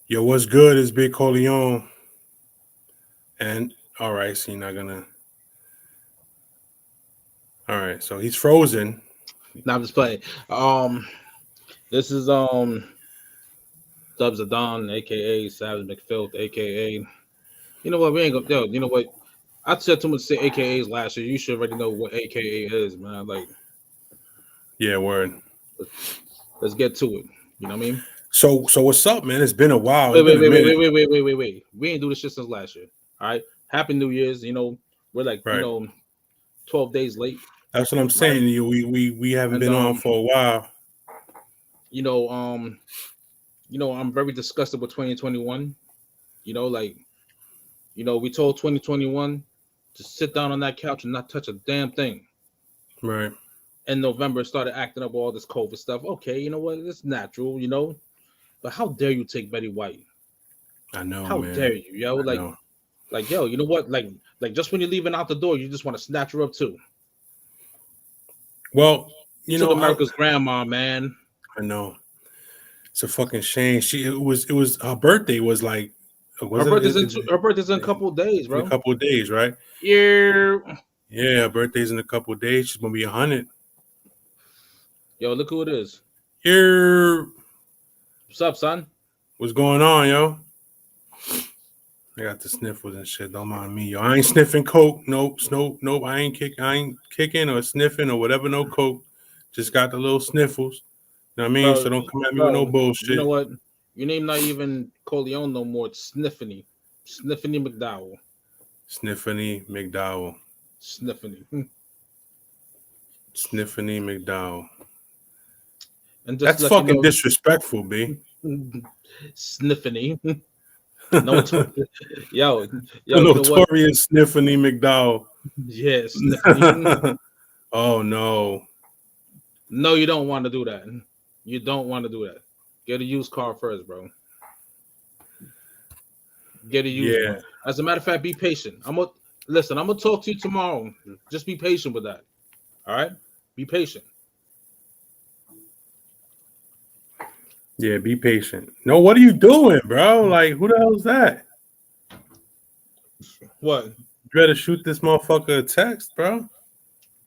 Yo, what's good is Big Coleon. And all right, so you're not gonna. All right, so he's frozen. Now I'm just playing. Um, this is Dubs of Don, aka Savage McFilth, aka. You know what? We ain't gonna. Yo, you know what? I said too much to say AKAs last year. You should already know what AKA is, man. Like, Yeah, word. let's get to it. You know what I mean? So what's up, man? It's been a while. Wait, It's been wait, a wait, wait, minute. wait, wait, wait, wait, wait, wait. We ain't do this shit since last year. All right. Happy New Year's. We're like, Right. 12 days late, That's what I'm right? saying. We haven't And been on for a while. you know, um, I'm very disgusted with 2021. You know, like, we told 2021 to sit down on that couch and not touch a damn thing. Right. In November, started acting up all this COVID stuff. Okay, you know what? It's natural. But how dare you take Betty White? I know, How man. dare you, yo? I know. Yo, you know what? Like just when you're leaving out the door, you just want to snatch her up too. Well, You you took know, America's grandma, man. I know. It's a fucking shame. It was her birthday was like was it, Her birthday's in a couple of days, in a bro. couple of days, right? Yeah. Yeah, her birthday's in a couple of days. She's gonna be 100. Yo, look who it is. Here, What's up, son? what's going on, yo? I got the sniffles and shit. Don't mind me, yo. I ain't sniffing coke. Nope. I ain't kicking or sniffing or whatever. No coke. Just got the little sniffles. You know what I mean? Bro, So don't come at me with no bro, you know bullshit. what? Your name not even Coleon no more. It's Sniffany. Sniffany McDowell. Sniffany McDowell. Sniffany. Sniffany McDowell. And just That's to let you fucking know, disrespectful, B. Sniffany. No, it's yo, The yo. You know what? notorious Sniffany McDowell. Yeah, Sniffany. Oh no. No, you don't want to do that. You don't want to do that. Get a used car first, bro. Get a used Yeah. one. As a matter of fact, be patient. Listen. I'm gonna talk to you tomorrow. Just be patient with that. All right. Be patient. Yeah, be patient. No, what are you doing, bro? Like, who the hell is that? What? You better shoot this motherfucker a text, bro.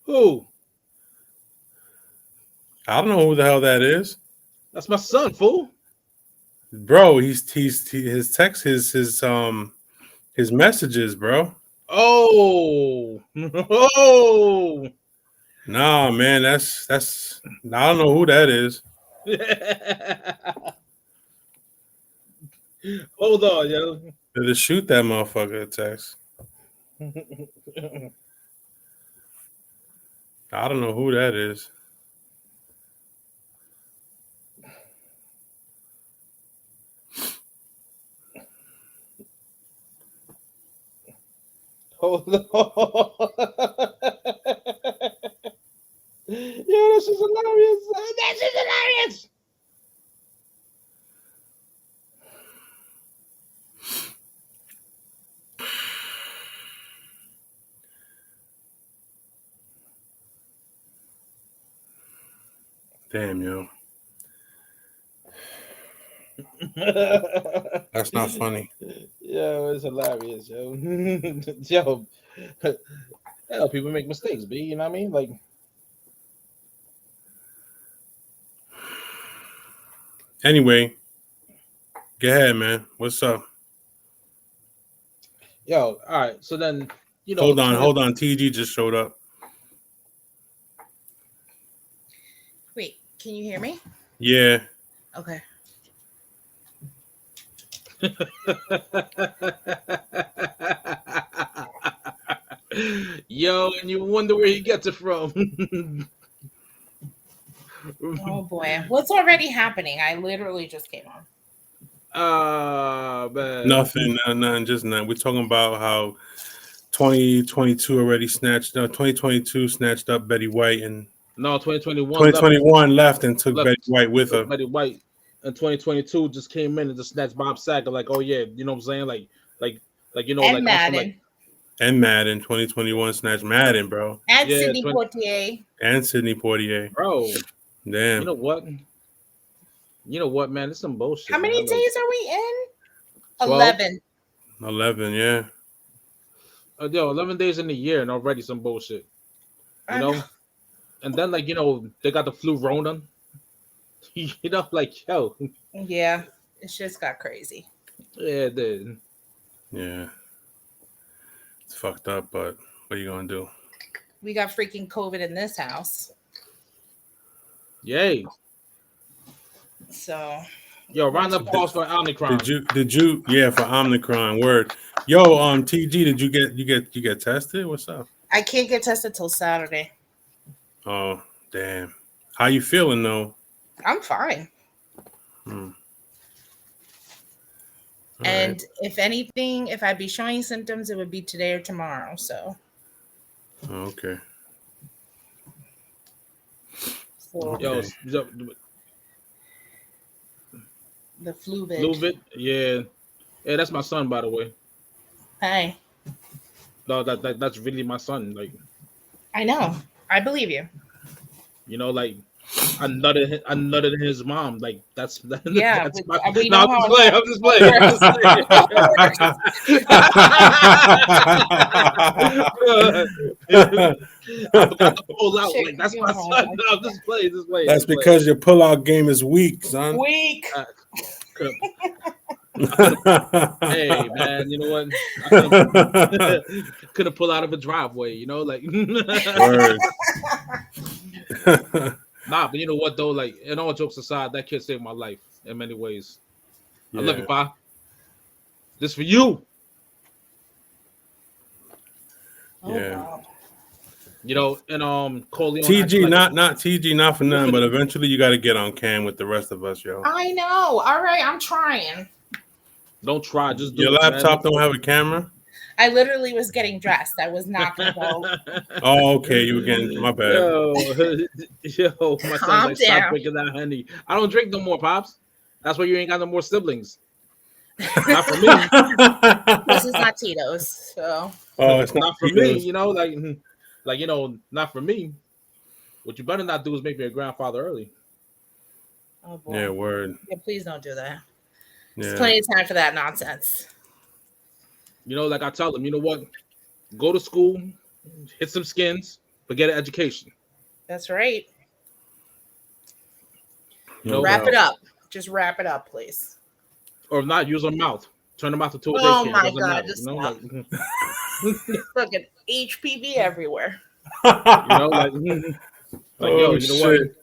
Who? I don't know who the hell that is. That's my son, fool. Bro, his text his messages, bro. Oh, oh. Nah, man, that's I don't know who that is. Hold on, yo. Better shoot that motherfucker a text. I don't know who that is. Hold on. Yo, this is hilarious. This is hilarious. Damn, yo. That's not funny. Yo, it's hilarious, yo. Yo, hell, people make mistakes, B. You know what I mean? Like, Anyway, go ahead, man. What's up? yo, all right. So then, Hold on, 20. hold on. TG just showed up. Wait, can you hear me? Yeah. Okay. Yo, and you wonder where he gets it from. Oh boy. What's already happening? I literally just came on. Man. Nothing, just nothing. We're talking about how 2022 already snatched 2022 snatched up Betty White and No, 2021 2021 left and took left Betty White with her. Betty White, and 2022 just came in and just snatched Bob Saget. Like, oh yeah, you know what I'm saying? And like Madden. like, And Madden 2021 snatched Madden, bro. And yeah, Sidney Poitier. And Sidney Poitier. bro. Damn. You know what? You know what, man? It's some bullshit. How many man. Like, days are we in? 12? 11. 11, yeah. Yo, 11 days in the year and already some bullshit. You I know? know. And then, like, you know, they got the flu Rona. You know, like, yo. Yeah, it just got crazy. Yeah, it did. Yeah. It's fucked up, but what are you going to do? We got freaking COVID in this house. Yay. So Yo, round of applause for Omicron. Did you yeah, for Omicron, word. Yo, TG, did you get tested? What's up? I can't get tested till Saturday. Oh, damn. How you feeling though? I'm fine. All And right. if anything, if I'd be showing symptoms, it would be today or tomorrow. So, Oh, okay. Yo, the flu vid. Fluvid, yeah. Yeah, that's my son, by the way. Hey, No, that's really my son. Like, I know. I believe you. you know, like I nutted his mom. Like that's Yeah, that's we no, know I'm how just playing. I'm just playing. I'm just playing. I forgot to pull out. Shit, Like that's you my know. son. No, I'm just playing. Just playing. That's just playing. because your pullout game is weak, son. Weak. Hey man, you know what? Couldn't pull out of a driveway. You know, like. Word. Nah, but you know what though? Like, and all jokes aside, that kid saved my life in many ways. I love you, Pa. This for you. Oh, Yeah. wow. You know, and Corleone. TG, like not TG, not for nothing, but eventually you got to get on cam with the rest of us, yo. I know. All right, I'm trying. don't try, just do Your it, laptop man. don't have a camera? I literally was getting dressed. I was not going to go. Oh, okay. You were getting my bad. Yo, my son's Calm like, stop down. drinking that honey. I don't drink no more, Pops. That's why you ain't got no more siblings. Not for me. This is not Tito's. So, Oh, it's Not for me, Tito's. you know, like you know, not for me. What you better not do is make me a grandfather early. oh boy. Yeah, word. Yeah, please don't do that. There's Yeah. plenty of time for that nonsense. You know, like I tell them, you know what? Go to school, hit some skins, but get an education. That's right. You know, Wrap it up. Just wrap it up, please. or if not, use a mouth. Turn them out to a Oh daycare. my Doesn't God, matter, just you know, stop. like, Fucking HPV everywhere. you know, like, Oh, yo, you know shit. what?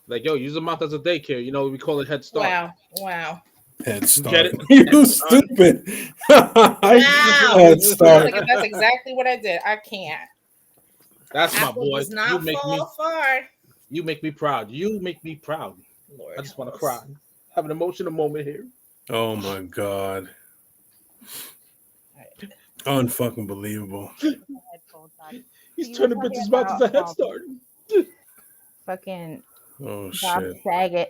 Like, yo, use a mouth as a daycare. You know, we call it Head Start. Wow. Head start. Get it? You stupid. Wow. Head start. Like, that's exactly what I did. I can't. That's my Apple boy. does You not make me, fall far. you make me proud. You make me proud. Lord, I just want to help us. cry. Have an emotional moment here. Oh my God. Unfucking believable. Headphones on. He's You turning were bitches' talking mouth as a Head about, Start. Fucking Oh Bob shit. Saget,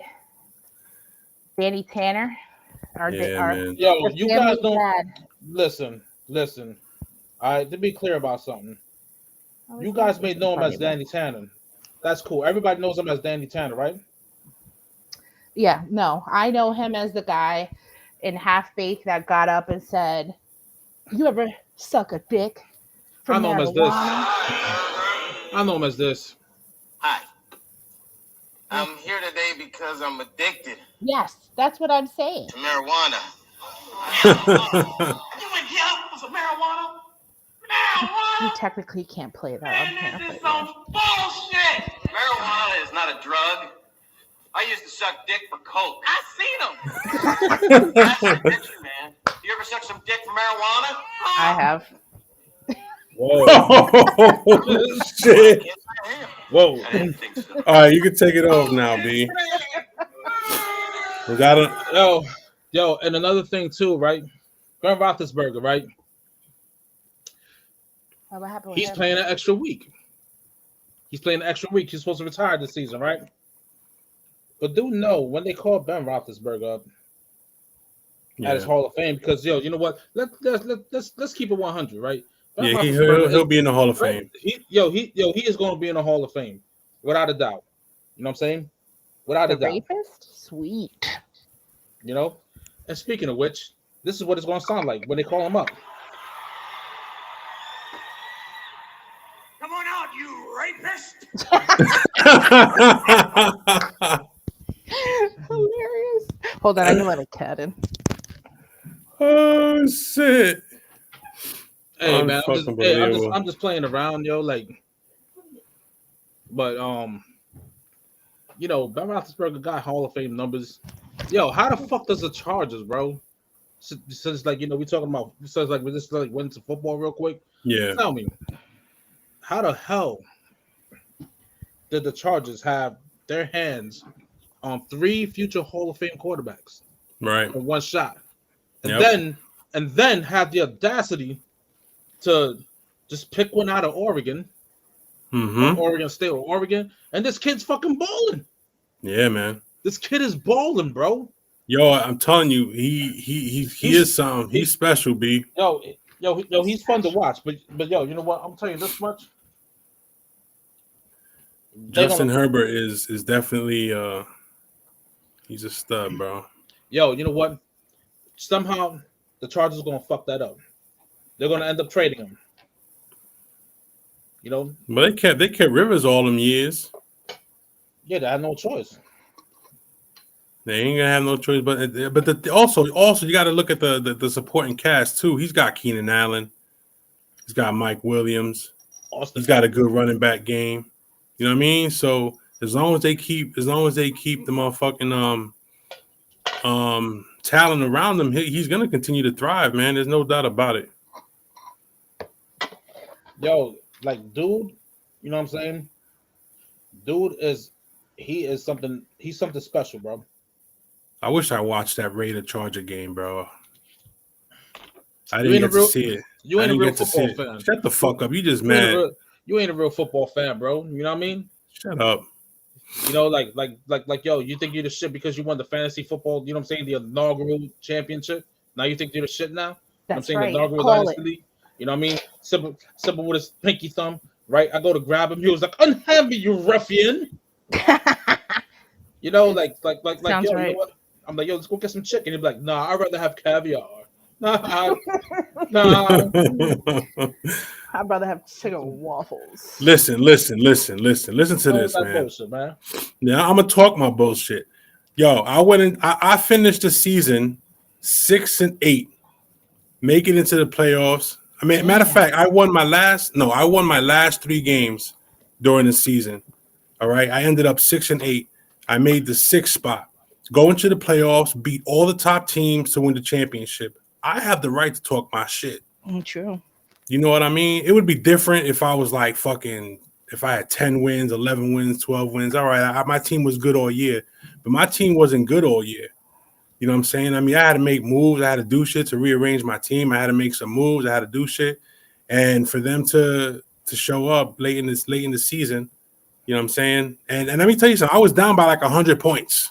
Danny Tanner, Yeah, man. Yo, the you guys family's don't bad. listen. All right, to be clear about something. I was You guys may thinking know him funny, as but- Danny Tanner. That's cool. Everybody knows him as Danny Tanner, right? Yeah, no, I know him as the guy in Half Baked that got up and said, "You ever suck a dick for I know him as this. marijuana?" I know him as this. Hi. I'm here today because I'm addicted Yes, that's what I'm saying. to marijuana. You in jail for some marijuana? You Marijuana? technically can't play that. Man, on this is camera, some bullshit. Marijuana is not a drug. I used to suck dick for coke. I seen them. That's addiction, man. You ever suck some dick for marijuana? I have. Whoa. Oh shit. Yes, I have. Whoa. I didn't think so. All right, you can take it off now, B. Was that a Yo, and another thing too, right? Ben Roethlisberger, right? What happened with He's him? playing an extra week. He's playing an extra week. He's supposed to retire this season, right? But do know when they call Ben Roethlisberger up at his yeah. Hall of Fame, because yo, you know what? Let's keep it 100, right? Ben Yeah, Roethlisberger he'll is- be in the Hall of right? Fame. He is going to be in the Hall of Fame without a doubt. You know what I'm saying? without The a doubt. rapist? Sweet. You know. And speaking of which, this is what it's going to sound like when they call him up. Come on out, you rapist. Hilarious. Hold on, I can let a cat in. Oh shit! Hey man, Unfucking I'm just playing around, yo. Like, but you know, Ben Roethlisberger got Hall of Fame numbers. Yo, how the fuck does the Chargers, bro? Since like, you know, we talking about, since like we just like went to football real quick. Yeah, Tell me, how the hell did the Chargers have their hands on 3 future Hall of Fame quarterbacks right. in one shot, and Yep. then have the audacity to just pick one out of Oregon, Mm-hmm. Oregon State or Oregon, and this kid's fucking balling. Yeah, man. This kid is balling, bro. Yo, I'm telling you, he is something. He's special, B. Yo, he's fun to watch. But yo, you know what? I'm telling you this much. Justin Herbert is definitely he's a stud, bro. Yo, you know what? Somehow the Chargers are gonna fuck that up. They're gonna end up trading him. You know? But they kept Rivers all them years. Yeah, they had no choice. They ain't gonna have no choice. But also you got to look at the supporting cast too. He's got Keenan Allen. He's got Mike Williams. He's got a good running back game. You know what I mean? So as long as they keep the motherfucking talent around him, he's gonna continue to thrive, man. There's no doubt about it. Yo, like, dude, you know what I'm saying? Dude he's something special, bro. I wish I watched that Raider Charger game, bro. I didn't get to see it. You ain't I a didn't real get to football see it. fan. Shut the fuck up. You just mad. You ain't a real football fan, bro. You know what I mean? Shut up. You know, like, yo, you think you're the shit because you won the fantasy football, you know what I'm saying, the inaugural championship. Now you think you're the shit now? I'm That's saying right. the inaugural Call dynasty it. league. You know what I mean? Simple with his pinky thumb, right? I go to grab him. He was like, "Unhand me, you ruffian." You know, like, Sounds yo, right. you know what? I'm like, yo, let's go get some chicken. He'd be like, "Nah, I'd rather have caviar." Nah. I'd rather have chicken and waffles. Listen to this, That man. bullshit, man. Now I'm gonna talk my bullshit. Yo, I finished the season 6-8, make it into the playoffs. I mean, matter of fact, I won my last 3 games during the season. All right. I ended up 6-8. I made the 6th spot. Go into the playoffs, beat all the top teams to win the championship. I have the right to talk my shit. True. You know what I mean? It would be different if I was like if I had 10 wins, 11 wins, 12 wins. All right, my team was good all year, but my team wasn't good all year. You know what I'm saying? I mean, I had to make moves. I had to do shit to rearrange my team. I had to make some moves. I had to do shit. And for them to show up late in the season, you know what I'm saying? And let me tell you something. I was down by like 100 points.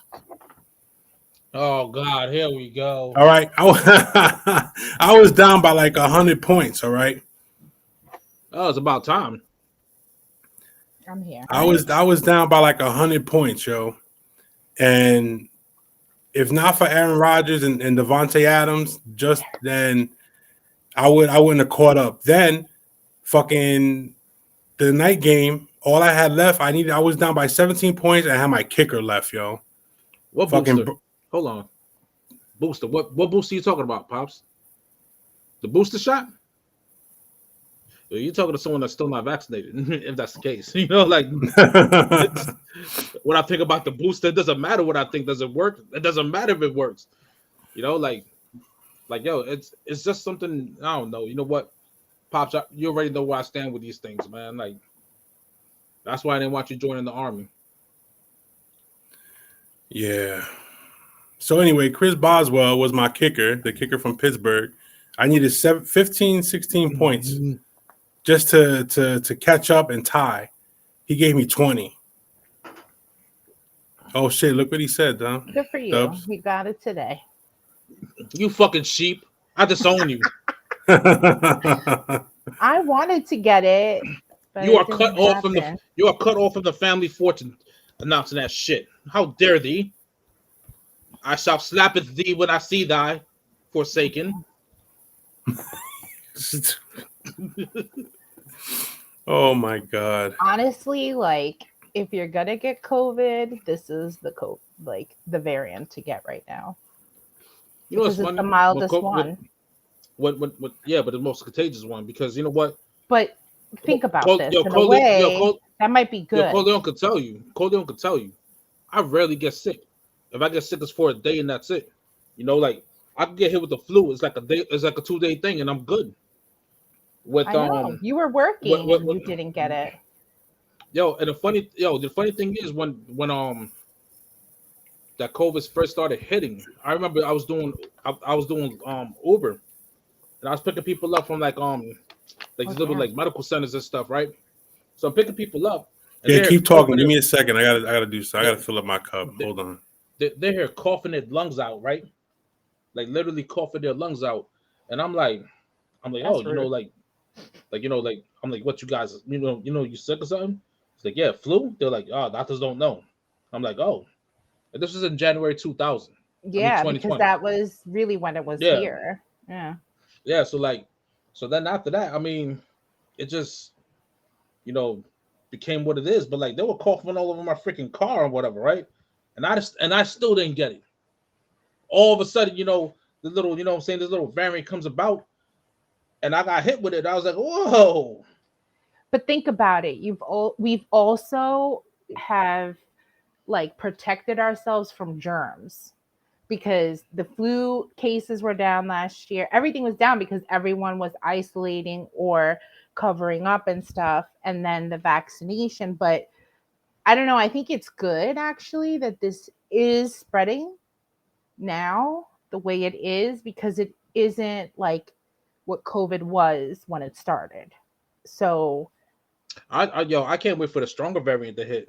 Oh God, here we go. All right. I was down by like 100 points. All right. Oh, it's about time. I'm here. I was down by like 100 points, yo. And if not for Aaron Rodgers and Devontae Adams, just then I wouldn't have caught up. Then fucking the night game, all I had left, I was down by 17 points and I had my kicker left, yo. What Fucking booster? Hold on. Booster. What booster are you talking about, Pops? The booster shot? You're talking to someone that's still not vaccinated, if that's the case. You know, like what I think about the booster, it doesn't matter what I think. Does it work? It doesn't matter if it works. You know, like yo, it's just something, I don't know. You know what, Pops, you already know where I stand with these things, man. Like, that's why I didn't want you joining the army. Yeah. So anyway, Chris Boswell was my kicker, the kicker from Pittsburgh. I needed 15, 16 points just to catch up and tie. He gave me 20. Oh shit! Look what he said, huh? Good for you. Dubs. You got it today. You fucking sheep. I disown you. I wanted to get it. But You it are didn't cut off from happen. you are cut off from the family fortune. announcing that shit. How dare thee? I shall slappeth thee when I see thy forsaken. Oh my god. Honestly, like if you're gonna get COVID, this is the variant to get right now. You know what's Because it's funny? the mildest one. What, yeah, but the most contagious one, because you know what? But think about this. In a Corleone, way, that might be good. Corleone could tell you. Corleone could tell you. I rarely get sick. If I get sick, it's for a day and that's it. You know, like I can get hit with the flu. It's like a day. It's like a 2-day thing, and I'm good. With I know. You were working and you didn't get it. And the funny thing is when that COVID first started hitting, I remember I was doing Uber, and I was picking people up from like these little like medical centers and stuff, right? So I'm picking people up. And Yeah, keep talking. Give me a second. I gotta do so. I gotta fill up my cup. Hold on. They're here coughing their lungs out, right? Like literally coughing their lungs out, and I'm like, That's oh, rude. I'm like, what you guys, you sick or something? It's like, yeah, flu. They're like, oh, doctors don't know. I'm like, oh, and this was in January 2000. Yeah, because that was really when it was here. Yeah. Yeah. So then after that, I mean, it just, became what it is. But like they were coughing all over my freaking car or whatever, right? And I still didn't get it. All of a sudden, the little, what I'm saying, this little variant comes about, and I got hit with it. I was like, whoa. But think about it. We've also have like protected ourselves from germs, because the flu cases were down last year. Everything was down because everyone was isolating or covering up and stuff. And then the vaccination. But I don't know. I think it's good actually that this is spreading now the way it is, because it isn't like what COVID was when it started. So I can't wait for the stronger variant to hit.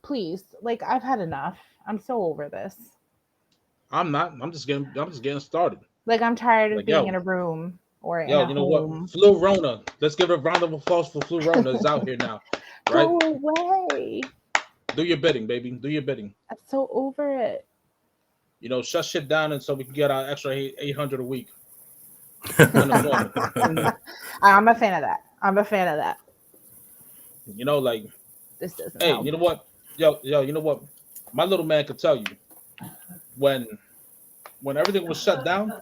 please, like I've had enough. I'm so over this. I'm not. I'm just getting started. Like I'm tired of being in a room or in a home. What? Flu Rona. Let's give a round of applause for Flu Rona. It's out here now. Right? Go away. Do your bidding, baby. Do your bidding. I'm so over it. Shut shit down, and so we can get our extra 800 a week. I'm a fan of that. Like this doesn't. Hey, help. you know what? Yo, you know what? My little man could tell you when everything was shut down,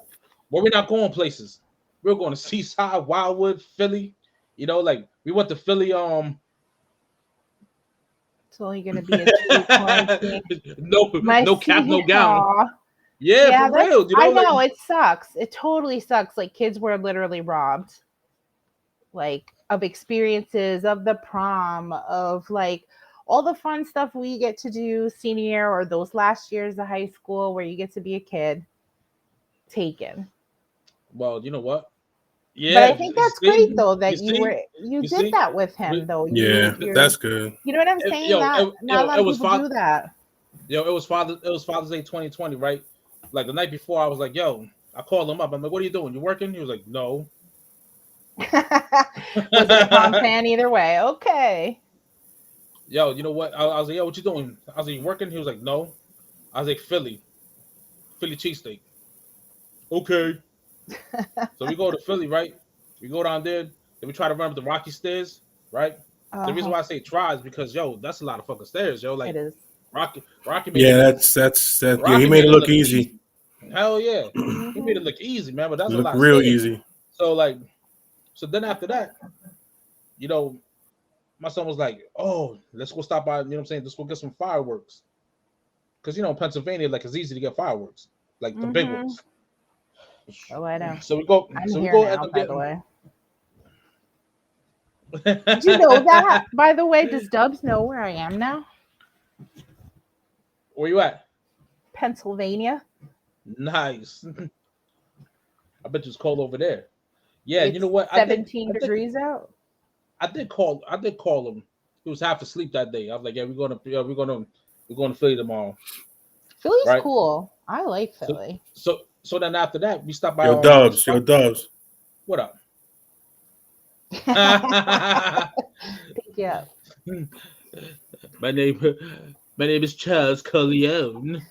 we're not going places. We were going to Seaside, Wildwood, Philly. Like we went to Philly. It's only gonna be a 2 quarantine. no cap, no gown. Yeah, for real. I know it sucks. It totally sucks. Like kids were literally robbed, like of experiences, of the prom, of like all the fun stuff we get to do senior year or those last years of high school where you get to be a kid. Taken. Well, you know what? Yeah, but I think that's great though that you did that with him though. Yeah, that's good. You know what I'm saying? Not a lot of people do that. It was Father's Day 2020, right? Like the night before, I was like, "Yo," I called him up. I'm like, "What are you doing? You working?" He was like, "No." Was it a prom fan either way? Okay. Yo, you know what? I was like, "Yo, what you doing?" I was like, "You working?" He was like, "No." I was like, Philly cheesesteak. Okay. So we go to Philly, right? We go down there, then we try to run up the rocky stairs, right? The reason why I say try is because that's a lot of fucking stairs, yo. Like it is. Rocky. Yeah, that's yeah, he made it look easy. Hell yeah, he made it look easy, man. But that's a lot. Real easy. So then after that, my son was like, "Oh, let's go stop by. Let's go get some fireworks." Because in Pennsylvania, like it's easy to get fireworks, like the big ones. Oh, I know. So we go. I'm so here we go. now, by the way. Did you know that? By the way, does Dubs know where I am now? Where you at? Pennsylvania. Nice. I bet you it's cold over there. Yeah, it's you know what? 17 degrees out. I did call him. He was half asleep that day. I was like, "Yeah, we're going to Philly tomorrow." Philly's cool. I like Philly. So then after that, we stopped by. Yo, Dubs. What up? Pick you up. My name is Charles Corleone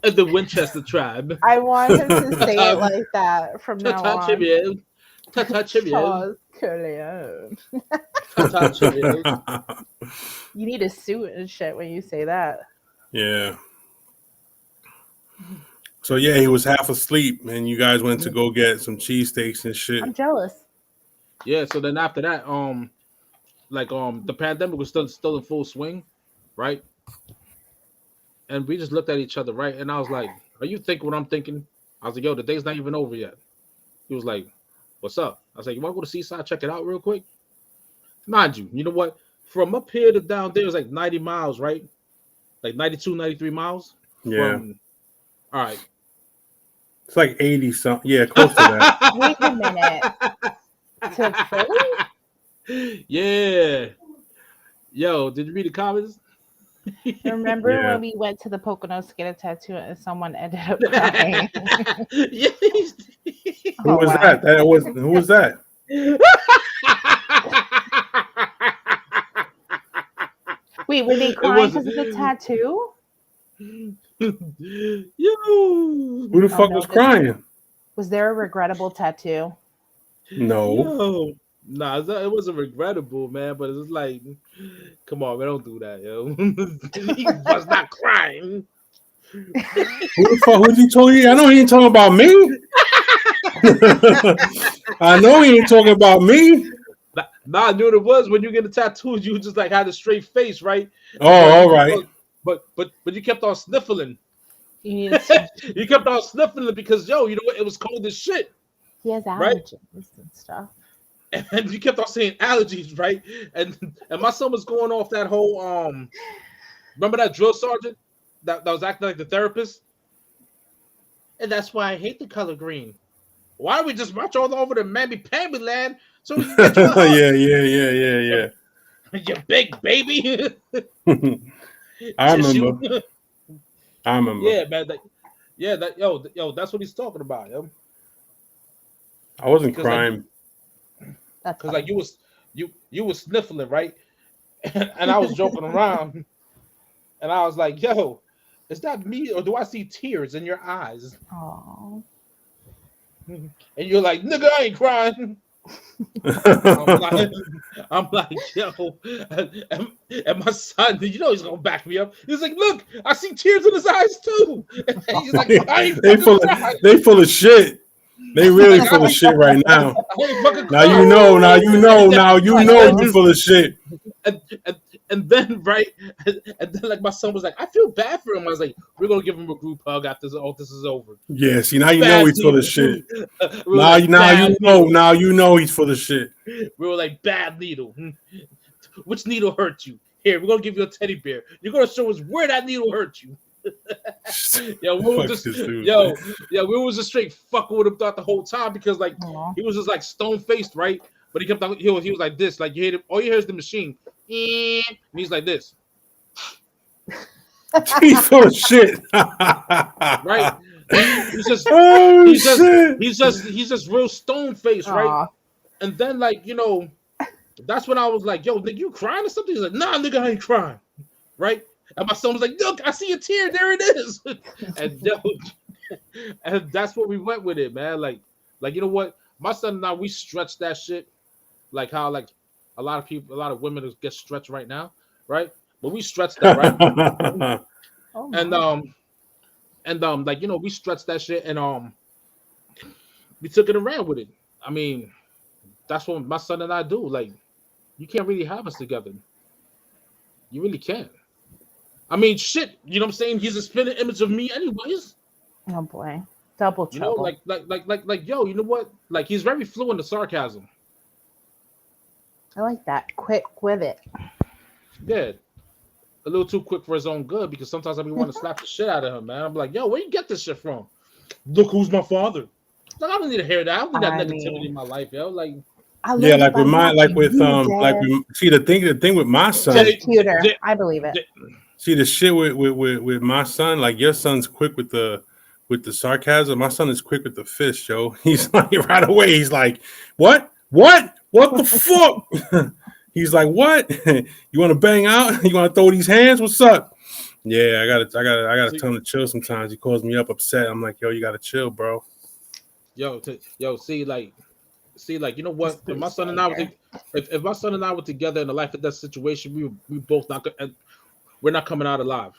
of the Winchester tribe. I want him to say it like that from now Ta-ta on. cheerio. Ta-ta cheerio. Charles Corleone. Ta-ta cheerio. You need a suit and shit when you say that. Yeah. So yeah, he was half asleep, and you guys went to go get some cheesesteaks and shit. I'm jealous. Yeah, so then after that, the pandemic was still in full swing, right? And we just looked at each other, right? And I was like, "Are you thinking what I'm thinking?" I was like, "Yo, the day's not even over yet." He was like, "What's up?" I was like, "You want to go to Seaside, check it out real quick?" Mind you, you know what? From up here to down there is like 90 miles, right? Like 92, 93 miles. Yeah. All right. It's like 80 something. Yeah, close to that. Wait a minute. To Philly? Yeah. Yo, did you read the comments? Remember Yeah. when we went to the Poconos to get a tattoo and someone ended up crying? Yes. Who was that? Who was that? Wait, were they crying wasn't- because of the tattoo? Yo. Who the fuck no, was this- crying? Was there a regrettable tattoo? No. Yo. Nah, it wasn't regrettable, man, but it was like, come on, man, don't do that, yo. He was not crying. Who the fuck? Who's he talking? I know he ain't talking about me. I know he ain't talking about me. Nah, I knew what it was when you get a tattoo. You just like had a straight face, right? Oh, all right. But you kept on sniffling. You needed to, You kept on sniffling because you know what? It was cold as shit, he has Right? allergies and stuff. and you kept on saying allergies, right? And my son was going off that whole remember that drill sergeant that was acting like the therapist, and that's why I hate the color green. Why don't we just march all over to Mammy-Pammy land so we can get you a hug? Yeah. You big baby. I Tissue. remember. I remember. Yeah, man. Yo, that's what he's talking about, yo. I wasn't Because, like, crying. That's Because like you was sniffling, right? And I was joking around, and I was like, "Yo, is that me or do I see tears in your eyes?" Oh, And you're like, "Nigga, I ain't crying." I'm like, yo, and my son, you know he's gonna back me up. He's like, "Look, I see tears in his eyes too." And he's like, "I ain't they fucking crying. they full of shit. They really full of shit right now. I ain't fucking Now crying." you know. You full of shit. And then and then like my son was like, "I feel bad for him." I was like, "We're gonna give him a group hug after all this is over." Yeah, see, now you know he's full of shit. Now you know he's full of shit. We were like, "Bad needle. Which needle hurt you? Here, we're gonna give you a teddy bear. You're gonna show us where that needle hurt you." Yo, we were Fuck just this dude. we was just straight fucking with him throughout the whole time because like aw. he was just like stone faced, right? But he kept on, he was like this, like you hear him, all you hear is the machine. And he's like this, He's full of shit. right? He's just Oh he's just shit. he's just real stone faced, right? Aw. And then like that's when I was like, "Yo, nigga, you crying or something?" He's like, "Nah, nigga, I ain't crying," right? And my son was like, "Look, I see a tear. There it is." And that's what we went with it, man. Like you know what? My son and I, we stretched that shit, like how like a lot of women get stretched right now, right? But we stretched that, right? Oh, and like we stretched that shit and we took it around with it. I mean, that's what my son and I do. Like, you can't really have us together. You really can't. I mean, shit. You know what I'm saying? He's a spinning image of me, anyways. oh boy, double You know, trouble. like, yo, you know what? Like, he's very fluent in sarcasm. I like that. Quick with it. Yeah, a little too quick for his own good because sometimes I be want to slap the shit out of him, man. I'm like, yo, where you get this shit from? Look who's my father. Like, I don't need to hear that. I don't need that I negativity mean- in my life, yo. Like, I Yeah, love like with my my, like with you, like Dad. with, see the thing with my son. Yeah, Computer. yeah. I believe it. See the shit with my son. Like your son's quick with the sarcasm. My son is quick with the fist, yo. He's like right away. He's like, what the fuck? He's like, "What? You want to bang out? You want to throw these hands? What's up?" Yeah, I gotta tell him to chill. Sometimes he calls me up upset. I'm like, "Yo, you gotta chill, bro." See, like, you know what? Just If my boost son and I were anger. if my son and I were together in a life or death situation, we both not we're not coming out alive.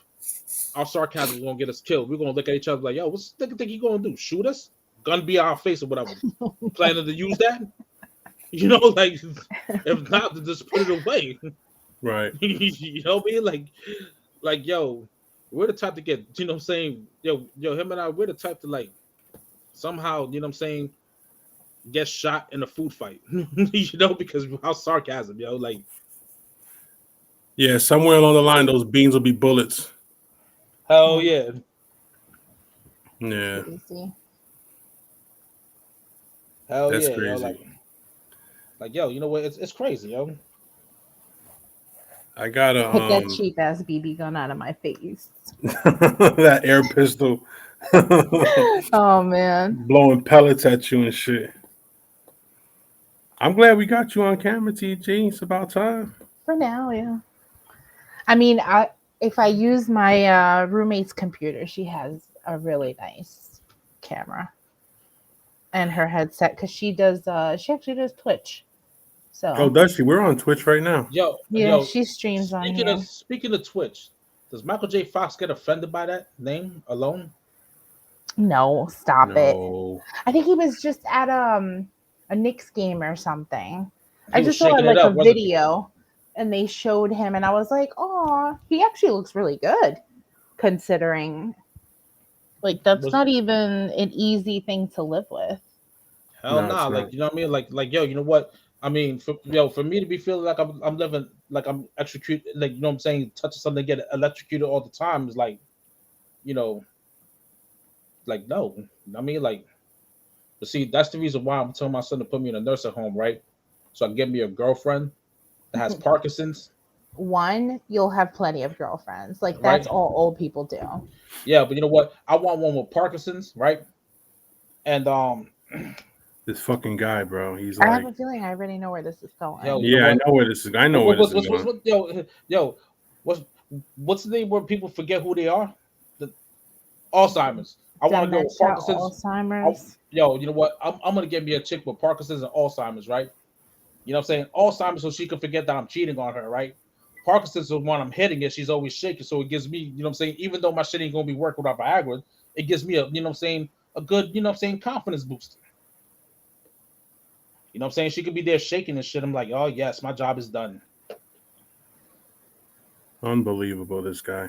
Our sarcasm is gonna get us killed. We're gonna look at each other like, yo, what's the nigga think he gonna do? Shoot us? Gun be our face or whatever. Planning to use that? You know, like if not, then just put it away. Right. You know what I mean? Like, yo, we're the type to get, you know what I'm saying? Yo, him and I, we're the type to like somehow, you know what I'm saying, get shot in a food fight. You know, because of our sarcasm, yo, like Yeah, somewhere along the line, those beans will be bullets. hell yeah. Yeah, Crazy. Hell that's yeah, yo, crazy. like yo, you know what? It's crazy, yo. I got Put that cheap ass BB gun out of my face. that air pistol Oh man. blowing pellets at you and shit. I'm glad we got you on camera, TG. It's about time. For now, yeah. I mean, if I use my roommate's computer, she has a really nice camera and her headset because she actually does Twitch. So Oh, does she? We're on Twitch right now. Yo, yeah, yo, she streams on here. speaking of Twitch, does Michael J. Fox get offended by that name alone? No, stop it. No. I think he was just at a Knicks game or something. He I was just saw shaking like it up, a wasn't he? video and they showed him and I was like, oh, he actually looks really good considering like that's Was- not even an easy thing to live with. Hell No, nah, it's like not. you know what I mean? Like yo, you know what? I mean, for me to be feeling like I'm living like I'm executed, like you know what I'm saying, touching something, get electrocuted all the time is like, you know, like no. I mean, like, but see, that's the reason why I'm telling my son to put me in a nursing home, right? So I can get me a girlfriend that has Parkinson's. One, you'll have plenty of girlfriends. Like that's Right. all old people do. Yeah, but you know what? I want one with Parkinson's, right? And This fucking guy, bro. He's I have like, a feeling I already know where this is going. Yo, you know yeah, I what? know where this is. I know where this is going. What's the name where people forget who they are? The Alzheimer's. I want to go with Dementia, Parkinson's. Alzheimer's. Yo, you know what? I'm gonna get me a chick with Parkinson's and Alzheimer's, right? You know what I'm saying? Alzheimer's, so she can forget that I'm cheating on her, right? Parkinson's is when I'm hitting it, she's always shaking, so it gives me, you know what I'm saying? Even though my shit ain't gonna be working without Viagra, it gives me a, you know what I'm saying, a good, you know what I'm saying, confidence booster. You know what I'm saying? She could be there shaking and shit. I'm like, oh yes, my job is done. Unbelievable, this guy.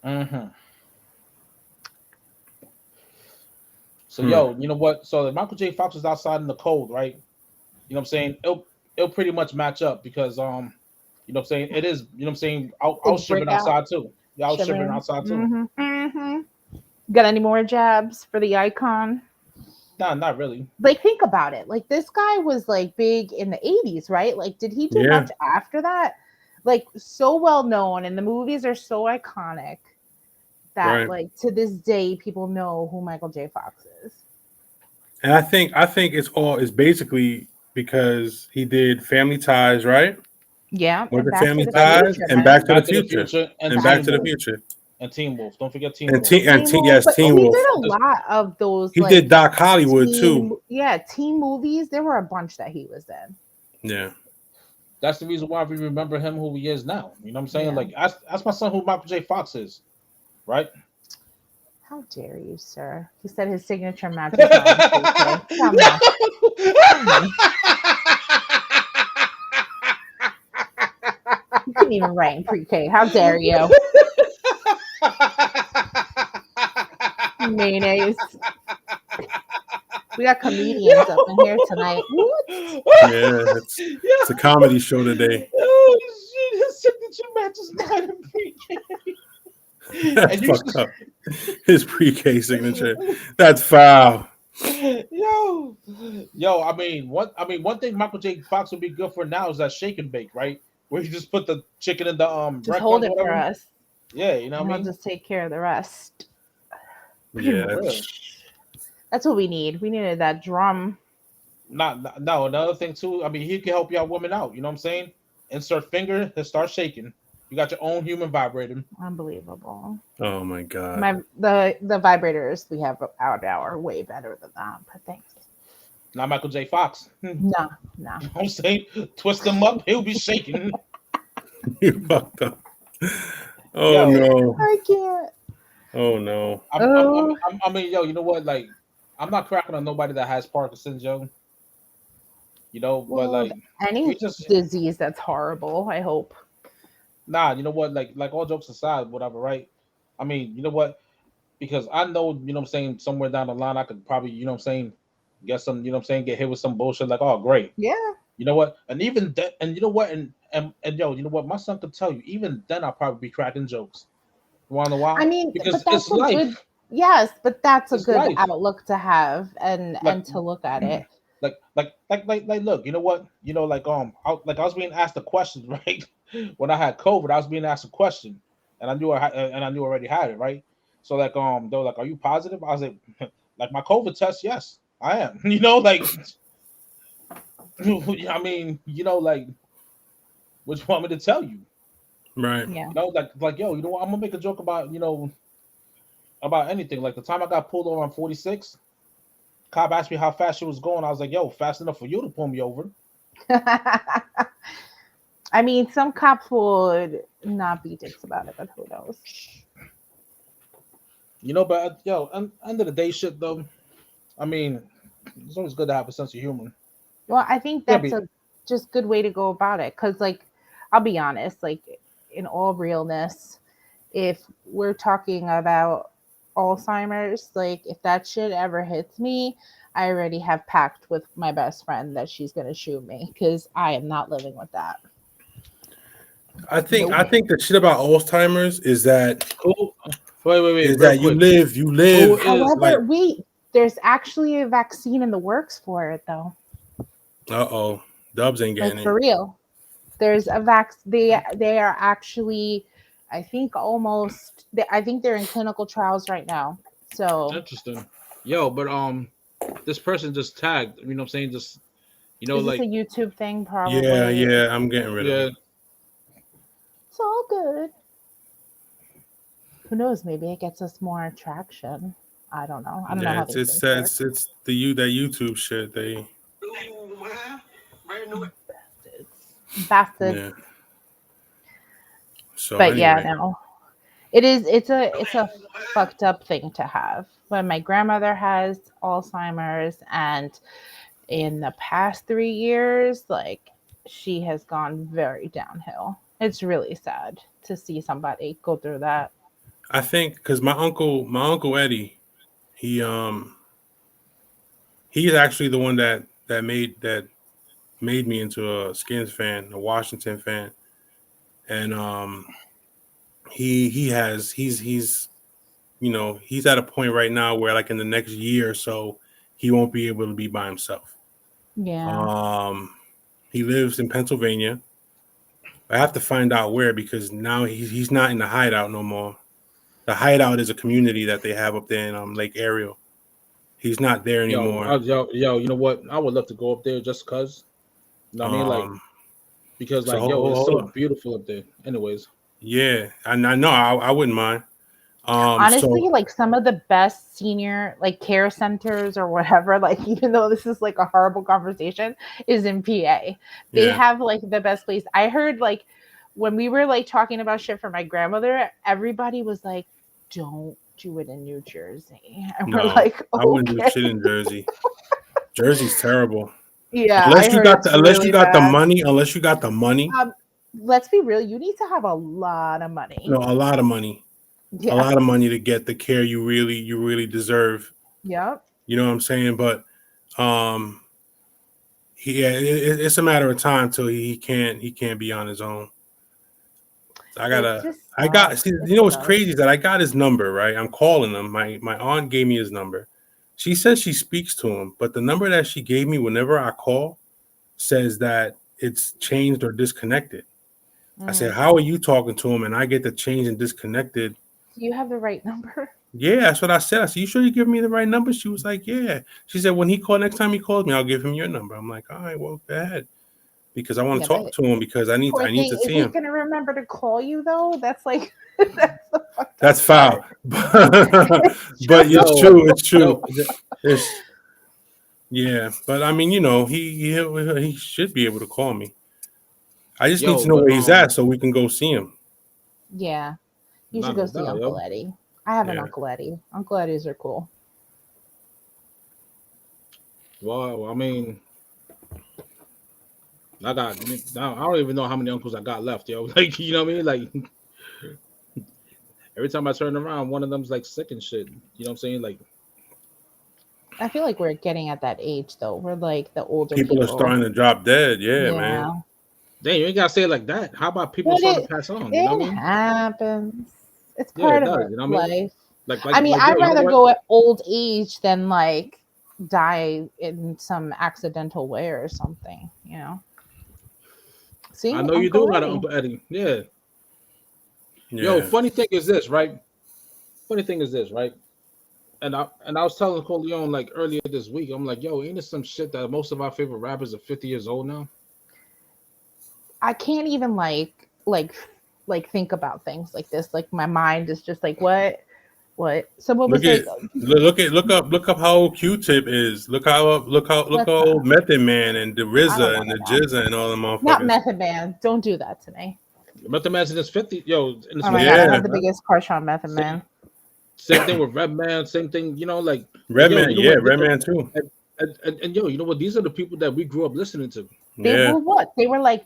Mm-hmm. So yo, you know what? So if Michael J. Fox was outside in the cold, right? You know what I'm saying? It'll pretty much match up because you know what I'm saying? It is, you know what I'm saying? I was It's brick shivering out. outside too. Yeah, I was shivering outside too. Got any more jabs for the icon? Nah, not really. Like think about it. Like this guy was like big in the 80s, right? Like did he do Yeah. much after that? Like so well known and the movies are so iconic that Right. like to this day people know who Michael J. Fox is. And I think it's basically because he did Family Ties, right? Yeah. Or and the Back to Family the Ties Future, and man. Back to the Future. and And Back to the Teen Wolf. Future. And Teen Wolf. Don't forget Teen And Wolf. yes, But Teen he Wolf. did a lot of those. He like, did Doc Hollywood too. Yeah, teen movies. There were a bunch that he was in. Yeah. That's the reason why we remember him who he is now. You know what I'm saying? Yeah. Like ask my son who Michael J. Fox is, right? How dare you, sir? He said his signature match is not in pre-K. Come on. Come on. You couldn't even write in pre-K. How dare you? Mayonnaise. We got comedians up in here tonight. What? Yeah, it's a comedy show today. Oh shit! His signature match is not in pre-K. That's And you fucked up. His pre-K signature. That's foul. Yo, I mean, one thing Michael J. Fox would be good for now is that shake and bake, right? Where you just put the chicken in the Just bread hold bun, it for whatever. us. Yeah, you know And what I I'll mean. just take care of the rest. Yeah, For real. That's what we need. We needed that drum. No, another thing too. I mean, he can help y'all women out. You know what I'm saying? insert finger, he'll start shaking. You got your own human vibrator. Unbelievable. Oh my god. The vibrators we have out now are way better than that. But thanks. Not Michael J. Fox. You know No. what I'm saying? Twist him up, he'll be shaking. You fucked up. Oh Yo. no. I can't. Oh no. I mean, yo, you know what? Like, I'm not cracking on nobody that has Parkinson's, yo. You know, but Well, like, any we just disease that's horrible, I hope. nah. You know what? Like all jokes aside, whatever, right? I mean, you know what? Because I know, you know what I'm saying, somewhere down the line, I could probably, you know what I'm saying, get some, you know what I'm saying, get hit with some bullshit. Like, oh, great. Yeah. You know what? And even that, and you know what? And yo, you know what? My son could tell you. Even then, I'll probably be cracking jokes. You wanna know why? I mean, Because but that's it's a life. good. Yes, but that's a It's good life. outlook to have and Like- to look at it. Like, look, you know what? You know, like, I was being asked a question, right? When I had COVID, I was being asked a question, and I knew I already had it, right? So like, they were like, "Are you positive?" I was like, "Like my COVID test, yes, I am." You know, like, I mean, you know, like, what you want me to tell you? Right. Yeah. You know, like, yo, you know what? I'm gonna make a joke about, you know, about anything. Like the time I got pulled over on 46, cop asked me how fast she was going. I was like, "Yo, fast enough for you to pull me over." I mean, some cops would not be dicks about it, but who knows? You know, but yo, end of the day, shit though. I mean, it's always good to have a sense of humor. Well, I think Yeah, that's but- a just good way to go about it. Because, like, I'll be honest, like, in all realness, if we're talking about Alzheimer's, like, if that shit ever hits me, I already have packed with my best friend that she's gonna shoot me because I am not living with that. I think Nope. the shit about Alzheimer's is that Wait, is real that you quick. live Who is- However, like there's actually a vaccine in the works for it, though. uh-oh. Dubs ain't Like, getting for it. real. There's a they are actually, I think almost I think they're in clinical trials right now. So Interesting. Yo, but this person just tagged. You know what I'm saying? Just, you know, is this like, a YouTube thing? Probably. Yeah, I'm getting rid of yeah. it. It's all good. Who knows? Maybe it gets us more traction. I don't know. I don't know Yeah, how it's these things work. it's that YouTube shit. They Ooh, man. Brand new. Bastards. yeah. So But yeah, anyway, no. It's a fucked up thing to have. But my grandmother has Alzheimer's, and in the past 3 years, like, she has gone very downhill. It's really sad to see somebody go through that. I think because my uncle Eddie, he's actually the one that made me into a Skins fan, a Washington fan, and he's you know, he's at a point right now where, like, in the next year or so, he won't be able to be by himself. Yeah. He lives in Pennsylvania. I have to find out where, because now he's not in the hideout no more. The hideout is a community that they have up there in Lake Ariel. He's not there anymore. Yo, you know what? I would love to go up there just cause. You know what I mean? Like, because, like, so yo, it's hold so on. beautiful up there. Anyways, Yeah, and I know I wouldn't mind. Honestly, So like, some of the best senior, like, care centers or whatever, like, even though this is like a horrible conversation, is in PA. They yeah, have, like, the best place. I heard, like, when we were, like, talking about shit for my grandmother, everybody was like, don't do it in New Jersey. And no, we're like, okay. I wouldn't do shit in Jersey. Jersey's terrible. Yeah, Unless I you heard got it's the really bad. money. Unless you got the money. Let's be real. You need to have a lot of money. No, a lot of money. Yeah. A lot of money to get the care you really deserve. Yep. You know what I'm saying? But it's a matter of time till he can't be on his own. See, you know what's crazy is that I got his number, right? I'm calling him. My aunt gave me his number. She says she speaks to him, but the number that she gave me whenever I call says that it's changed or disconnected. I said, how are you talking to him? And I get the change and disconnected. Do you have the right number? Yeah, that's what I said. I said, you sure you give me the right number? She was like, yeah. She said, when next time he calls me, I'll give him your number. I'm like, all right, well, go ahead. because I want Yeah, to talk but- to him because I need Poor to thing, see is he him. gonna remember to call you though? That's like that's the fucked That's up foul. part. But Yo, it's true. It's yo, true. It's yeah. But I mean, you know, he should be able to call me. I just need yo, to know but where he's at so we can go see him. Yeah, you should not go no see doubt, Uncle yo. Eddie. I have an Yeah. Uncle Eddie. Uncle Eddies are cool. Well, I mean, I don't even know how many uncles I got left, yo. Like, you know what I mean? Like, every time I turn around, one of them's like sick and shit. You know what I'm saying? Like, I feel like we're getting at that age though. We're like the older People are starting to drop dead. Yeah, man. dang, you ain't gotta say it like that. How about people But starting to pass on? You know It what I mean? happens. It's Yeah, part it of does. our You know what I mean? life. Like, I mean, like, I'd yo, you know rather what? go at old age than like die in some accidental way or something, you know. See, I know you Uncle do got an Eddie. Uncle Eddie. Yeah. Yeah. Yo, funny thing is this, right? And I was telling Coleon like earlier this week, I'm like, yo, ain't it some shit that most of our favorite rappers are 50 years old now? I can't even like think about things like this. Like my mind is just like, what? Someone was Look like, at look up how old Q-Tip is. Look how What's old Method Man and the I don't RZA and the wanna know. Jizza and all the not motherfuckers. Method Man. Don't do that to me. Method Man's in his 50, yo, in his Oh my 50s, god, I Yeah. have the right? biggest crush on Method Man. Same thing with Redman, same thing, you know, like Redman, you know yeah, what? Redman too. And yo, you know what? These are the people that we grew up listening to. They Yeah. were what? They were like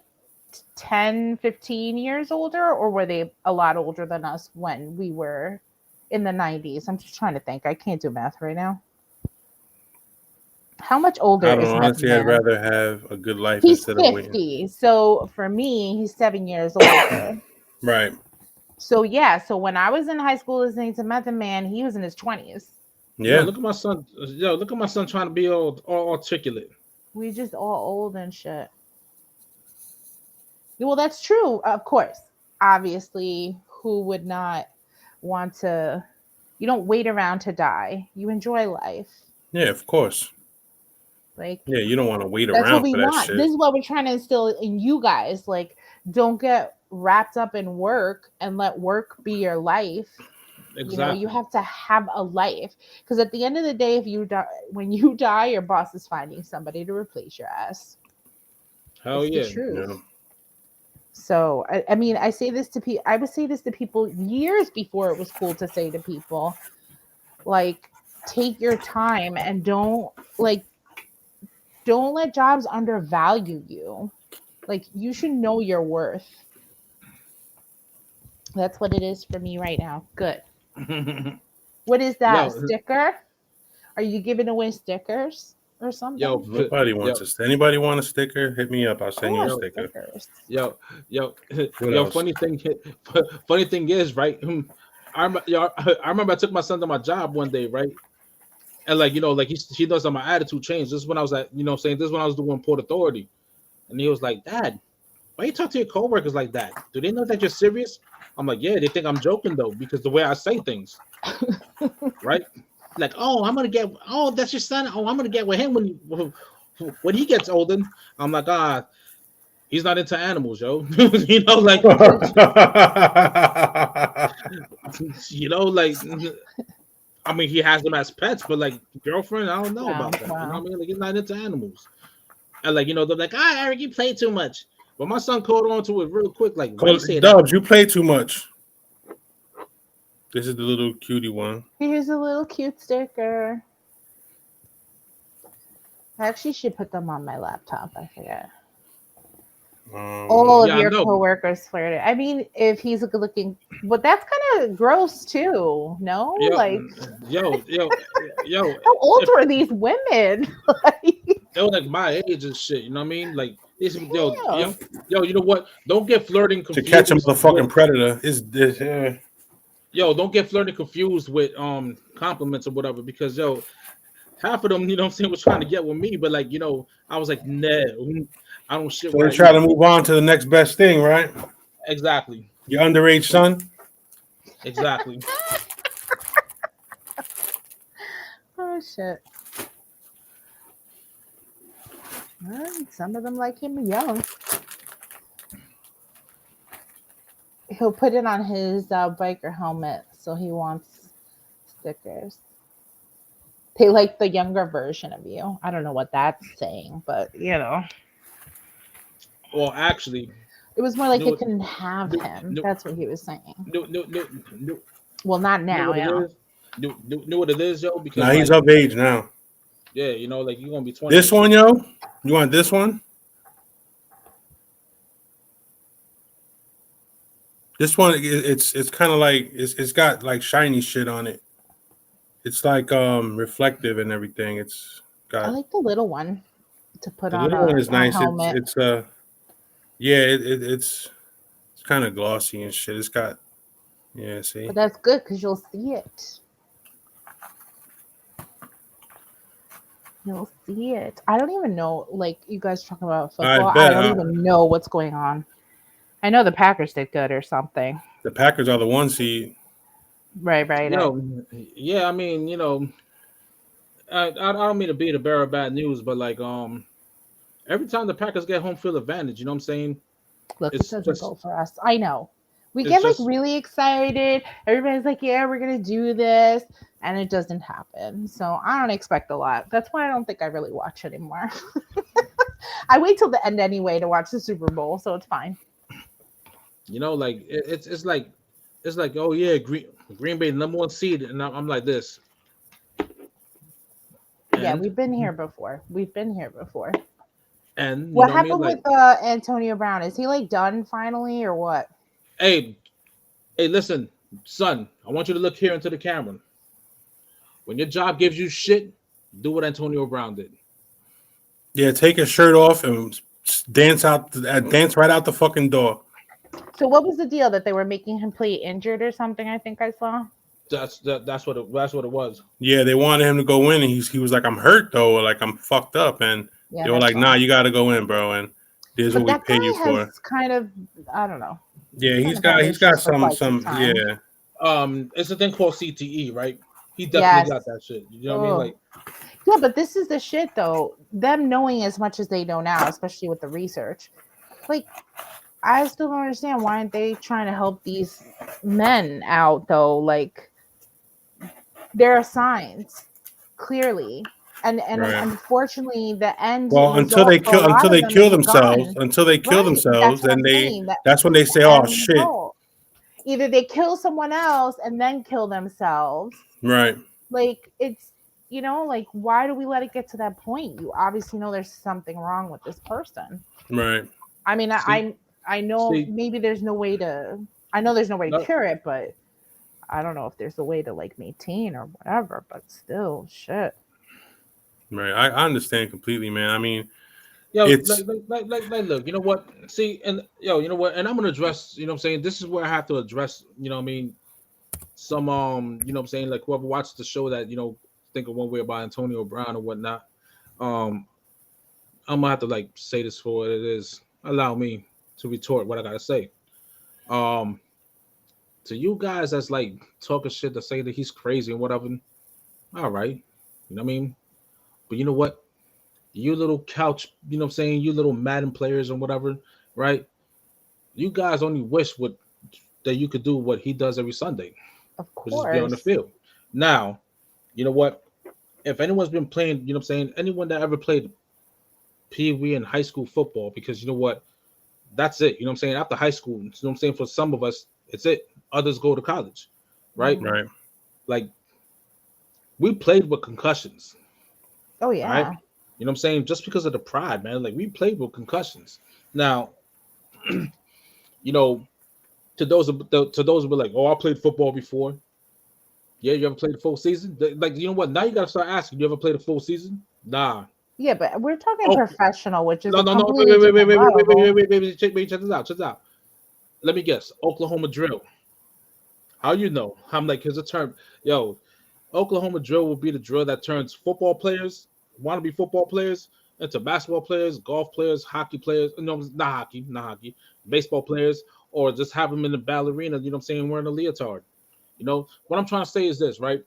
10, 15 years older, or were they a lot older than us when we were in the 90s? I'm just trying to think. I can't do math right now. How much older I don't is know. Method Honestly, I'd Man? rather have a good life He's instead of waiting. 50. So for me, he's 7 years older. Right. So yeah, so when I was in high school listening to Method Man, he was in his 20s. Yo, Yeah. look at my son. Yo, look at my son trying to be all articulate. We just all old and shit. Well, that's true, of course. Obviously, who would not want to? You don't wait around to die. You enjoy life. Yeah, of course. Like Yeah, you don't want to wait that's what around we for that want. shit. This is what we're trying to instill in you guys. Like, don't get wrapped up in work and let work be your life. Exactly. You know, you have to have a life, because at the end of the day, if you die, when you die, your boss is finding somebody to replace your ass. Hell It's yeah. the truth. Yeah. So I mean, I say this to people. I would say this to people years before it was cool to say to people, like, take your time and don't let jobs undervalue you. Like, you should know your worth. That's what it is for me right now. Good. What is that? Yo. A sticker? Are you giving away stickers or something? Yo, Nobody wants a anybody want a sticker? Hit me up. I'll send you a Oh, sticker. stickers. yo, What yo. else? Funny thing is, right? I remember I took my son to my job one day, right? And like, you know, like he knows that my attitude changed. This is when I was at, you know, saying this is when I was doing Port Authority, and he was like, "Dad, why you talk to your coworkers like that? Do they know that you're serious?" I'm like, "Yeah, they think I'm joking though, because the way I say things, right? Like, oh, that's your son. Oh, I'm gonna get with him when he gets older." I'm like, he's not into animals, yo. You know, like, you know, like, I mean, he has them as pets, but like girlfriend, I don't know about that. You know what I mean? Like, he's not into animals. And like, you know, they're like, Eric, you play too much. But my son caught on to it real quick. Like, why you say that? Dubs, you play too much. This is the little cutie one. Here's a little cute sticker. I actually should put them on my laptop. I forget. All of Yeah, I your know. coworkers flirted. I mean, if he's a good looking, but that's kind of gross too. No, Yo, like, yo. how old were these women? Like, They're like my age and shit. You know what I mean? Like, this, yo, Yeah. you know what? Don't get flirting To confused. catch a motherfucking with- predator is this. Yo, don't get flirting confused with compliments or whatever, because yo, half of them, you know what I'm saying, was trying to get with me, but like, you know, I was like, no, I don't shit. So where they I try eat. to move on to the next best thing, right? Exactly. Your underage son. Exactly. oh shit. Some of them like him young. He'll put it on his biker helmet, so he wants stickers. They like the younger version of you. I don't know what that's saying, but you know, Well, actually, it was more like No, they couldn't have no, him. no. That's what he was saying. no. Well, not Know now. what it Yeah. is? Know what it is, yo? Because Nah, he's like, of age now. yeah, you know, like you're gonna be 20. This one, yo. You want this one? This one, it's kind of like it's got like shiny shit on it. It's like reflective and everything. It's I got like the little one to put the on little one a is nice. helmet. It's yeah, it's kind of glossy and shit. It's got yeah, see. But that's good because you'll see it. You'll see it. I don't even know. Like you guys talking about football, I bet, don't even know what's going on. I know the Packers did good or something. The Packers are the 1 seed. Right. You know, yeah, I mean, you know, I don't mean to be the bearer of bad news, but like every time the Packers get home field advantage, you know what I'm saying? Look, it it's doesn't just- go for us. I know. We it's get like just- really excited. Everybody's like, "Yeah, we're gonna do this," and it doesn't happen. So I don't expect a lot. That's why I don't think I really watch anymore. I wait till the end anyway to watch the Super Bowl, so it's fine. You know, like it's like oh yeah, Green Bay #1 seed, and I'm like this. Yeah, And- we've been here before. We've been here before. And you What know what I mean? happened Like, with Antonio Brown? Is he like done finally or what? hey, listen, son, I want you to look here into the camera. When your job gives you shit, do what Antonio Brown did. Yeah, take his shirt off and dance right out the fucking door. So what was the deal that they were making him play injured or something? I think I saw. That's what it was. Yeah, they wanted him to go in, and he was like, "I'm hurt though, like I'm fucked up," and Yeah, they were that's like, "Nah, fine. you got to go in, bro." And this is But what we that pay guy you for. has kind of, I don't know. Yeah, he's I've got had he's issues got for quite some some time. yeah. It's a thing called CTE, right? He definitely Yes. got that shit. You know what I mean? Oh. Like, Yeah, but this is the shit though. Them knowing as much as they know now, especially with the research. Like, I still don't understand why aren't they trying to help these men out though? Like, there are signs clearly, and Right. unfortunately, the end. Well, until result they for a lot kill of them kill is themselves, gone. until they kill Right, themselves, that's what then I'm saying, that's when they say, the "Oh end shit!" result. Either they kill someone else and then kill themselves. Right, Like it's like why do we let it get to that point? You obviously know there's something wrong with this person. right. I mean, I know See- maybe there's no way to. I know there's no way to No. cure it, but I don't know if there's a way to like maintain or whatever. But still, shit. Right, I understand completely, man. I mean, yo, It's- like, look, you know what? See, and yo, you know what? And I'm gonna address, you know what I'm saying? This is where I have to address, you know what I mean? Some, you know what I'm saying? Like, whoever watched the show that, think of one way about Antonio Brown or whatnot. I'm gonna have to, like, say this for what it is. Allow me to retort what I gotta say. To you guys that's, like, talking shit to say that he's crazy and whatever, all right. You know what I mean? But you know what? You little couch, you know what I'm saying? You little Madden players and whatever, right? You guys only wish that you could do what he does every Sunday, Of which is be on the course. field. Now, you know what? If anyone's been playing, you know what I'm saying? Anyone that ever played Pee Wee and high school football, because you know what? That's it. You know what I'm saying? After high school, you know what I'm saying? For some of us, it's it. Others go to college, right? right. Like, we played with concussions. Oh yeah. Right. You know what I'm saying? Just because of the pride, man. Like, we played with concussions. Now, you know, to those who be like, "Oh, I played football before." Yeah, you ever played a full season? Like, you know what? Now you gotta start asking. You ever played a full season? Nah. Yeah, but we're talking Oh. professional, which is No. a Wait. completely different level. Check this out. Let me guess. Oklahoma drill. How you know? I'm like, here's a term. Yo, Oklahoma drill will be the drill that turns football players, wannabe football players, into basketball players, golf players, hockey players. No, not hockey, baseball players, or just have them in the ballerina, you know what I'm saying, wearing a leotard. You know, what I'm trying to say is this, right?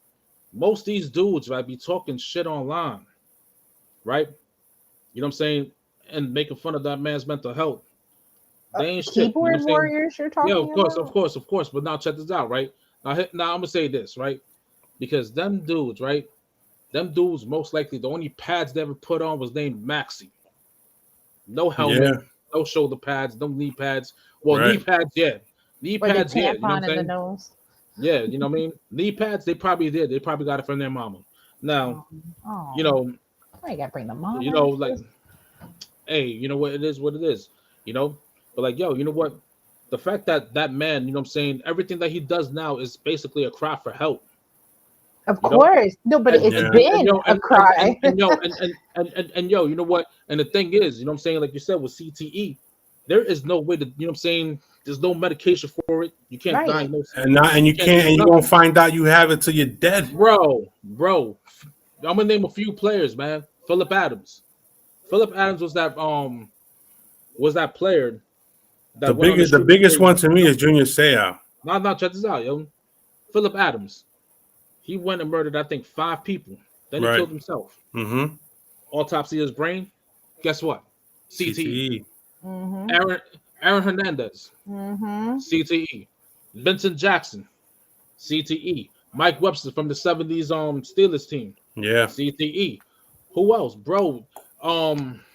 Most of these dudes, right, be talking shit online, right? You know what I'm saying? and making fun of that man's mental health. They ain't shit. You know what Keyboard I'm saying? warriors you're talking Yeah, of course, about? of course. But now check this out, right? Now I'm gonna say this, right? Because them dudes, right? Them dudes most likely the only pads they ever put on was named Maxi. No helmet, Yeah. no shoulder pads, no knee pads. Well, knee Right. pads, yeah. Knee Or the pads, yeah. You know what tampon I'm in the saying? nose. Yeah, you know what I mean? Knee pads, they probably did. They probably got it from their mama. Now, Oh, you know, I gotta bring the mom. you know, like, hey, you know what it is, you know. But like, yo, you know what? The fact that that man, you know what I'm saying, everything that he does now is basically a cry for help. of you know? course, no, but it's Yeah. been yo, a cry. and yo, you know what? And the thing is, you know what I'm saying, like you said with CTE, there is no way to, you know what I'm saying, there's no medication for it. You can't Right. diagnose it. And you can't, and you nothing. won't find out you have it till you're dead. Bro, I'm gonna name a few players, man. Philip Adams. Philip Adams was that player that The went on biggest, the shooting biggest spree. one to me is Junior Seau. Now check this out, yo. Philip Adams. He went and murdered, I think, 5 people. Then he Right. killed himself. Mm-hmm. Autopsy of his brain. Guess what? CTE. Mm-hmm. Aaron Hernandez. Mm-hmm. CTE. Benson Jackson. CTE. Mike Webster from the 70s Steelers team. Yeah. CTE. Who else, bro?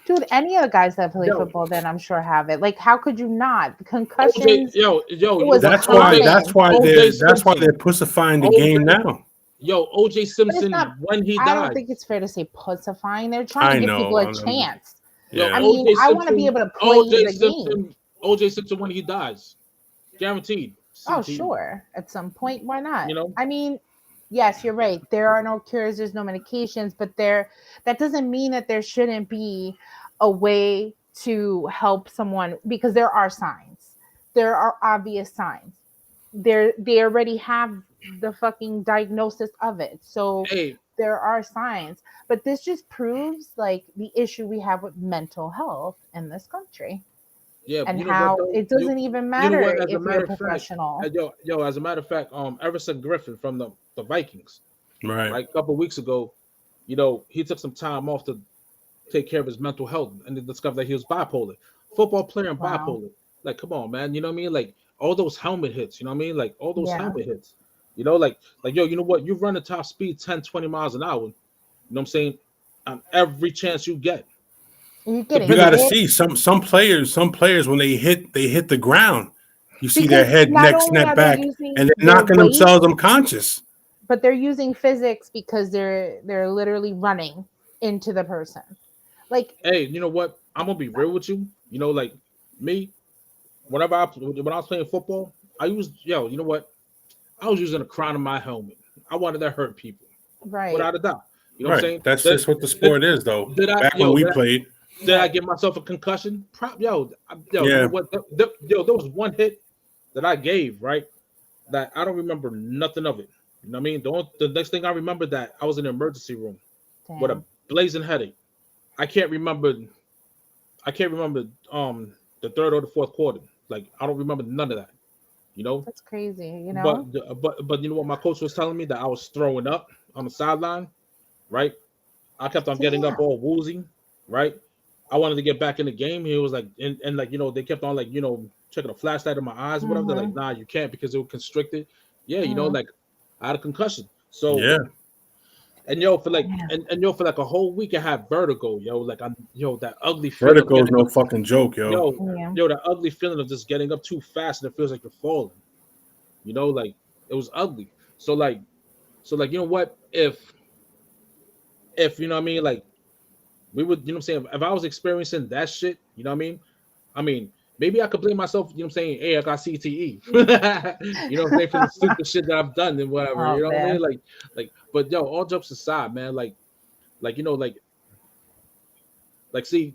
Dude, any of the guys that play Yo. football then I'm sure have it. Like, how could you not? OJ, Concussions. yo, It you was know That's what? why. common. That's why O.J. they're Simpson. pussifying the O.J. game now. Yo, OJ Simpson not- when he I died. don't think it's fair to say pussifying. They're trying I to give know, people a I'm- chance. Yo, Yeah. I mean, I want to be able to play the game. OJ Simpson when he dies, guaranteed. Oh, CTE. sure. At some point, why not? You know? I mean, yes, you're right. There are no cures, there's no medications, but that doesn't mean that there shouldn't be a way to help someone, because there are signs. There are obvious signs. They already have the fucking diagnosis of it. So Hey, there are signs. But this just proves like the issue we have with mental health in this country. yeah, And you know how what, though? it doesn't even you know matter what, as a if matter you're a of fact, professional. yo, as a matter of fact, Everson Griffin from the Vikings, Right. like a couple of weeks ago, you know, he took some time off to take care of his mental health, and they discovered that he was bipolar. Football player and Wow. bipolar. Like, come on, man. You know what I mean? Like all those helmet hits. You know what I mean? Like all those Yeah. helmet hits. You know, like yo, you know what? You run at top speed 10, 20 miles an hour. You know what I'm saying? On every chance you get. You get You got to hit. see some players when they hit the ground. You see their Because head, not neck only snap are they back, using and they're their knocking weight, themselves unconscious. but they're using physics because they're literally running into the person. Like, Hey, you know what? I'm gonna be real with you. You know, like me, when I was playing football, you know what? I was using a crown of my helmet. I wanted to hurt people, right. without a doubt. You know what I'm saying? Right. That's just what the sport is, though. Back when we played. Did I give myself a concussion? You Yeah. know what? There was one hit that I gave, right? That I don't remember nothing of it. You know what I mean? The next thing I remember that I was in the emergency room with a Damn. blazing headache. I can't remember the third or the fourth quarter. Like I don't remember none of that. You know? That's crazy, you know? But you know what my coach was telling me, that I was throwing up on the sideline, right? I kept on getting up Damn. all woozy, right? I wanted to get back in the game. He was like, and like, you know, they kept on like, you know, checking a flashlight in my eyes or whatever. They're like, nah, you can't because it was constricted. Yeah, you know, like I had a concussion. So Yeah. and yo, for like for like a whole week I had vertigo, yo. Like that ugly feeling. Vertigo is no fucking joke, yo. That ugly feeling of just getting up too fast and it feels like you're falling. You know, like it was ugly. So like, you know what? If you know what I mean, like we would, you know what I'm saying, if I was experiencing that shit, you know what I mean, maybe I could blame myself, you know what I'm saying, hey, I got CTE. You know what I'm saying, for the stupid shit that I've done and whatever. Oh, you know man. what I mean? Like, but yo, all jokes aside, man, like you know, like see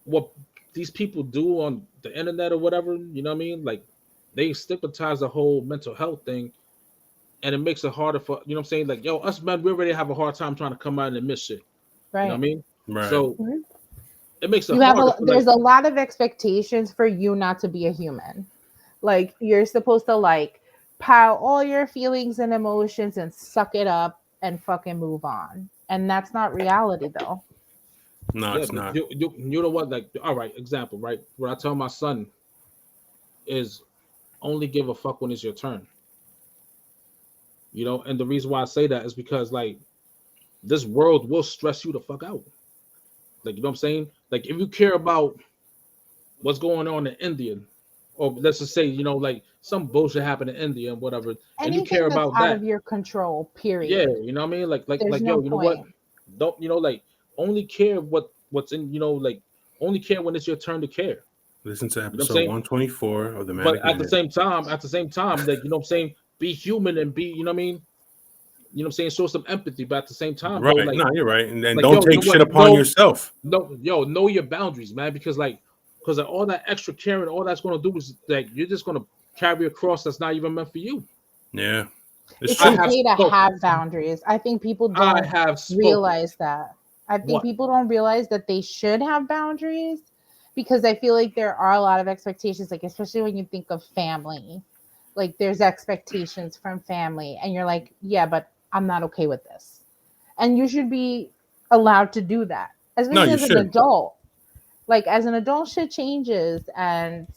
what these people do on the internet or whatever, you know what I mean? Like they stigmatize the whole mental health thing, and it makes it harder for, you know what I'm saying? Like, yo, us men, we already have a hard time trying to come out and admit shit. Right. You know what I mean? Right. So it makes it You have harder. there's a lot of expectations for you not to be a human. Like you're supposed to like pile all your feelings and emotions and suck it up and fucking move on. And that's not reality though. No, Yeah, it's but not. you know what? Like, all right, example, right? What I tell my son is only give a fuck when it's your turn. You know, and the reason why I say that is because like this world will stress you the fuck out. Like, you know what I'm saying? Like, if you care about what's going on in India, or let's just say, you know, like some bullshit happened in India and whatever, and you care Anything that's about out that, of your control, yeah, period. you know what I mean? There's Yo, no you know what? point. Don't, you know, like only care what's in, you know, like only care when it's your turn to care. Listen to You know what I'm episode saying? 124 of the But Manic Minute. at the same time, like, you know what I'm saying, be human and be, you know what I mean? You know what I'm saying? Show some empathy, but at the same time, bro, Right. No, you're right. And then like, don't yo, you know take shit what? upon yourself. Know your boundaries, man, because all that extra caring, all that's gonna do is like you're just gonna carry a cross that's not even meant for you. Yeah. It's It's true. okay to so- have boundaries. I think people I don't have spoken. realize that. I think What? people don't realize that they should have boundaries because I feel like there are a lot of expectations, like especially when you think of family. Like there's expectations from family, and you're like, yeah, but I'm not okay with this. And you should be allowed to do that, No, especially you as an should. adult. Like as an adult, shit changes, and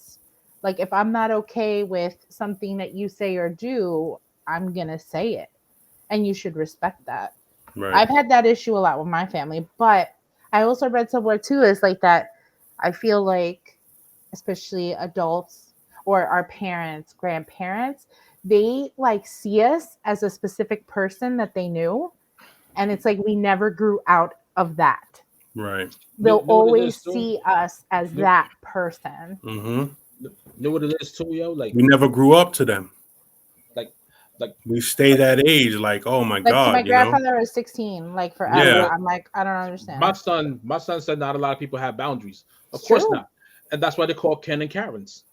like if I'm not okay with something that you say or do, I'm gonna say it, and you should respect that. Right. I've had that issue a lot with my family, but I also read somewhere too is like that. I feel like, especially adults or our parents, grandparents, they like see us as a specific person that they knew, and it's like we never grew out of that. Right. They'll Know what it always is, too? see us as Know- that person. Mm-hmm. You know what it is too, yo? Like We never grew up to them. like We stay that age, like, oh my Like to God, my you know? grandfather was 16, like forever. Yeah. I'm like, I don't understand. my son said not a lot of people have boundaries. Of It's course true. not. And that's why they call Ken and Karens.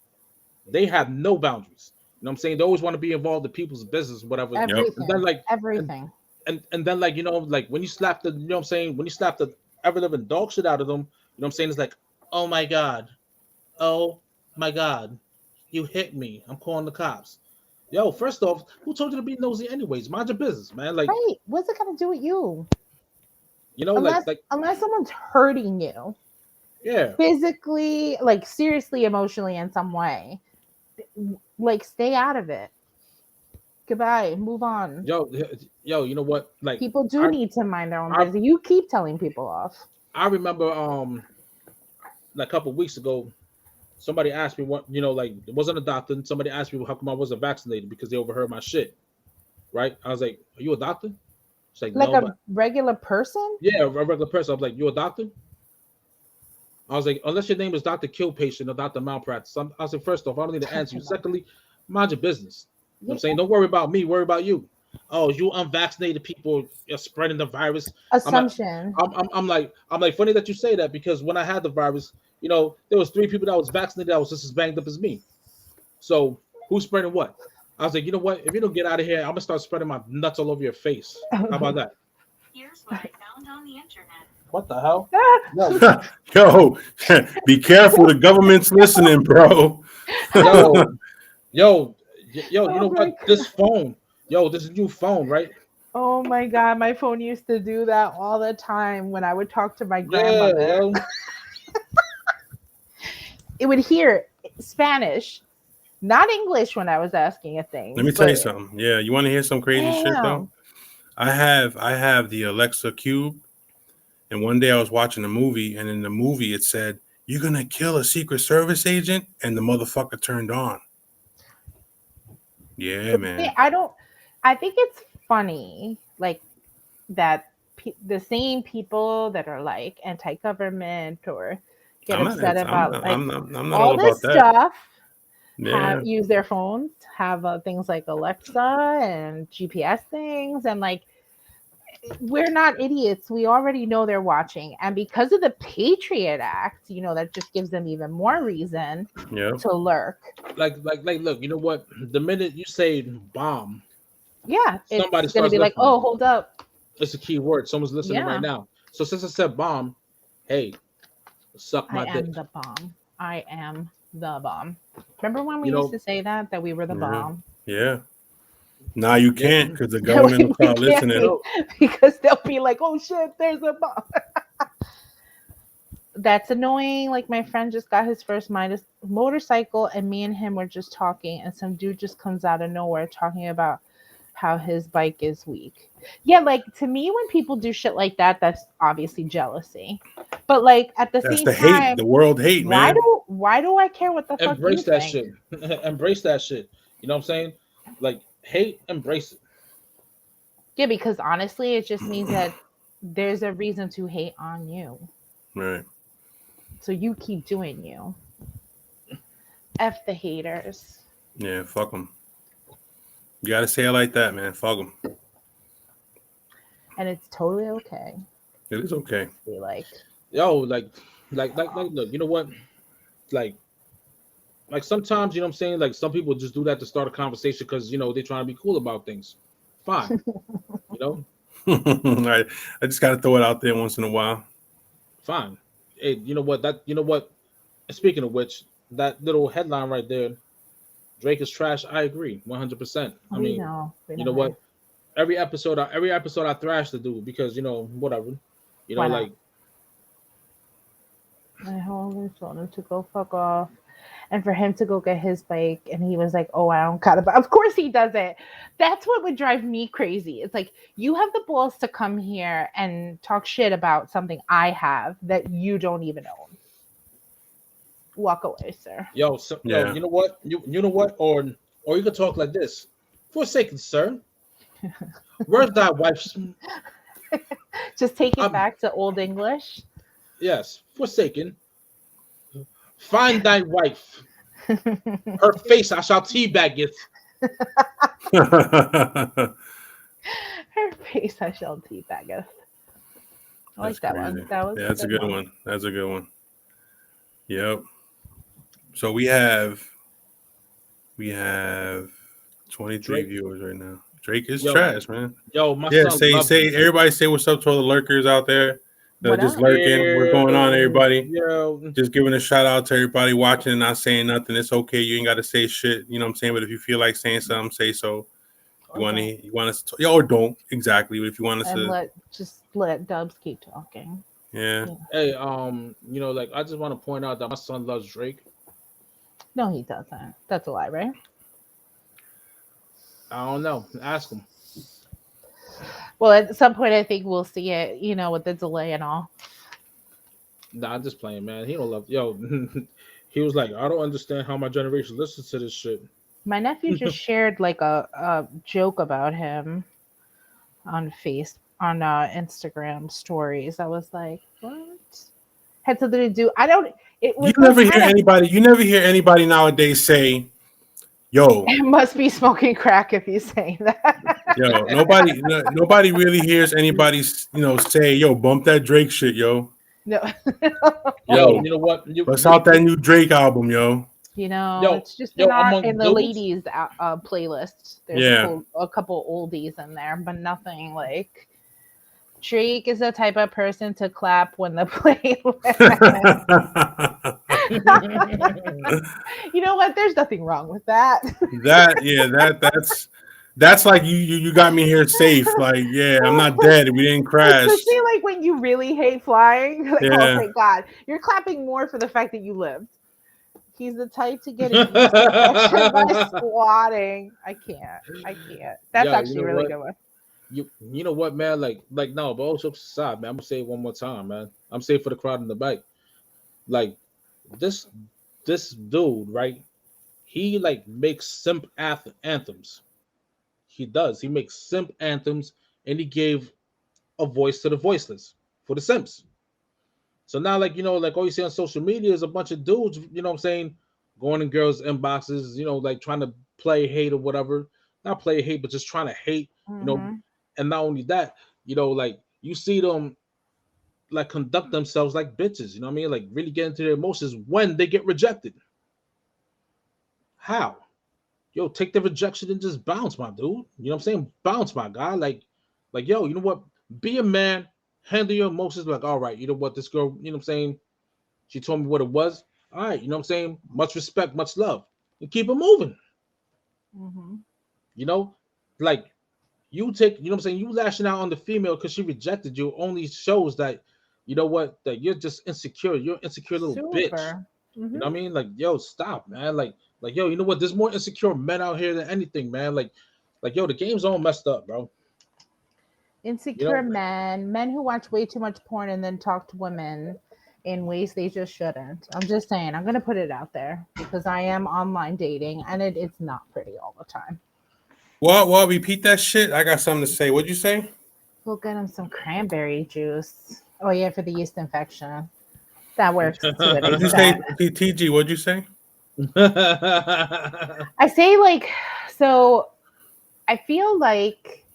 They have no boundaries. You know what I'm saying? They always want to be involved in people's business, whatever. Everything. And then like Everything. and then like, you know, like when you slap the, you know what I'm saying, when you slap the ever living dog shit out of them, you know what I'm saying? It's like, oh my God, you hit me. I'm calling the cops. Yo, first off, who told you to be nosy anyways? Mind your business, man. Like, Right. What's it got to do with you? you know, Unless like unless someone's hurting you yeah. physically, like seriously, emotionally in some way, like stay out of it. Goodbye. Move on. Yo, you know what? Like People do I- need to mind their own I- business. You keep telling people off. I remember like a couple weeks ago, somebody asked me what, you know, like it wasn't a doctor, and somebody asked me how come I wasn't vaccinated because they overheard my shit. Right? I was like, are you a doctor? She's like, Like no, a but regular person? yeah, a regular person. I was like, you a doctor? I was like, unless your name is Dr. Kill Patient or Dr. Malpractice. I was like, first off, I don't need to answer you. Secondly, mind your business. You know what I'm saying? Don't worry about me, worry about you. Oh, you unvaccinated people are spreading the virus. Assumption. I'm like funny that you say that because when I had the virus, you know, there was 3 people that was vaccinated that was just as banged up as me. So who's spreading what? I was like, you know what? If you don't get out of here, I'm gonna start spreading my nuts all over your face. How about that? Here's what I found on the internet. What the hell? Yo, be careful. The government's listening, bro. Yo, you Oh know my what? This phone, this new phone, right? Oh my god, my phone used to do that all the time when I would talk to my Yeah, grandmother. yo. It would hear Spanish, not English when I was asking a thing. Let me tell you but- something. Yeah, you want to hear some crazy shit though? I have the Alexa Cube, and one day I was watching a movie, and in the movie it said, "You're gonna kill a Secret Service agent," and the motherfucker turned on. Yeah, man. I think it's funny, like that the same people that are like anti-government or get upset about I'm not all all this about that. stuff. Yeah, Use their phones, have things like Alexa and GPS things, and like we're not idiots. We already know they're watching, and because of the Patriot Act, you know that just gives them even more reason yeah. to lurk. Like, look, you know what? The minute you say bomb, Yeah, it's Somebody gonna starts be like, listening. oh, hold up. it's a key word. Someone's listening Yeah. right now. So since I said bomb, hey, suck my I dick. am the bomb. I am the bomb. Remember when we You know- used to say that we were the Yeah. bomb? Yeah. Now you Yeah. can't because the government will We start can't listening. because they'll be like, oh shit, there's a bomb. That's annoying. Like my friend just got his first motorcycle, and me and him were just talking, and some dude just comes out of nowhere talking about how his bike is weak. Yeah, like to me, when people do shit like that, that's obviously jealousy. But like at the That's same the hate, time, the world hate, man. why do I care what the fuck you Embrace that think? shit. Embrace that shit. You know what I'm saying? Like hate, embrace it. Yeah, because honestly, it just means that there's a reason to hate on you. Right. So you keep doing you. F the haters. Yeah, fuck them. You gotta say it like that, man. Fuck them. And it's totally okay It is okay. to be like, Yo, like, look, you know what? Like sometimes, you know what I'm saying? Like some people just do that to start a conversation because, you know, they're trying to be cool about things. Fine. You know, I just gotta throw it out there once in a while. fine. Hey, you know what? Speaking of which, that little headline right there, Drake is trash. I agree, 100%. I we mean, know. you know what? Every episode I thrash the dude because, you know, whatever. You know, Why not? like I always told him to go fuck off. And for him to go get his bike, and he was like, "Oh, I don't got it." But of course he doesn't. That's what would drive me crazy. It's like you have the balls to come here and talk shit about something I have that you don't even own. Walk away, sir. yo, Yeah. you know what? You know what? Or you could talk like this. Forsaken, sir. Where's thy wife's? Just take it I'm- back to Old English. Yes, forsaken. Find thy wife. Her face I shall teabag it. Her face, I shall teabag it. I like that one. That was That's a good one. That's a good one. Yep. So we have 23 Drake. viewers right now. Drake is Yo, trash, man. Yo, my Yeah, son say loves it. everybody say what's up to all the lurkers out there that are What just up? lurking. What's going on, everybody? Yo, Just giving a shout out to everybody watching and not saying nothing. It's okay. You ain't got to say shit. You know what I'm saying? But if you feel like saying something, say so. You want us to, or don't exactly. But if you want us And to, let Dubs keep talking. yeah. hey, you know, like I just want to point out that my son loves Drake. No, he doesn't. That's a lie, right? I don't know. Ask him. Well, at some point, I think we'll see it. You know, with the delay and all. Nah, I'm just playing, man. He don't love. Yo, he was like, I don't understand how my generation listens to this shit. My nephew just shared like a joke about him on Instagram stories. I was like, what? Had something to do. I don't. It was. You never hear anybody nowadays say, "Yo, It must be smoking crack if you say that. yo." Nobody really hears anybody, say, "Yo, bump that Drake shit, yo." No. Yo, you know what? Bust out that new Drake album, yo. You know, Yo, it's just yo, not among in the dudes- ladies playlist. There's Yeah. a couple oldies in there, but nothing like Drake is the type of person to clap when the playlist. You know what? There's nothing wrong with that. That's like you got me here safe. Like, yeah, I'm not dead. We didn't crash. Especially like when you really hate flying. Like, Yeah. oh my god, you're clapping more for the fact that you lived. He's the type to get infected by squatting. I can't. That's Yo, actually you know a really what? good one. You know what, man? Like no, but also aside, man. I'm gonna say it one more time, man. I'm saying for the crowd in the back. Like this dude, right? He like makes simp anthems. He does. He makes simp anthems, and he gave a voice to the voiceless for the simps. So now, like, you know, like all you see on social media is a bunch of dudes, you know what I'm saying, going in girls' inboxes, you know, like trying to play hate or whatever. Not play hate, but just trying to hate, you know. Mhm. And not only that, you know, like you see them like conduct themselves like bitches, you know what I mean? Like really get into their emotions when they get rejected. How? Yo, take the rejection and just bounce, my dude. You know what I'm saying? Bounce, my guy. Like, yo, you know what? Be a man, handle your emotions. Like, all right, you know what? This girl, you know what I'm saying? She told me what it was. All right, you know what I'm saying? Much respect, much love. And keep it moving. Mhm. You know, like you take, you know what I'm saying? You lashing out on the female because she rejected you only shows that, you know what, that you're just insecure. You're an insecure little bitch. Super. You Mhm. know what I mean? Like, yo, stop, man. Like, yo, you know what? There's more insecure men out here than anything, man. Like, yo, the game's all messed up, bro. Insecure men who watch way too much porn and then talk to women in ways they just shouldn't. I'm just saying, I'm gonna put it out there because I am online dating and it's not pretty all the time. What? Repeat that shit. I got something to say. What'd you say? We'll get him some cranberry juice. Oh yeah, for the yeast infection. That works to an What'd you say? extent. TG, what'd you say? I say like, so I feel like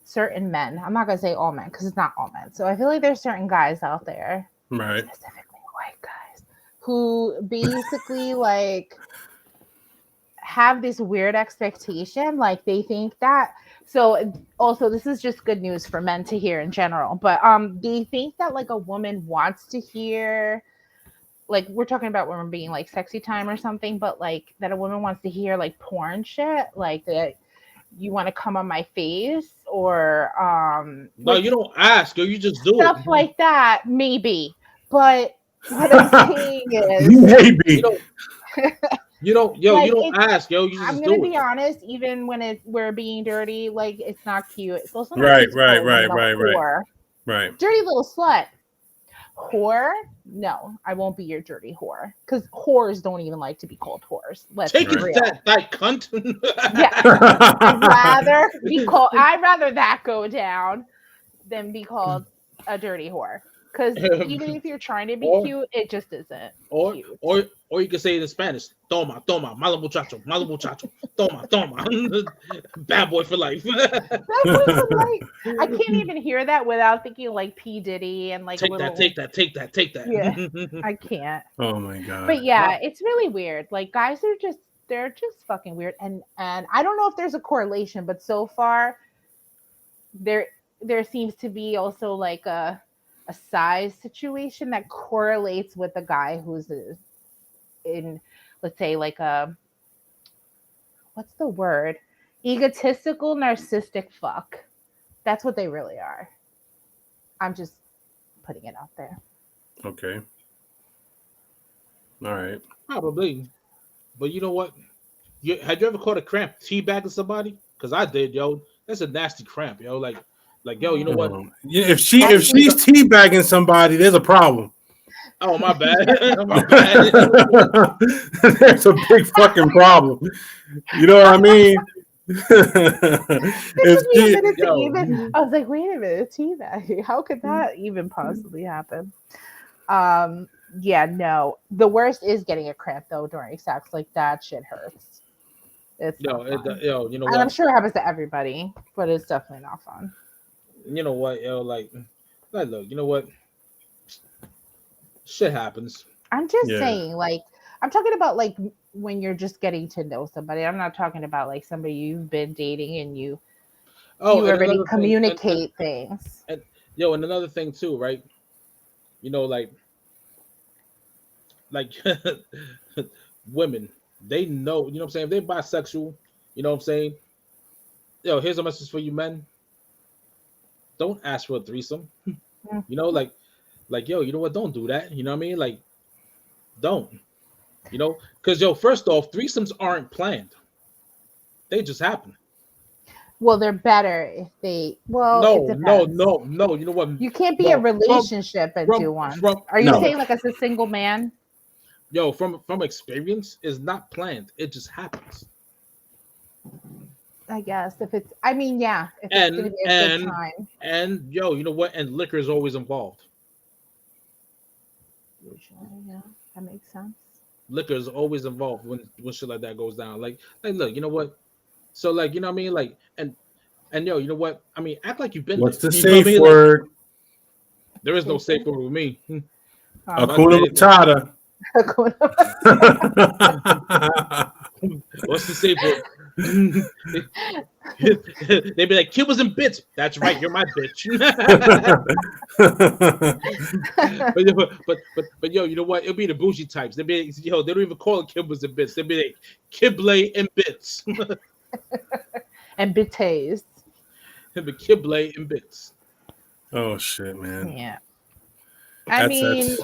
certain men, I'm not gonna say all men because it's not all men. So I feel like there's certain guys out there, Right. specifically white guys, who basically like have this weird expectation. Like they think that, so also this is just good news for men to hear in general, but they think that like a woman wants to hear, like we're talking about women being like sexy time or something, but like that a woman wants to hear like porn shit, like that you want to come on my face or No, like you don't ask, yo. You just do stuff it. like that, maybe. But what I'm saying is, Maybe. You don't, yo. Like, You don't ask, yo. You I'm just gonna do be it. honest, even when we're being dirty, like it's not cute. It's also not Right, cute to call a woman a right. whore. Right. Dirty little slut. Whore? No, I won't be your dirty whore. Because whores don't even like to be called whores. Let's Take be it, real. that cunt. Yeah. I'd rather that go down than be called a dirty whore. Because even if you're trying to be cute, it just isn't cute. Or you can say it in Spanish. Toma, malo muchacho, toma. Bad boy for life. That was like, I can't even hear that without thinking like P. Diddy and like take little, that. Yeah. I can't. Oh my god. But yeah, it's really weird. Like guys are just, they're just fucking weird. And I don't know if there's a correlation, but so far there seems to be also like a size situation that correlates with a guy who's in, let's say, like a, what's the word? Egotistical, narcissistic fuck. That's what they really are. I'm just putting it out there. Okay. All right. Probably. But you know what? Had you ever caught a cramp teabagging somebody? Because I did, yo. That's a nasty cramp, yo. Like, yo, you know what? Yeah, if she's teabagging somebody, there's a problem. Oh, my bad. My bad. There's a big fucking problem. You know what I mean? It took me a minute to even. I was like, wait a minute, teabag. How could that even possibly happen? Yeah, no. The worst is getting a cramp though during sex. Like that shit hurts. It's you know and what? I'm sure it happens to everybody, but it's definitely not fun. You know what, yo, like look, you know what? Shit happens. I'm just saying, like, I'm talking about like when you're just getting to know somebody. I'm not talking about like somebody you've been dating and you already communicate things. And another thing too, right? You know, like women, they know, you know what I'm saying? If they're bisexual, you know what I'm saying? Yo, here's a message for you men. Don't ask for a threesome. You know, like, yo, you know what? Don't do that. You know what I mean? Like, don't. You know, because yo, first off, threesomes aren't planned. They just happen. Well, they're better if they. Well, no. You know what? You can't be a relationship and do one. Are you saying like as a single man? Yo, from experience, is not planned. It just happens. I guess if it's. I mean, yeah. If it's gonna be a good time. And yo, you know what? And liquor is always involved. Usually, yeah, that makes sense. Liquor is always involved when shit like that goes down. Like look, you know what? So like, you know what I mean? Like, and yo, you know what? I mean, act like you've been. What's there. the You know safe what I mean? word? Like, there is no safe word with me. Hakuna Matata. What's the safe word? They'd be like, Cubas and bits. That's right, you're my bitch. but yo, you know what? It'll be the bougie types. They'll be they don't even call it Cubas and bits. They'll be like Kibble and bits. And bites. The Kibble and bits. Oh shit, man. Yeah. mean,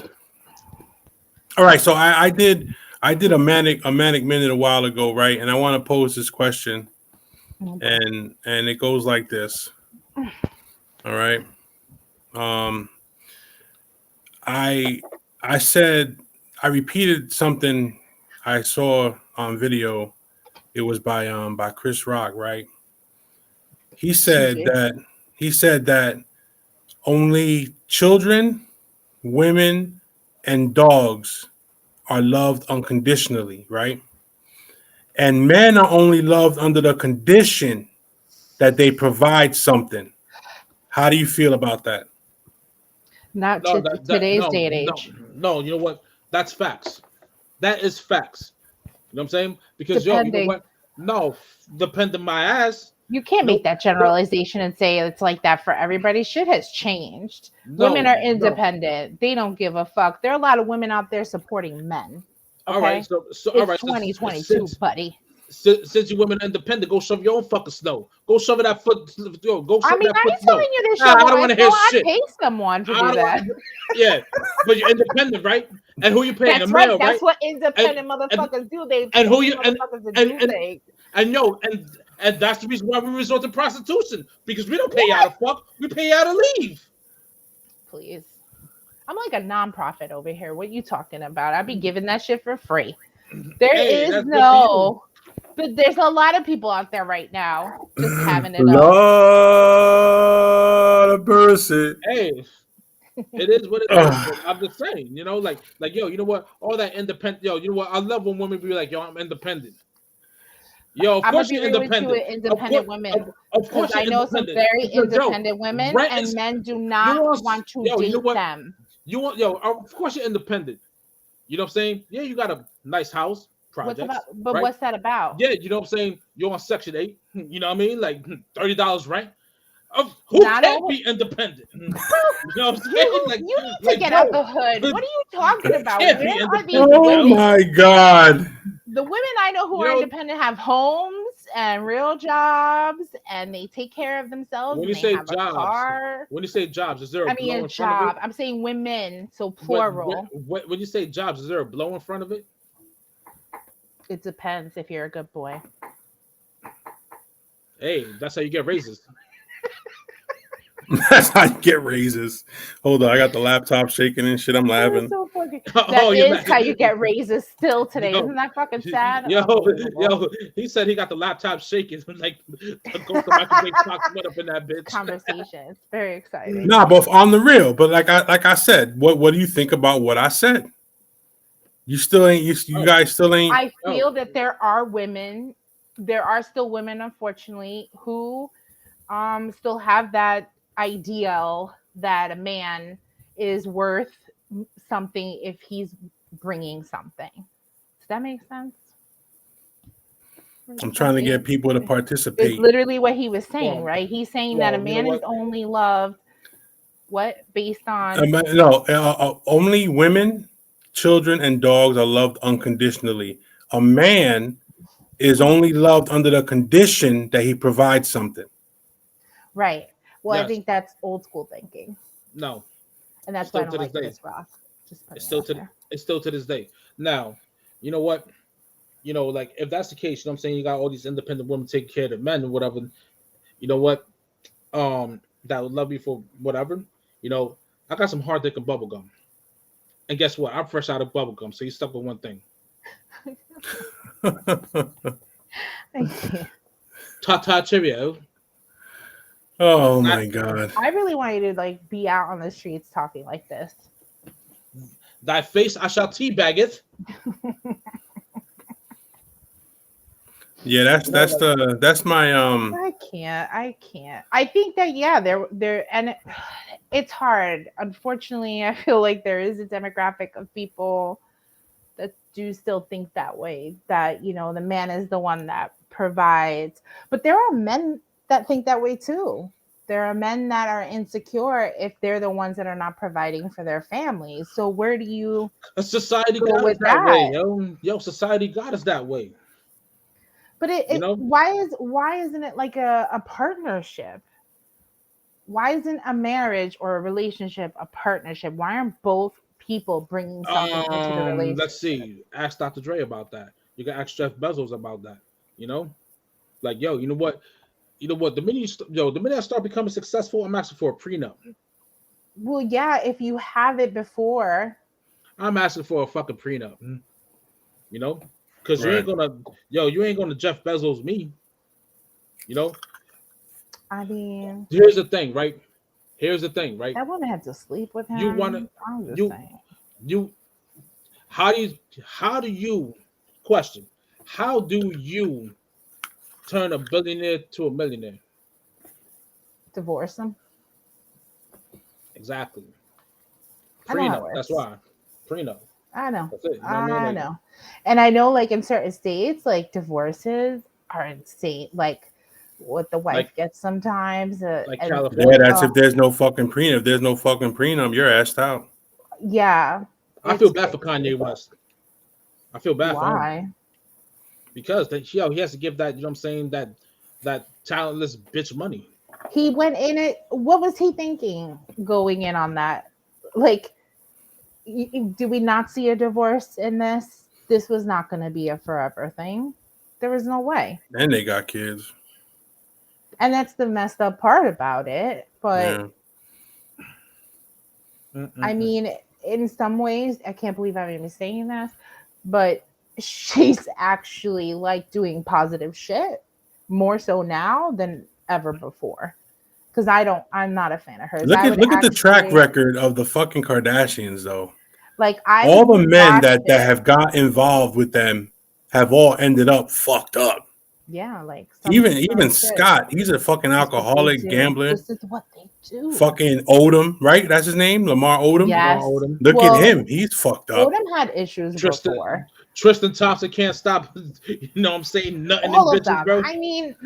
all right. So I did a manic minute a while ago, right? And I want to pose this question, and it goes like this. All right. I said, I repeated something I saw on video. It was by Chris Rock, right? He said that only children, women, and dogs are loved unconditionally, right? And men are only loved under the condition that they provide something. How do you feel about that? not No, today's day and age. No, you know what? That's facts. That is facts. You know what I'm saying? Because yo, you know Depending. what? No, depending my ass. You can't make that generalization and say it's like that for everybody. Shit has changed. No, Women are no. independent. They don't give a fuck. There are a lot of women out there supporting men. Okay? All right, so It's all right. 2022, buddy. Since you women are independent, go shove your own fucking snow. Go shove that foot. Yo, go shove I mean, that I foot ain't snow. telling you this shit. Nah, I on don't my wanna hear phone. I'd shit. pay someone to I do don't that. Yeah, but you're independent, right? And who you paying? That's A right. male, That's right? what independent motherfuckers do. They and pay who you- motherfuckers to and- do things. And yo, and that's the reason why we resort to prostitution, because we don't pay y'all to fuck, we pay y'all to leave. Please. I'm like a nonprofit over here. What you talking about? I'd be giving that shit for free. There Hey, is that's good no, but there's a lot of people out there right now just having it up. Lord of mercy. Hey, it is what it is. But I'm just saying, you know, like yo, you know what? All that independent, yo, you know what? I love when women be like, yo, I'm independent. Yo, of I'm course gonna you're be real with you independent. with independent women. Of course, Because I know some independent. very Because, yo, independent women, rent and is- men do not want to yo, you date know what? them. You want, yo, of course you're independent. You know what I'm saying? Yeah, you got a nice house, What's projects. about? But right? what's that about? Yeah, you know what I'm saying? You're on Section 8. You know what I mean? Like $30 rent. Who Not can't all- be independent? You know what I'm saying? You, Like, you need to like, get yo, out the hood. What are you talking about? can't be Where are these independent. Oh women? my God. The women I know who You are know- independent have homes and real jobs, and they take care of themselves. When And you they say have jobs, a car. when you say jobs, is there a I blow mean, a in front of job. it? I'm saying women, so When- plural. When you say jobs, is there a blow in front of it? It depends if you're a good boy. Hey, that's how you get raises. That's how you get raises. Hold on, I got the laptop shaking and shit. I'm That is laughing. so fucking. Oh, That you're is not- how you get raises still today. Yo, Isn't that fucking sad? Yo, Unbelievable. he said he got the laptop shaking. Like, the ghost of Michael J. Fox went up in that bitch. Conversation. It's very exciting. Nah, but on the real. But like I said, what do you think about what I said? You still ain't. You guys still ain't. I feel that there are women, there are still women, unfortunately, who still have that ideal that a man is worth something if he's bringing something. Does that make sense? I'm trying to get people to It's participate. literally what he was saying, Well, right? He's saying well, that a you know man is what? only loved based on No, only women, children, and dogs are loved unconditionally. A man is only loved under the condition that he provides something. right. Well, I Yes. think that's old school thinking. No, And that's Still why I to don't this like day. Chris Rock. Just putting it's it still out to there. it's still to this day. Now, you know what? You know, like if that's the case, you know what I'm saying, you got all these independent women taking care of the men or whatever. You know what? That would love you for whatever. You know, I got some hard dick and bubble gum. And guess what? I'm fresh out of bubble gum, so you stuck with one thing. Thank you. Ta cheerio. Oh my God. I really want you to like be out on the streets talking like this. Thy face I shall teabag it. Yeah, that's my I can't. I think that there and it's hard. Unfortunately, I feel like there is a demographic of people that do still think that way, that you know the man is the one that provides. But there are men that think that way too. There are men that are insecure if they're the ones that are not providing for their families. So where do you Society Go got us with that way, that. yo. Society got us that way. but You know? why isn't it like a partnership? Why isn't a marriage or a relationship a partnership? Why aren't both people bringing something into the relationship? Let's see. Ask Dr. Dre about that. You can ask Jeff Bezos about that. You know, like, yo, you know what? The minute I start becoming successful, I'm asking for a prenup. Well, yeah, if you have it before. I'm asking for a fucking prenup. You know, because you ain't gonna Jeff Bezos me. You know. I mean, here's the thing, right? I want to have to sleep with him. How do you turn a billionaire to a millionaire? Divorce him. Exactly. I know how it Prenup. works. That's why. Prenup. I know. That's it. You know what I mean? know. And I know, like, in certain states, like, divorces are insane. Like, what the wife gets sometimes. Like and- California. Yeah, that's if there's no fucking prenup. If there's no fucking prenup, you're asked out. Yeah. I feel bad for Kanye West. I feel bad for him. Why? Because he has to give that, you know what I'm saying, that talentless bitch money. He went in it. What was he thinking going in on that? Like, do we not see a divorce in this? This was not going to be a forever thing. There was no way. And they got kids. And that's the messed up part about it. But I mean, in some ways, I can't believe I'm even saying this, but she's actually like doing positive shit more so now than ever before. Because I'm not a fan of hers. Look at the track record of the fucking Kardashians, though. Like, all the men that have got involved with them have all ended up fucked up. Yeah, like even Scott, he's a fucking alcoholic gambler. This is what they do. Fucking Odom, right? That's his name, Lamar Odom. Yes. Look at him, he's fucked up. Odom had issues before. Tristan Thompson can't stop. You know what I'm saying? Nothing All in of bitches, them. bro. I mean,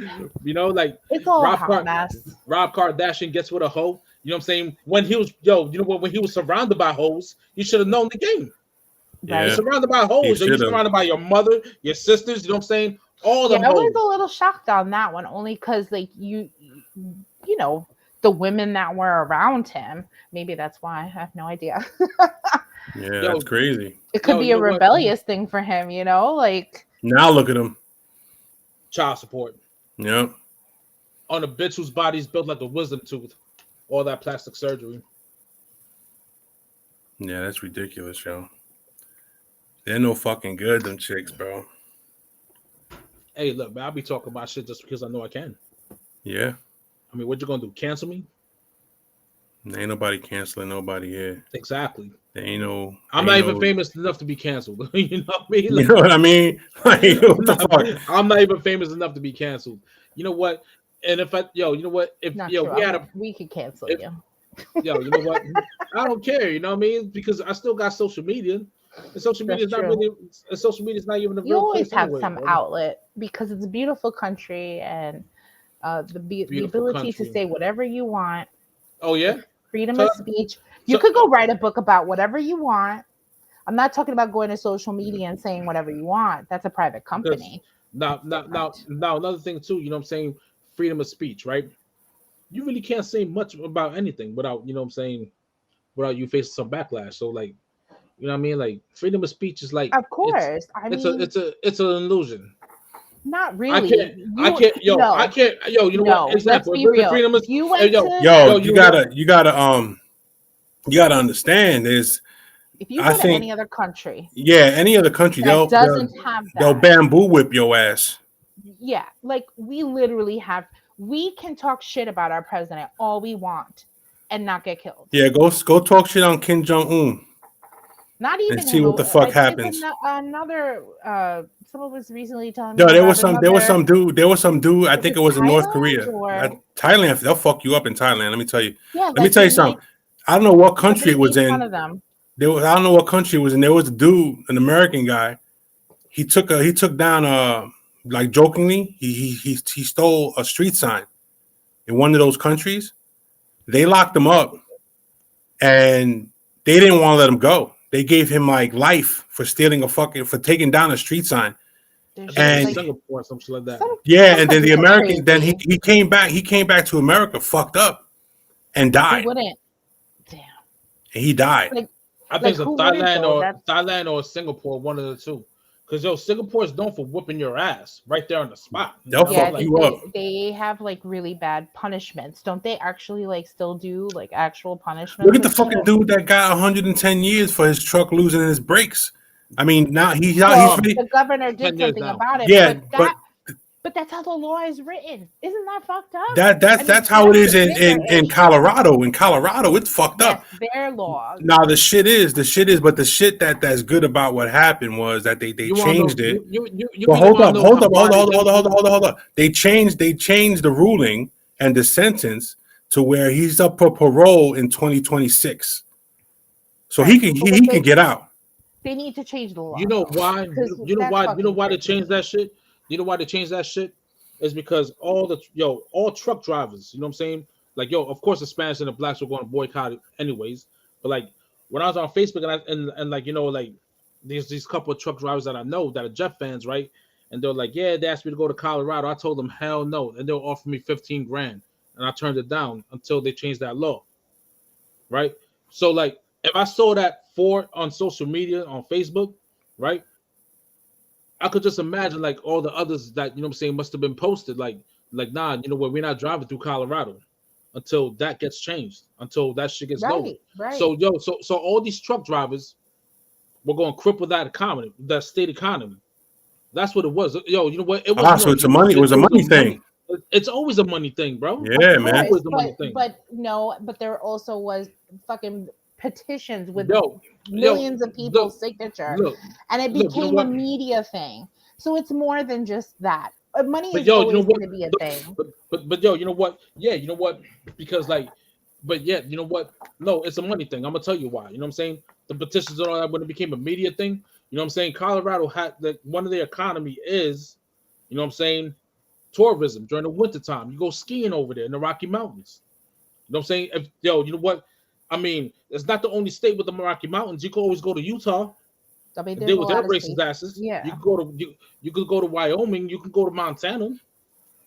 you know, like it's all a hot mess. Rob Kardashian gets with a hoe. You know what I'm saying? When he was, when he was surrounded by hoes, you should have known the game. Yeah. You're surrounded by hoes. You're surrounded by your mother, your sisters. You know what I'm saying? All the I was a little shocked on that one, only because like you know, the women that were around him. Maybe that's why. I have no idea. Yeah, that's crazy. It could be a rebellious thing for him, you know, like now look at him. Child support. Yep. On a bitch whose body's built like a wisdom tooth. All that plastic surgery. Yeah, that's ridiculous, yo. They're no fucking good, them chicks, bro. Hey, look, man, I'll be talking about shit just because I know I can. Yeah. I mean, what you gonna do? Cancel me? Ain't nobody canceling nobody here. Exactly. There ain't no. I'm not even famous enough to be canceled. You know what I mean? Like, you know what I mean? Like, what the fuck? I'm not even famous enough to be canceled. You know what? And if you know what? If we could cancel you. You know what? I don't care. You know what I mean? Because I still got social media. And social media is not really. Social media is not even a real. You always have anyway, some outlet because it's a beautiful country and the ability to say whatever you want. Oh yeah. Freedom of speech. You could go write a book about whatever you want. I'm not talking about going to social media and saying whatever you want. That's a private company. Now, another thing too. You know what I'm saying? Freedom of speech, right? You really can't say much about anything without, you know what I'm saying, without you facing some backlash. So like, you know what I mean? Like freedom of speech is like, of course, it's an illusion. Not really. I can't. You know what? Example. Let's be real. Freedom of, you went you gotta understand is if you go to any other country. Yeah, any other country they'll bamboo whip your ass. Yeah, like we literally we can talk shit about our president all we want and not get killed. Yeah, go talk shit on Kim Jong-un. Not even and see what the fuck happens. Another someone was recently telling me. No, there was some dude. I think it was in North Korea. Thailand, they'll fuck you up in Thailand. Let me tell you. Yeah, let me tell you something. I don't know what country it was in. I don't know what country it was in. There was a dude, an American guy. He took down like jokingly, he stole a street sign in one of those countries. They locked him up, and they didn't want to let him go. They gave him like life for taking down a street sign. And Singapore, something like that. Yeah, and then the American, then he came back to America fucked up. and Who died. wouldn't? Damn. And he died. Like, I think it's who wouldn't, though? Thailand or Singapore, one of the two. Because Singapore is known for whooping your ass right there on the spot. They'll know? Yeah, fuck I you think up. they have like really bad punishments. Don't they actually like still do like actual punishments? Look at the and shit? fucking dude that got 110 years for his truck losing his brakes. I mean, now he's Well, free. the governor 10 did years something now. about it. Yeah, But that's how the law is written. Isn't that fucked up? that's how it is in Colorado. In Colorado, it's fucked up. That's their law. Now the shit is, but the shit that's good about what happened was that they changed it. Well, hold up. They changed the ruling and the sentence to where he's up for parole in 2026, so he can get out. They need to change the law. You know why? Because You know that's why? You know fucking why they crazy. changed that shit? You know why they changed that shit? Is because all truck drivers. You know what I'm saying? Like, of course the Spanish and the blacks were going to boycott it anyways. But like when I was on Facebook and like like there's these couple of truck drivers that I know that are Jet fans, right? And they're like, yeah, they asked me to go to Colorado. I told them hell no, and they'll offer me 15 grand, and I turned it down until they changed that law, right? So like if I saw that on social media on Facebook, right? I could just imagine like all the others that what I'm saying must have been posted like nah, you know what, we're not driving through Colorado until that gets changed, until that shit gets lowered. Right. So so all these truck drivers were going to cripple that economy, that state economy. That's what it was. You know what? It was So it was a money thing. It's always a money thing, bro. Yeah, man. Always a money thing. But there also was fucking petitions with Yo, millions of people's look, signature, Look, and it look, you know became a what? media thing. So it's more than just that. Money But is yo, you always know what? going to be a Look, thing. But yo, you know what? Yeah, you know what? Because like, but yeah, you know what? No, it's a money thing. I'm gonna tell you why. You know what I'm saying? The petitions and all that when it became a media thing. You know what I'm saying? Colorado had that one of their economy is, you know what I'm saying, tourism during the wintertime. You go skiing over there in the Rocky Mountains. You know what I'm saying? You know what? I mean, it's not the only state with the Rocky Mountains. You can always go to Utah. I mean, Deal with their racist asses. Yeah. You could go to Wyoming. You can go to Montana.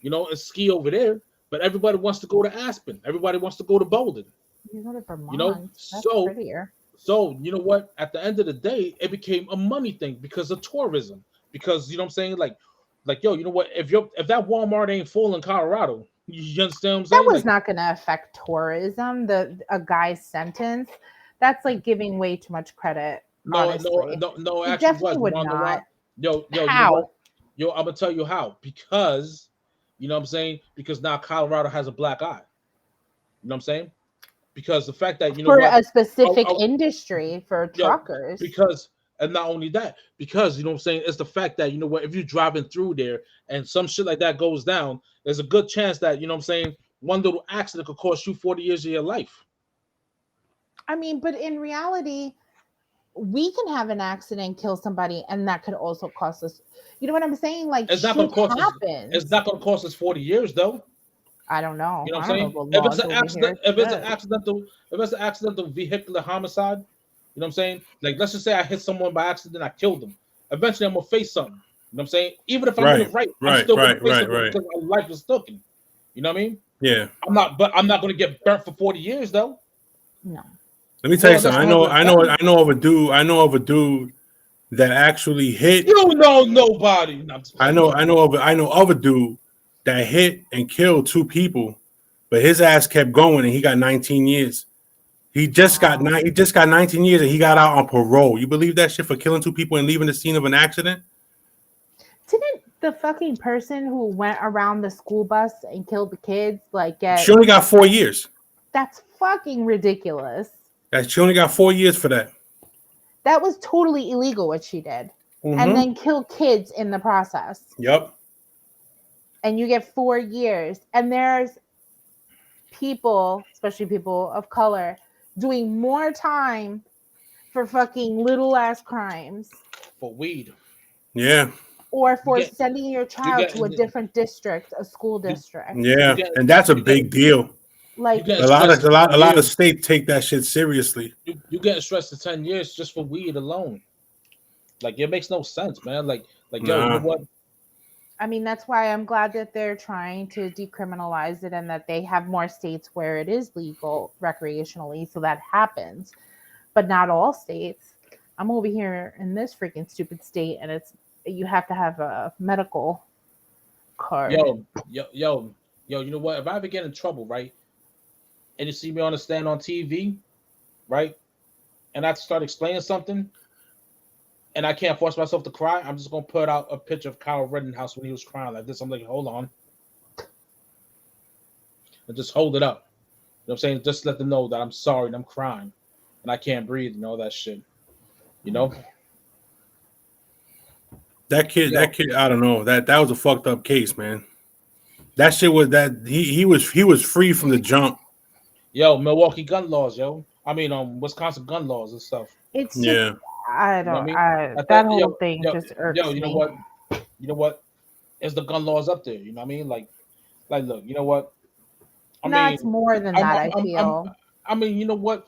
You know, and ski over there. But everybody wants to go to Aspen. Everybody wants to go to Boulder. You go to Vermont. You know, That's so prettier. So you know what? At the end of the day, it became a money thing because of tourism. Because you know what I'm saying, like yo, you know what? If that Walmart ain't full in Colorado, you understand what I'm saying? That was not going to affect tourism. A guy's sentence, that's like giving way too much credit. No. Honestly. It It actually definitely would was. not. Yo, you know How? what? Yo, I'm gonna tell you how. Because you know what I'm saying. Because now Colorado has a black eye. You know what I'm saying? Because the fact that For a specific industry for yo, truckers. Because and not only that, because you know what I'm saying, it's the fact that you know what, if you're driving through there and some shit like that goes down, there's a good chance that you know what I'm saying, one little accident could cost you 40 years of your life. I mean, but in reality, we can have an accident, kill somebody, and that could also cost us. You know what I'm saying? Like, It's not going to cost us. happens. It's not going to cost us 40 years, though. I don't know. You know what I I'm don't saying? know the If it's an laws over accident, here. if it's an accidental vehicular homicide, you know what I'm saying? Like, let's just say I hit someone by accident, I killed them. Eventually, I'm gonna face something. You know what I'm saying? Even if I'm in the right, I'm still gonna face something because my life was taken. You know what I mean? Yeah. I'm not gonna get burnt for 40 years though. No. Let me tell you something. I know of a dude that actually hit. You don't know nobody. No, I know of a dude that hit and killed 2 people, but his ass kept going and he got 19 years. He just got 19 years and he got out on parole. You believe that shit for killing 2 people and leaving the scene of an accident? Didn't the fucking person who went around the school bus and killed the kids get? She only got 4 years. That's fucking ridiculous. She only got 4 years for that. That was totally illegal what she did, and then kill kids in the process. Yep. And you get 4 years, and there's people, especially people of color, doing more time for fucking little ass crimes for weed. Yeah. Or for sending your child to a different district, a school district. Yeah, and that's a big deal. Like a lot of states take that shit seriously. You getting stressed to 10 years just for weed alone. Like, it makes no sense, man. Like yo, you know what? I mean, that's why I'm glad that they're trying to decriminalize it and that they have more states where it is legal recreationally, so that happens, but not all states. I'm over here in this freaking stupid state, and it's you have to have a medical card. Yo, you know what? If I ever get in trouble, right, and you see me on the stand on TV, right, and I start explaining something, and I can't force myself to cry, I'm just gonna put out a picture of Kyle Rittenhouse when he was crying like this. I'm like, hold on, and just hold it up. You know what I'm saying? Just let them know that I'm sorry and I'm crying, and I can't breathe and all that shit. You know? That kid, I don't know. That was a fucked up case, man. That shit was that he was free from the jump. Yo, Milwaukee gun laws, yo. I mean, Wisconsin gun laws and stuff. It's just, Yeah. I don't. You know what I mean? That whole thing just irks Yo, you know me. what? You know what? Is the gun laws up there? You know what I mean? Like, look, you know what? It's more than that. I feel. I mean, you know what?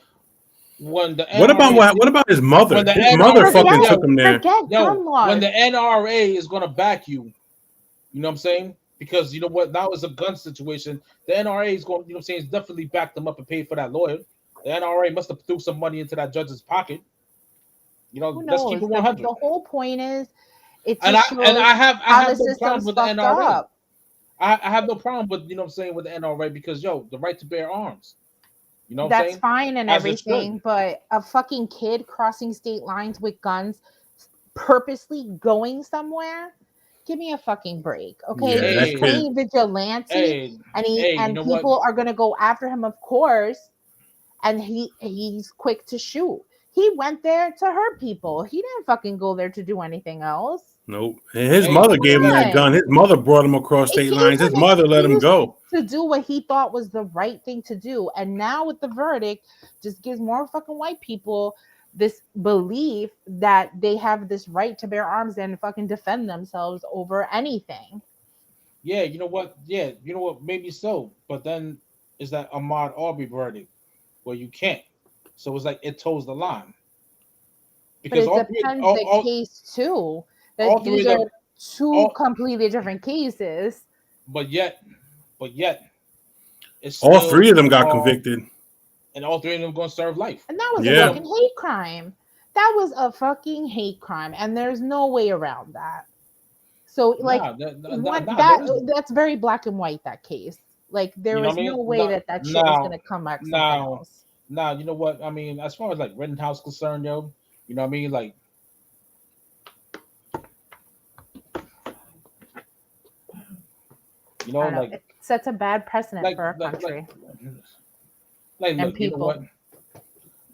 When the What about his mother? When the His mother NRA fucking took him there. Forget gun laws. when the NRA is gonna back you, you know what I'm saying? Because you know what? Now it's a gun situation. The NRA is going, you know what I'm saying, is definitely backed them up and paid for that lawyer. The NRA must have threw some money into that judge's pocket. You know, Who let's knows? keep it 100. The whole point is, it's And I have no problem with the fucked NRA. up. I have no problem with, you know what I'm saying, with the NRA because yo, the right to bear arms. You know what I'm That's saying? fine and As it should. everything, but a fucking kid crossing state lines with guns, purposely going somewhere. Give me a fucking break, okay? Yeah, that He's kid- playing vigilante, and you know what? people are gonna go after him, of course. And he's quick to shoot. He went there to hurt people. He didn't fucking go there to do anything else. Nope. And his Hey, mother gave him that yeah. gun. His mother brought him across It state gave lines. His him an mother let him excuse go. to do what he thought was the right thing to do. And now with the verdict, just gives more fucking white people this belief that they have this right to bear arms and fucking defend themselves over anything. Yeah, you know what? Yeah, you know what? Maybe so. But then is that Ahmaud Arbery verdict where you can't. So it's like it toes the line. But it all three- depends all- the case too. That all three these of are them- two all- completely different cases. but yet, it's All still three of them got involved, convicted. and all three of them going to serve life. And that was Yeah. a fucking hate crime. That was a fucking hate crime, and there's no way around that. So, like, that's very black and white. That case, like, there You know was what I mean? no way that shit was gonna come back something else. Now, you know what I mean. As far as like Rittenhouse concerned, yo, you know what I mean. Like, you know, I don't know. like It sets a bad precedent like, for our like, country. like, And look, you know people. what?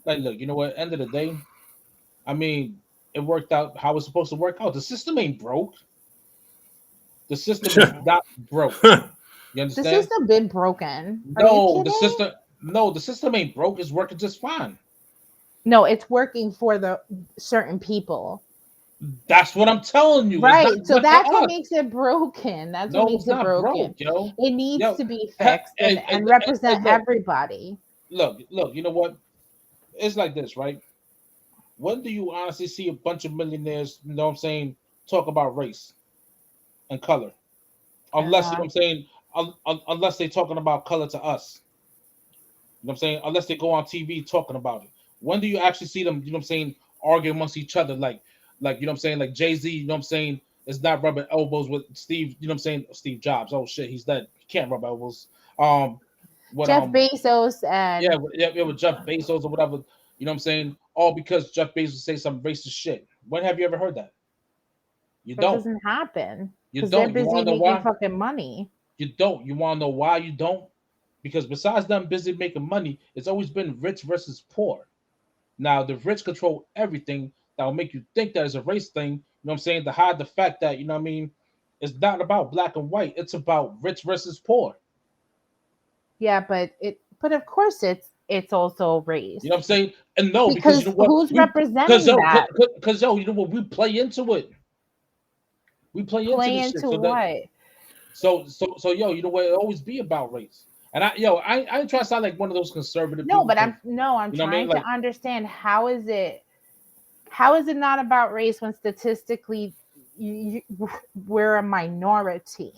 Like, look, you know what? End of the day, I mean, it worked out how it's supposed to work out. The system ain't broke. The system is not broke. You The understand? system been broken. Are No, you the kidding? the system ain't broke. It's working just fine. No, it's working for the certain people, That's what I'm telling you. It's right? not So good for that's what us. makes it broken. That's No, what makes it's it not broken. broke, yo. It needs Yo, to be fixed and and represent look. everybody. Look, you know what? It's like this, right? When do you honestly see a bunch of millionaires, you know what I'm saying, talk about race and color? Unless, you know what I'm saying, unless they're talking about color to us. You know what I'm saying? Unless they go on TV talking about it. When do you actually see them, you know what I'm saying, argue amongst each other? Like, you know what I'm saying, like Jay-Z, you know what I'm saying, is not rubbing elbows with Steve, you know what I'm saying, Steve Jobs. Oh shit, he's dead. He can't rub elbows. Jeff Bezos and with Jeff Bezos or whatever, you know what I'm saying? All because Jeff Bezos say some racist shit. When have you ever heard that? You that don't. doesn't happen You because they're don't. You busy wanna know making why? fucking money. You don't. You want to know why you don't? Because besides them busy making money, it's always been rich versus poor. Now the rich control everything. That will make you think that is a race thing. You know what I'm saying? To hide the fact that, you know what I mean, it's not about black and white. It's about rich versus poor. Yeah, but of course it's also race. You know what I'm saying? And no, because you know what? who's representing that? Because you know what? We play into it. We play into Play this shit. into what? So, yo, you know what? It always be about race. And I ain't trying to sound like one of those conservative. No, people, but I'm you know what I trying mean? Like, to understand how is it not about race when statistically we're a minority.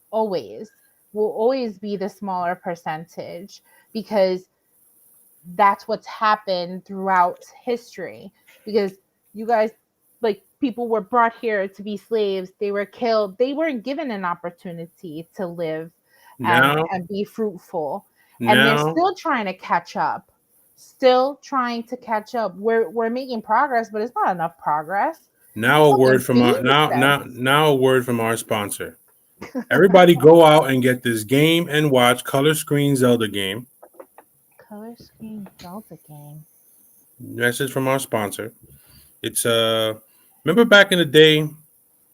Always will always be the smaller percentage because that's what's happened throughout history. Because you guys, like, people were brought here to be slaves, they were killed, they weren't given an opportunity to live Now, and be fruitful, and they're now, still trying to catch up. We're making progress, but it's not enough progress. now a word from our now a word from our sponsor. Everybody go out and get this game and watch Color Screen Zelda game. Color Screen Zelda game. Message from our sponsor. It's remember back in the day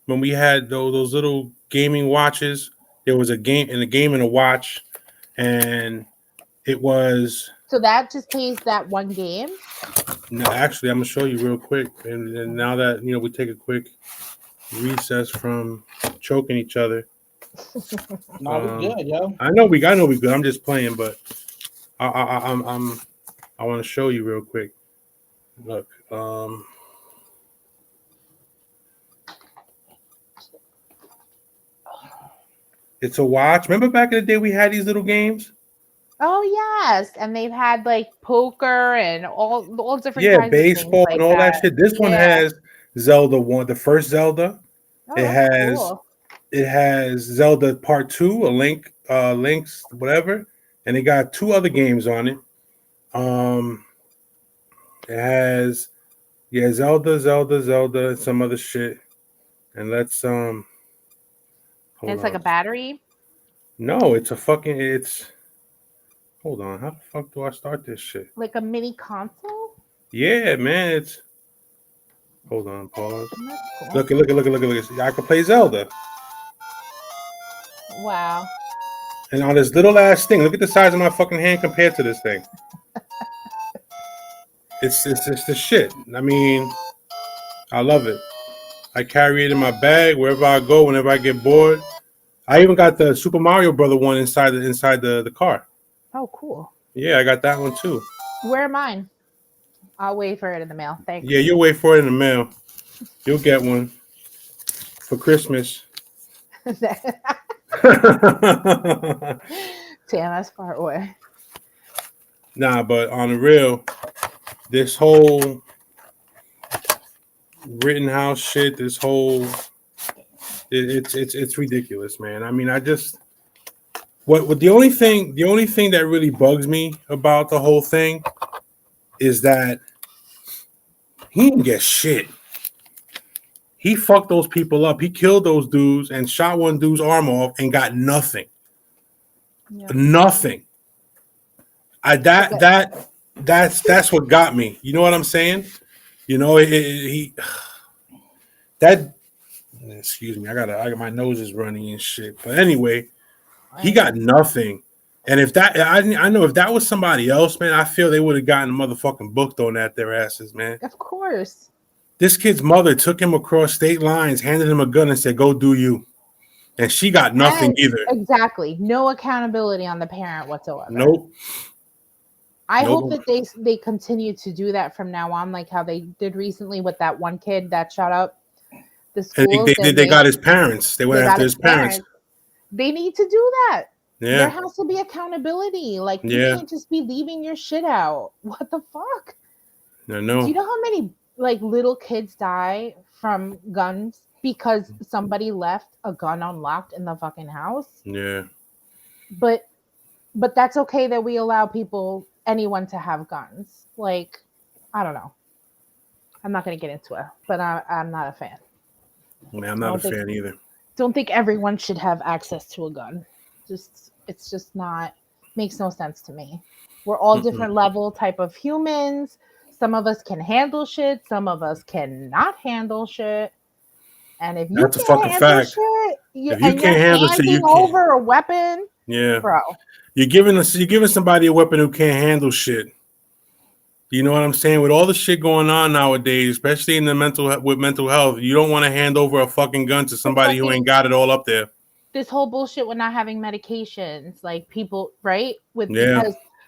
when we had those little gaming watches? There was a game and a watch, and it was. So that just plays that one game. No, actually, I'm gonna show you real quick. And now that we take a quick recess from choking each other. No, we good, yo. I know we good. I'm just playing, but I want to show you real quick. Look, it's a watch. Remember back in the day we had these little games? Oh yes, and they've had like poker and all different kinds baseball of things and all that shit. This one has Zelda 1, the first Zelda. Oh, it that's has cool. it has Zelda Part 2, a Link's whatever, and it got 2 other games on it. It has Zelda, and some other shit. And let's And it's like a battery. No, it's hold on. How the fuck do I start this shit? Like a mini console? Yeah, man, hold on, pause. That's cool. Look. I can play Zelda. Wow. And on this little ass thing, look at the size of my fucking hand compared to this thing. It's the shit. I mean, I love it. I carry it in my bag wherever I go, whenever I get bored. I even got the Super Mario Brother one inside the car. Oh, cool. Yeah, I got that one too. Where are mine? I'll wait for it in the mail. Thanks. Yeah, you'll wait for it in the mail. You'll get one for Christmas. Damn, that's far away. Nah, but on the real, this whole Rittenhouse shit, this whole it's ridiculous, man. I mean, the only thing that really bugs me about the whole thing is that he didn't get shit. He fucked those people up. He killed those dudes and shot one dude's arm off and got nothing. Yeah. Nothing. That's what got me. You know what I'm saying? Excuse me. I got my nose is running and shit. But anyway, he got nothing. And if that, I know if that was somebody else, man, I feel they would have gotten a motherfucking book thrown at their asses, man. Of course. This kid's mother took him across state lines, handed him a gun, and said, "Go do you." And she got nothing either. Exactly. No accountability on the parent whatsoever. Nope. I hope that they continue to do that from now on, like how they did recently with that one kid that shot up the school. They got his parents. They went after his parents. They need to do that. Yeah. There has to be accountability. Like, you can't just be leaving your shit out. What the fuck? No. Do you know how many like little kids die from guns because somebody left a gun unlocked in the fucking house? Yeah. But that's okay that we allow anyone to have guns. Like, I don't know. I'm not going to get into it, but I'm not a fan. Man, I'm not a fan either. Don't think everyone should have access to a gun. It's just not, makes no sense to me. We're all different level type of humans. Some of us can handle shit. Some of us cannot handle shit. And if you That's a can't fucking handle fact. shit, If you can't handle shit, you can't. over a weapon, Yeah, bro. You're giving somebody a weapon who can't handle shit. You know what I'm saying? With all the shit going on nowadays, especially in the mental health, you don't want to hand over a fucking gun to somebody who ain't got it all up there. This whole bullshit with not having medications, like people, right?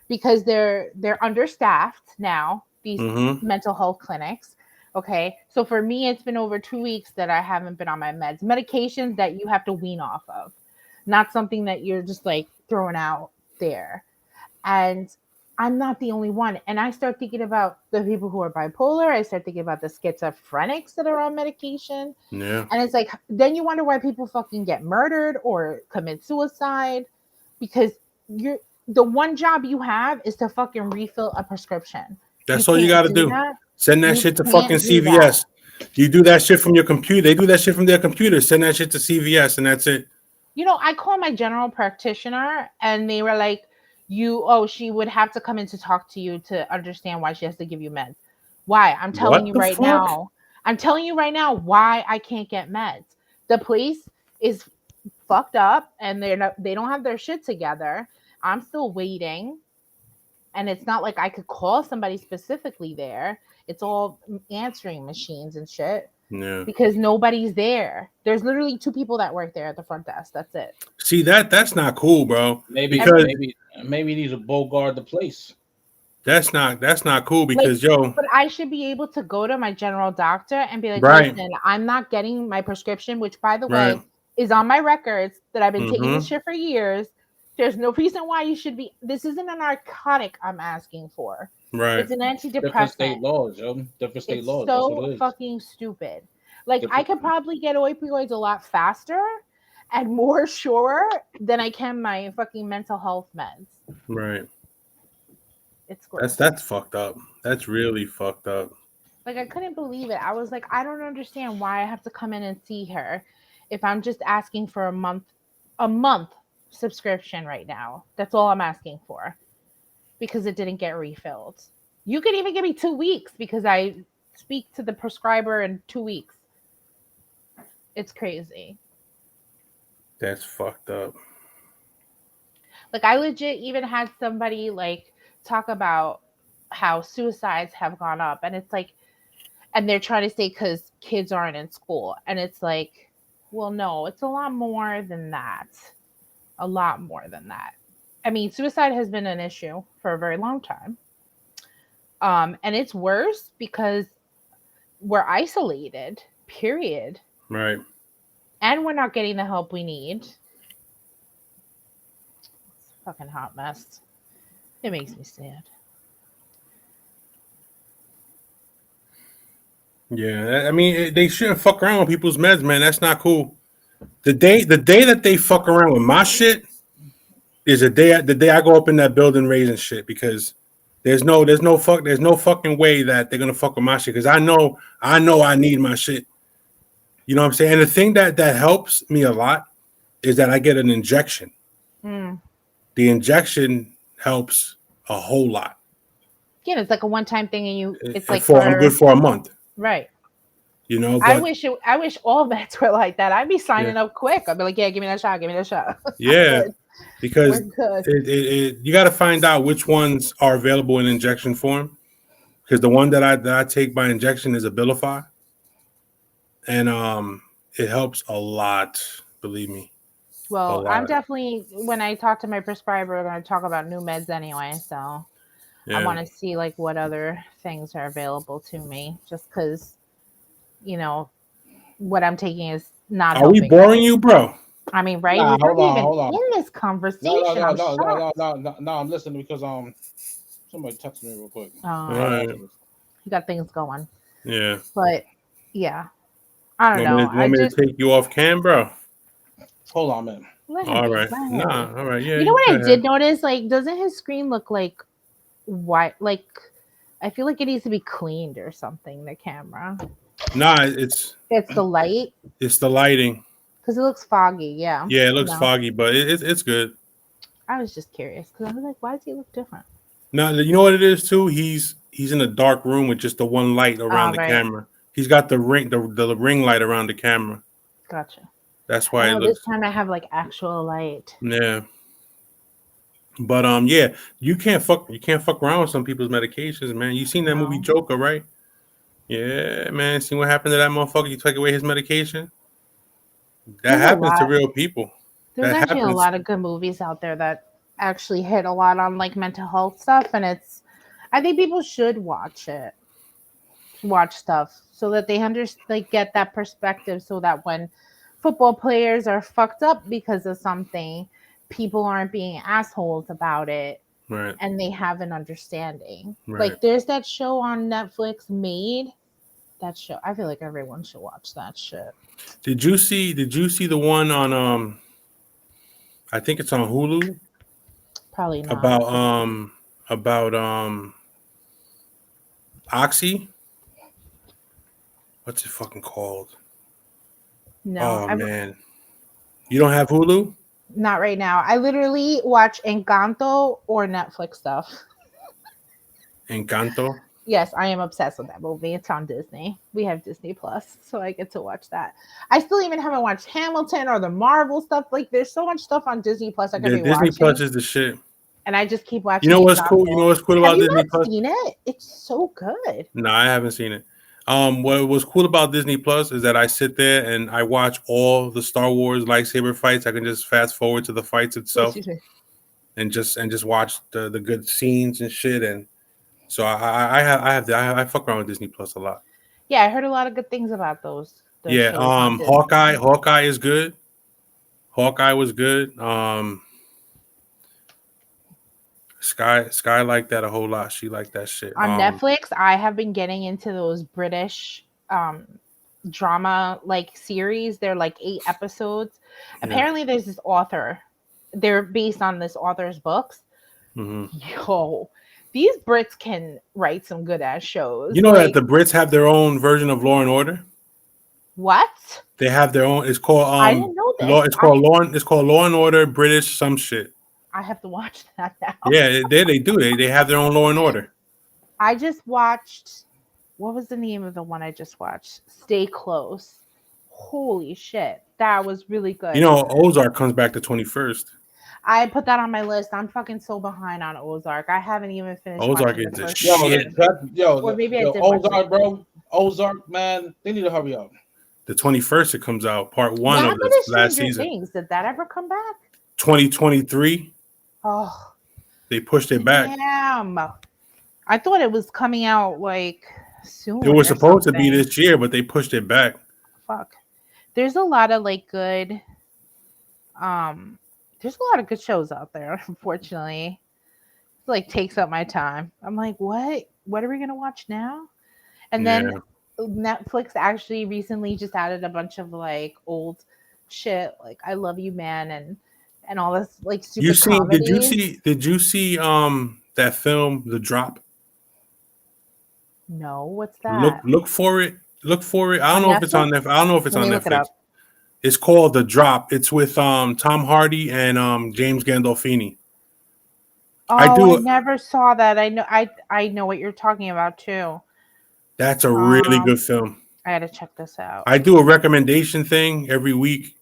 Because they're understaffed now, these mental health clinics. Okay. So for me, it's been over 2 weeks that I haven't been on my meds. Medications that you have to wean off of, not something that you're just like throwing out there. And I'm not the only one. And I start thinking about the people who are bipolar. I start thinking about the schizophrenics that are on medication. Yeah. And it's like, then you wonder why people fucking get murdered or commit suicide, because the one job you have is to fucking refill a prescription. That's all you can't got to do. that. Send that You shit to can't fucking do CVS. You do that shit from your computer. They do that shit from their computer. Send that shit to CVS, and that's it. You know, I called my general practitioner and they were like, she would have to come in to talk to you to understand why she has to give you meds. Why? I'm telling you right now. I'm telling you right now why I can't get meds. The place is fucked up and they don't have their shit together. I'm still waiting. And it's not like I could call somebody specifically there. It's all answering machines and shit. Yeah. Because nobody's there. There's literally 2 people that work there at the front desk. That's it. See, that's not cool, bro. Maybe he needs to bogart the place. That's not cool because But I should be able to go to my general doctor and be like, Right. listen, I'm not getting my prescription, which by the Right. way is on my records that I've been taking Mhm. this shit for years. There's no reason why you should be. This isn't a narcotic I'm asking for. Right. It's an Different antidepressant. state laws, yo. Different state It's laws. That's what it so is. fucking stupid. Like I Different- could probably get opioids a lot faster and more sure than I can my fucking mental health meds. Right. It's gross. That's fucked up. That's really fucked up. Like I couldn't believe it. I was like, I don't understand why I have to come in and see her if I'm just asking for a month subscription right now. That's all I'm asking for because it didn't get refilled. You could even give me 2 weeks because I speak to the prescriber in 2 weeks. It's crazy. That's fucked up. Like I legit even had somebody like talk about how suicides have gone up, and it's like, and they're trying to say because kids aren't in school, and it's like, well, no, it's a lot more than that. A lot more than that. I mean, suicide has been an issue for a very long time. And it's worse because we're isolated, period. Right. And we're not getting the help we need. It's a fucking hot mess. It makes me sad. Yeah, I mean, they shouldn't fuck around with people's meds, man. That's not cool. The day that they fuck around with my shit is the day I go up in that building raising shit, because there's no fucking way that they're gonna fuck with my shit, because I know I need my shit. You know what I'm saying? And the thing that helps me a lot is that I get an injection. The injection helps a whole lot. Yeah, it's like a one-time thing, and it's like I'm good for a month. Right. You know, I wish all meds were like that. I'd be signing up quick. I'd be like, yeah, give me that shot. Yeah, because We're good. you got to find out which ones are available in injection form, because the one that I take by injection is Abilify, and it helps a lot. Believe me. Well, I'm definitely, when I talk to my prescriber, I'm going to talk about new meds anyway. So Yeah. I want to see like what other things are available to me, just because, you know, what I'm taking is not. Are we boring you, bro? I mean, right? Nah, We're not hold on. in this conversation. No, I'm listening because somebody texted me real quick. Right. You got things going, Yeah. but yeah, I don't know. Want me to take you off cam, bro? Hold on, man. All right. Nah. All right. Yeah. You know what go I ahead. did notice? Like, doesn't his screen look like white? Like, I feel like it needs to be cleaned or something. The camera. Nah, it's the light. It's the lighting. Because it looks foggy. Yeah. Yeah, it looks No. foggy, but it's good. I was just curious because I was like, why does he look different? Now you know what it is too. He's in a dark room with just the one light around the right. camera. He's got the ring light around the camera. Gotcha. That's why it Oh, looks. this time I have like actual light. Yeah. But yeah, you can't fuck around with some people's medications, man. You seen that movie No. Joker, right? Yeah, man. See what happened to that motherfucker? You take away his medication. That There's a happens to lot. real people. There's That actually happens. a lot of good movies out there that actually hit a lot on like mental health stuff, and I think people should watch it. watch stuff so that they get that perspective, so that when football players are fucked up because of something, people aren't being assholes about it, Right. and they have an understanding. Right. Like there's that show on Netflix, Made. That show, I feel like everyone should watch that shit. Did you see the one on I think it's on Hulu Probably not. about Oxy? What's it fucking called? No, Oh man. You don't have Hulu? not right now. I literally watch Encanto or Netflix stuff. Encanto? Yes, I am obsessed with that movie. It's on Disney. We have Disney Plus, so I get to watch that. I still even haven't watched Hamilton or the Marvel stuff. Like, there's so much stuff on Disney Plus I could Yeah, be Disney watching, Plus is the shit. and I just keep watching. You know what's Encanto. cool? You know what's cool Have about you Disney not Plus? seen it? It's so good. No, I haven't seen it. What was cool about Disney Plus is that I sit there and I watch all the Star Wars lightsaber fights. I can just fast forward to the fights itself and just watch the good scenes and shit. And so I fuck around with Disney Plus a lot. Yeah, I heard a lot of good things about those. Yeah, shows on Disney. Hawkeye is good. Hawkeye was good. Sky liked that a whole lot. She liked that shit. On Netflix, I have been getting into those British drama like series. They're like 8 episodes. Yeah. Apparently, there's this author. They're based on this author's books. Mm-hmm. Yo, these Brits can write some good ass shows. You know that the Brits have their own version of Law and Order. What? They have their own. It's called I didn't know this. It's called Law and Order British some shit. I have to watch that now. Yeah, they do. They have their own Law and Order. I just watched. What was the name of the one I just watched? Stay Close. Holy shit, that was really good. You know, Ozark comes back the 21st. I put that on my list. I'm fucking so behind on Ozark. I haven't even finished. Ozark watching is the the first shit. season. Or maybe I did watch Ozark, it. bro. Ozark, man. They need to hurry up. The 21st it comes out, part 1 What of happened this to last Stranger season. Things? Did that ever come back? 2023. Oh, They pushed it back. damn! I thought it was coming out like soon. It was or supposed to be something. this year, but they pushed it back. Fuck. There's a lot of like good. There's a lot of good shows out there. Unfortunately, it like takes up my time. I'm like, what? What are we gonna watch now? And then Netflix actually recently just added a bunch of like old shit, like I Love You Man and all this like super Did you see that film The Drop? No, what's that? Look for it. Look for it. I don't On know if it's on Netflix. I don't know if it's Let on me look it Netflix. up. It's called The Drop. It's with Tom Hardy and James Gandolfini. Oh, I never saw that. I know what you're talking about too. That's a really good film. I gotta check this out. I do a recommendation thing every week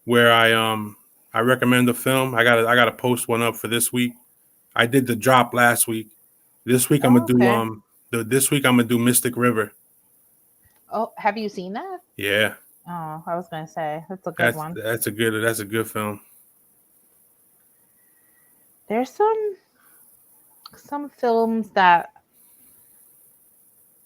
where I recommend a film. I gotta post one up for this week. I did The Drop last week. This week I'm gonna do this week I'm gonna do Mystic River. Oh, have you seen that? Yeah. Oh, I was gonna say that's a good one. That's a good film. There's some films that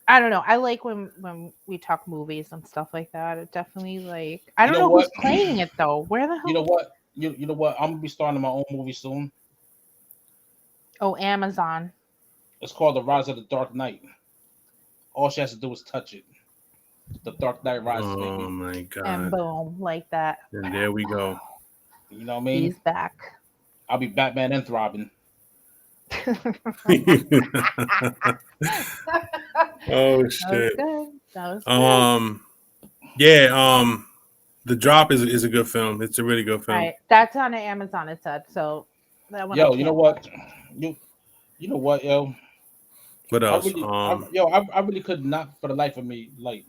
I don't know. I like when we talk movies and stuff like that. It definitely like I don't know who's playing it though. Where the hell? You know what? You know what? I'm gonna be starting my own movie soon. Oh, Amazon. It's called The Rise of the Dark Knight. All she has to do is touch it. The Dark Knight Rises. Oh baby. my god! And boom, like that. And there we go. You know what I mean? He's back. I'll be Batman and Robin. Oh That shit! was good. Yeah. The Drop is a good film. It's a really good film. All right, that's on Amazon. It said so. That one. Yo, you know what? You know what, yo? What else? I really could not for the life of me like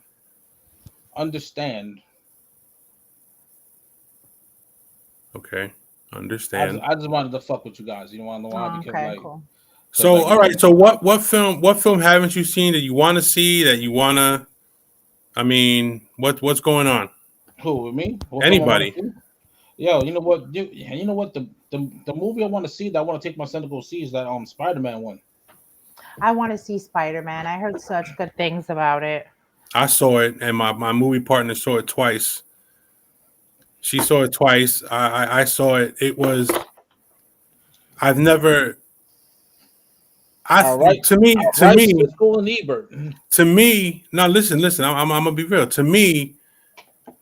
understand. Okay, understand. I just wanted to fuck with you guys. You know why? Oh, Because okay, like, cool. So like, all right. So what film haven't you seen that you want to see that you want to? I mean, what's going on? who with me? What Anybody. I wanna do? Yo, you know what? You know what? The movie I want to see that I want to take my son to go see is that Spider-Man one. I want to see Spider-Man. I heard such good things about it. I saw it, and my movie partner saw it twice. She saw it twice. I saw it. It was. I've never. All right. To me, Siskel and Ebert. to me. Now listen. I'm gonna be real. To me,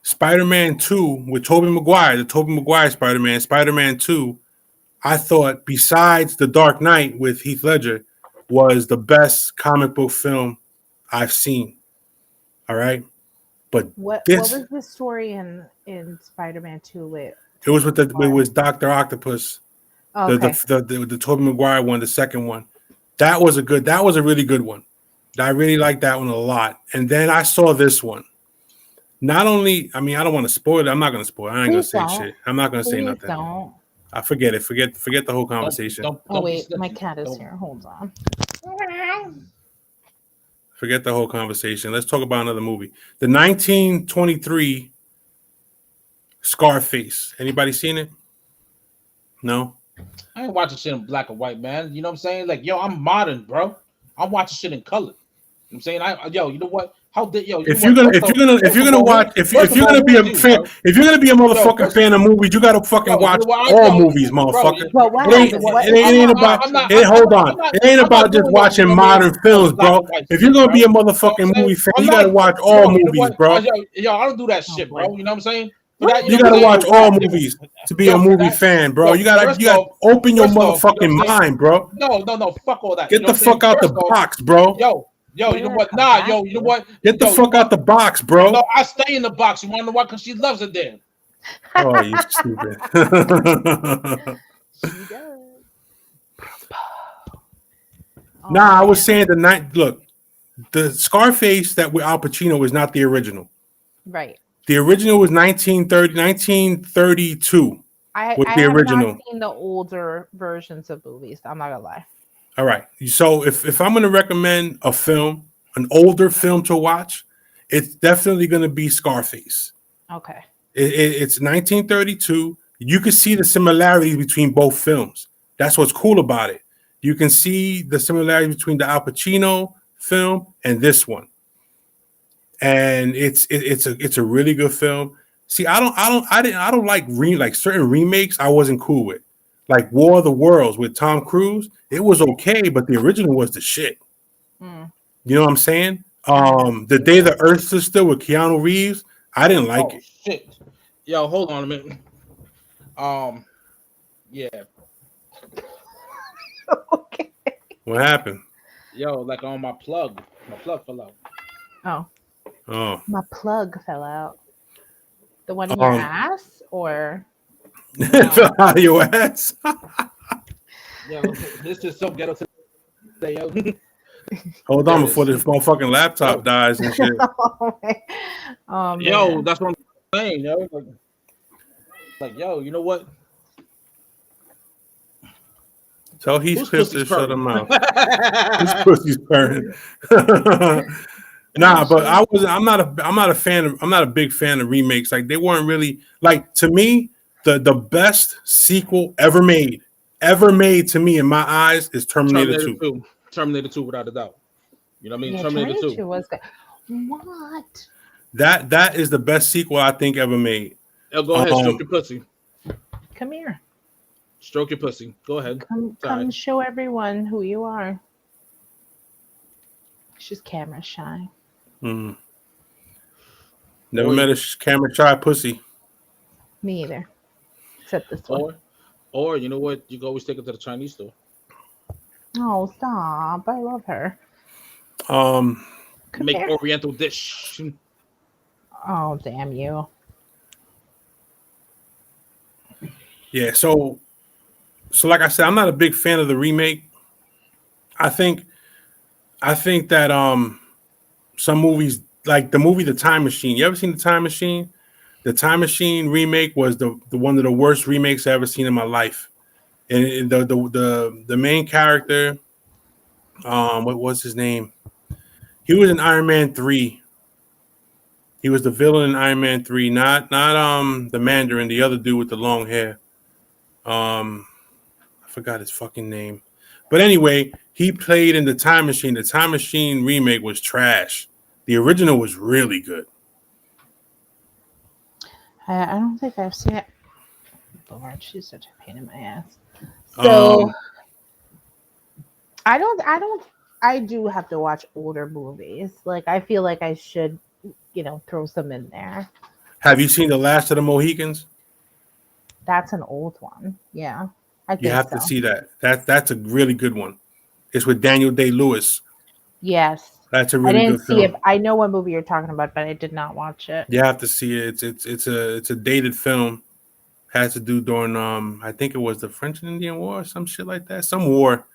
Spider-Man 2 with Tobey Maguire, the Tobey Maguire Spider-Man, Spider-Man 2, I thought besides The Dark Knight with Heath Ledger was the best comic book film I've seen. All right. But What this was the story in Spider-Man 2 with? it was with it was Dr. Octopus. Oh, okay. The Tobey Maguire one, the second one. That was a really good one. I really liked that one a lot. And then I saw this one. Not only, I mean, I don't want to spoil it. I'm not going to spoil it. I ain't going to say shit. I'm not going to say Please nothing. don't. I forget it. Forget the whole conversation. Oh, wait. My cat is here. Hold on. Forget the whole conversation. Let's talk about another movie. The 1923 Scarface. Anybody seen it? No? I ain't watching shit in black and white, man. You know what I'm saying? Like, yo, I'm modern, bro. I'm watching shit in color. You know what I'm saying? Yo, you know what? How did yo? If you're gonna be a motherfucking fan of movies, you gotta fucking watch all movies, motherfucker. It ain't about. Hold on, it ain't about just watching modern films, bro. If you're gonna be a motherfucking movie fan, you gotta watch all movies, bro. Yo, I don't do that shit, bro. You know what I'm saying? You gotta watch all movies to be a movie fan, bro. You gotta open your motherfucking mind, bro. No, fuck all that. Get the fuck out the box, bro. Yo, you know what? Nah, yo, you know what? Get the fuck out the box, bro. No, I stay in the box. You want to know why? Because she loves it there. Oh, you stupid. She does. Nah, I was saying look, the Scarface that with Al Pacino is not the original. Right. The original was 1932. I the have original. not seen the older versions of movies. I'm not gonna lie. All right. So if I'm going to recommend a film, an older film to watch, it's definitely going to be Scarface. Okay. It's 1932. You can see the similarities between both films. That's what's cool about it. You can see the similarities between the Al Pacino film and this one. And it's a really good film. See, I don't like certain remakes I wasn't cool with. Like War of the Worlds with Tom Cruise, it was okay, but the original was the shit. You know what I'm saying? The Day the Earth Stood Still with Keanu Reeves, I didn't like it. Shit. Yo, hold on a minute. Yeah. Okay. What happened? Yo, like on my plug fell out. Oh. My plug fell out. The one in your ass, or It fell out of your ass. Yo, this is so ghetto today, yo. Hold on before this motherfucking laptop dies and shit. Oh, Yo, that's what I'm saying, yo. Like, yo, you know what? Tell Heath Whose Cliff to pussy's shut him purring? out. His pussy's purring. Nah, but I'm not a big fan of remakes. Like, they weren't really, like, to me, the best sequel ever made to me in my eyes is Terminator 2. Terminator 2 without a doubt. You know what I mean? Yeah, Terminator 2 was good. What? That is the best sequel I think ever made. Yo, go ahead, stroke your pussy. Come here. Stroke your pussy. Go ahead. Come show everyone who you are. She's camera shy. Never met a camera shy pussy. Me either. Except this one. Or you know what? You can always take it to the Chinese store. Oh, stop. I love her. Make Oriental dish. Oh, damn you. Yeah, so like I said, I'm not a big fan of the remake. I think that some movies, like the movie The Time Machine. You ever seen The Time Machine? The Time Machine remake was the one of the worst remakes I ever seen in my life. And the main character, what was his name? He was in Iron Man 3. He was the villain in Iron Man 3, not the Mandarin, the other dude with the long hair. I forgot his fucking name. But anyway, He played in the Time Machine. The Time Machine remake was trash. The original was really good. I don't think I've seen it. Lord, she's such a pain in my ass. So I do have to watch older movies. Like I feel like I should, throw some in there. Have you seen The Last of the Mohicans? That's an old one. Yeah. I think You have so. to see that. That's a really good one. It's with Daniel Day-Lewis. Yes. That's a I really didn't good see film. it. I know what movie you're talking about, but I did not watch it. You have to see it. It's a dated film. Has to do during I think it was the French and Indian War or some shit like that. Some war.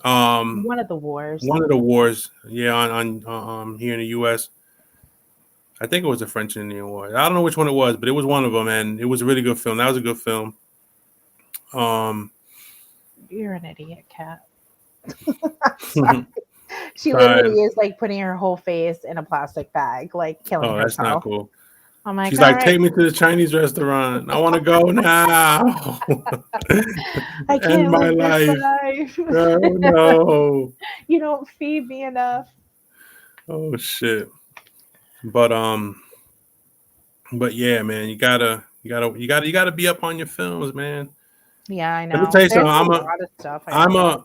One of the wars. One of the wars. Yeah, on here in the U.S. I think it was the French and Indian War. I don't know which one it was, but it was one of them, and it was a really good film. That was a good film. You're an idiot, Cat. Sorry. She literally is like putting her whole face in a plastic bag, like killing herself. That's not cool. I'm like, she's like, right. take me to the Chinese restaurant. I want to go now. I can't End my live this life. life. Oh no. You don't feed me enough. Oh shit. But yeah, man, you gotta be up on your films, man. Yeah, I know. Let me tell you something. There's a lot of stuff.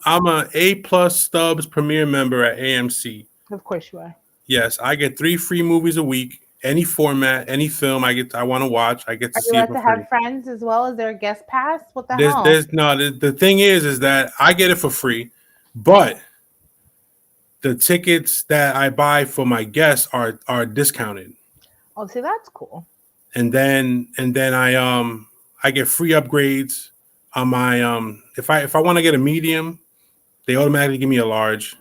I'm a A+ Stubs Premier member at AMC. Of course you are. Yes, I get 3 free movies a week. Any format, any film I want to watch, I get to Are see you it allowed for to free. have friends as well? Is there a guest pass? What the hell? The thing is that I get it for free, but the tickets that I buy for my guests are discounted. Oh, see, that's cool. And then I get free upgrades on my if I want to get a medium, they automatically give me a large,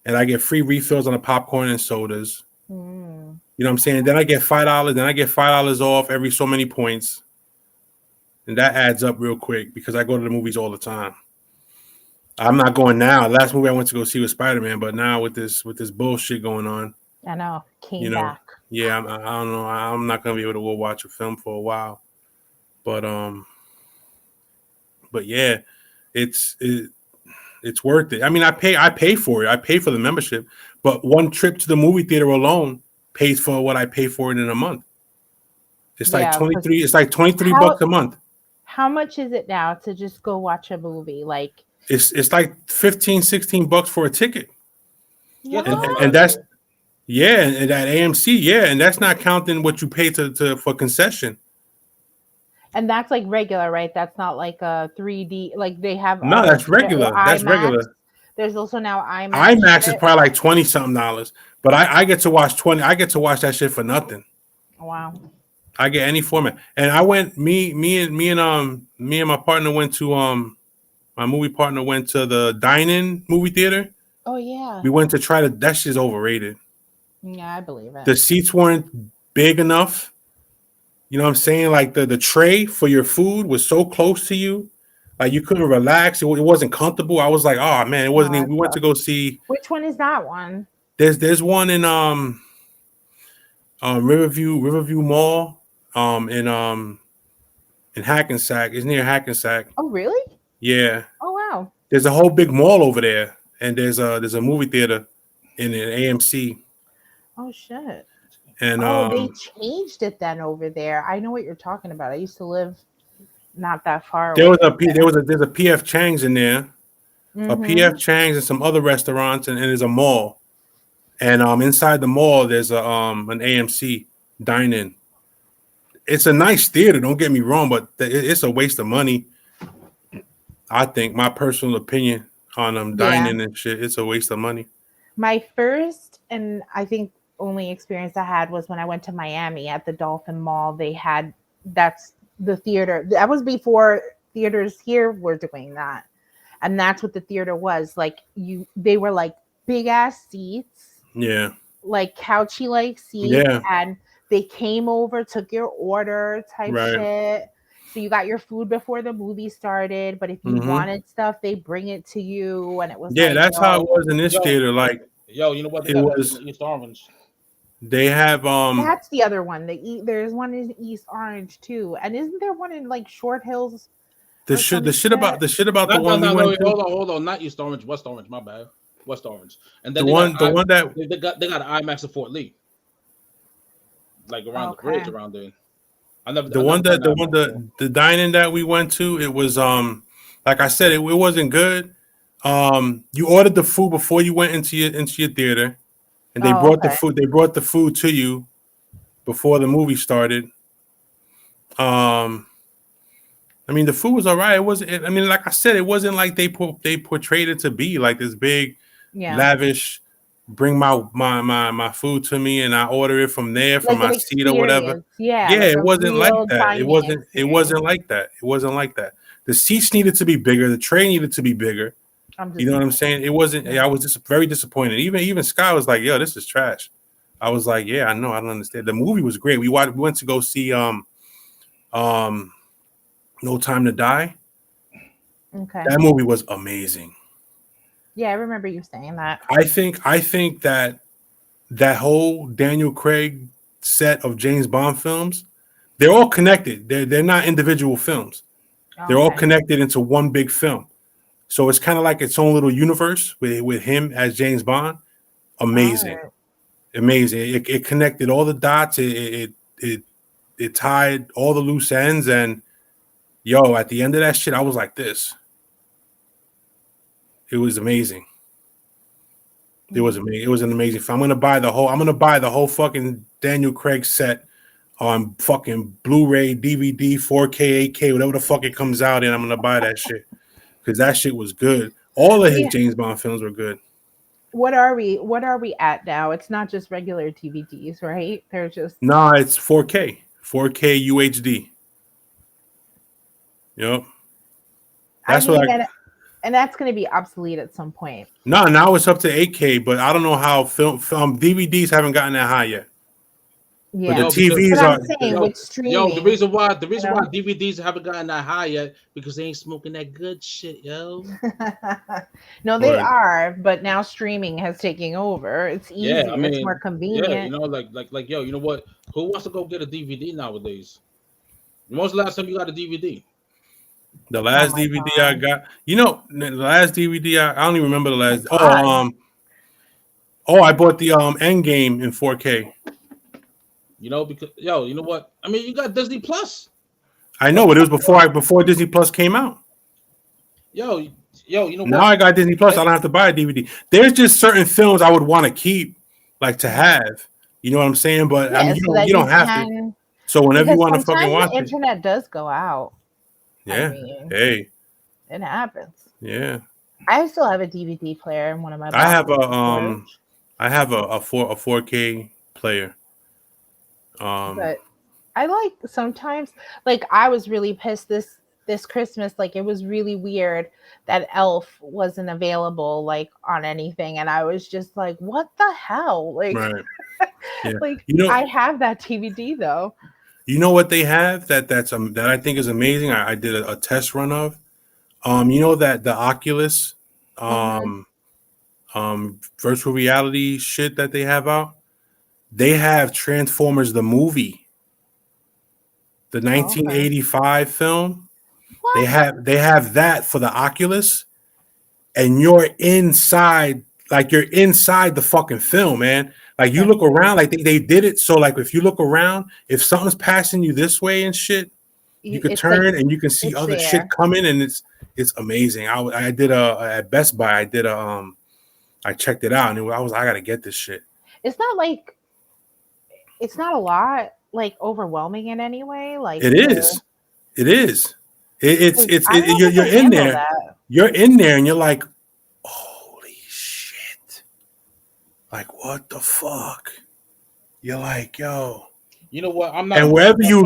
and I get free refills on the popcorn and sodas. You know what I'm saying? Then I get $5. Then I get $5 off every so many points, and that adds up real quick because I go to the movies all the time. I'm not going now. Last movie I went to go see was Spider-Man, but now with this bullshit going on, I know. Came back. Yeah, I don't know. I'm not gonna be able to go watch a film for a while, but yeah, it's worth it. I mean, I pay for it. I pay for the membership, but one trip to the movie theater alone pays for what I pay for it in a month. It's like 23. It's like $23 a month. How much is it now to just go watch a movie? Like it's like $15-$16 for a ticket. What? And that's and at AMC, and that's not counting what you pay to for concession. And that's like regular, right? That's not like a 3D. Like they have. No, that's regular. That's regular. There's also now IMAX. IMAX is probably like $20-something, but I get to watch 20. I get to watch that shit for nothing. Wow. I get any format, and I went. Me and my partner went to my movie partner went to the dine-in movie theater. Oh yeah. We went to try to. That shit's overrated. Yeah, I believe it. The seats weren't big enough. You know what I'm saying? Like the tray for your food was so close to you, like you couldn't relax. It wasn't comfortable. I was like, oh man, it wasn't. We went to go see. Which one is that one? There's one in Riverview Mall in Hackensack. It's near Hackensack. Oh really? Yeah. Oh wow. There's a whole big mall over there, and there's a movie theater in an AMC. Oh shit. And they changed it then over there. I know what you're talking about. I used to live not that far away. There's a PF Chang's in there, a PF Chang's and some other restaurants, and there's a mall. And inside the mall there's a an AMC dine-in. It's a nice theater, don't get me wrong, but it's a waste of money. I think, my personal opinion on dining and shit, it's a waste of money. My first and I think only experience I had was when I went to Miami at the Dolphin Mall. That's the theater. That was before theaters here were doing that. And that's what the theater was. Like they were like big ass seats. Yeah. Like couchy like seats. Yeah. And they came over, took your order type shit. So you got your food before the movie started, but if you wanted stuff, they bring it to you, and it was that's how it was in this theater. Like, you know what? It was East Orange. They have That's the other one. There's one in East Orange too, and isn't there one in like Short Hills? The Which shit, one the is shit that? about the shit about the No, one we went wait, to. hold on. Not East Orange, West Orange. My bad. West Orange. And then The one that they got IMAX in Fort Lee, like around the Okay. bridge around there. I never the I one never done that the that one before. the dining that we went to, it was like I said, it wasn't good. You ordered the food before you went into your theater, and they Oh, brought the okay. food. They brought the food to you before the movie started. I mean, the food was all right. It wasn't. I mean, like I said, it wasn't like they portrayed it to be like this big, Yeah. lavish. Bring my food to me, and I order it from there from Like my an seat or whatever. experience. Yeah. Yeah, Like it a wasn't like real that. It dining wasn't. It experience. wasn't like that. It wasn't like that. The seats needed to be bigger. The tray needed to be bigger. I'm just You know what I'm saying? It wasn't. Yeah. I was just very disappointed. Even Sky was like, "Yo, this is trash." I was like, "Yeah, I know. I don't understand." The movie was great. We went to go see No Time to Die. Okay. That movie was amazing. Yeah, I remember you saying that. I think that whole Daniel Craig set of James Bond films, they're all connected. They're not individual films. They're all Okay. connected into one big film. So it's kind of like its own little universe with him as James Bond. Amazing. Alright. Amazing. It connected all the dots. It tied all the loose ends. And yo, at the end of that shit, I was like this. It was amazing. It was amazing. It was an amazing film. I'm gonna buy the whole fucking Daniel Craig set on fucking Blu-ray, DVD, 4K, 8K, whatever the fuck it comes out in. I'm gonna buy that shit because that shit was good. All of his Yeah. James Bond films were good. What are we at now? It's not just regular DVDs, right? They're just Nah, it's 4K, 4K UHD. Yep. That's I mean, what I. and that's going to be obsolete at some point. No, now it's up to 8K, but I don't know how film DVDs haven't gotten that high yet. Yeah, But No, the TVs but I'm are. saying Yo, with streaming. Yo, the reason why know? DVDs haven't gotten that high yet because they ain't smoking that good shit, yo. No, they Word. are, but now streaming has taken over. It's easier. Yeah, I mean, it's more convenient. Yeah, you know, like, yo, you know what? Who wants to go get a DVD nowadays? When was the last time you got a DVD? The last my DVD God. I got, the last DVD I don't even remember the last. God. I bought the Endgame in 4K. You know, because yo, you know what? I mean, you got Disney Plus. I know, but it was before Disney Plus came out. Yo, you know Now what? I got Disney Plus. I don't have to buy a DVD. There's just certain films I would want to keep, like to have. You know what I'm saying? But I Yeah, mean, so that you don't have to. can- So whenever you because want to fucking sometimes watch the it, internet does go out. yeah. mean, Hey, It happens. yeah. I still have a DVD player in one of my. I have boxes, I have a 4K player. but I like sometimes, like I was really pissed this Christmas. Like it was really weird that Elf wasn't available like on anything, and I was just like, what the hell? Like, Right. Yeah. like You know, I have that DVD though. you know what they have that I think is amazing. I did a test run of. You know that the Oculus, virtual reality shit that they have out. They have Transformers the movie, the 1985 film. What? They have that for the Oculus, and you're inside the fucking film, man. Like you look around, like they did it so like if you look around, if something's passing you this way and shit, you could It's turn like- and you can see it's other there. shit coming, and it's amazing. I did at Best Buy. I checked it out, and I gotta get this shit. It's not like it's not a lot like overwhelming in any way. Like It is. It's I don't know if you're I can in handle there. that. You're in there, and you're like, holy shit! Like what the fuck? You're like, yo. You know what? I'm not. And wherever you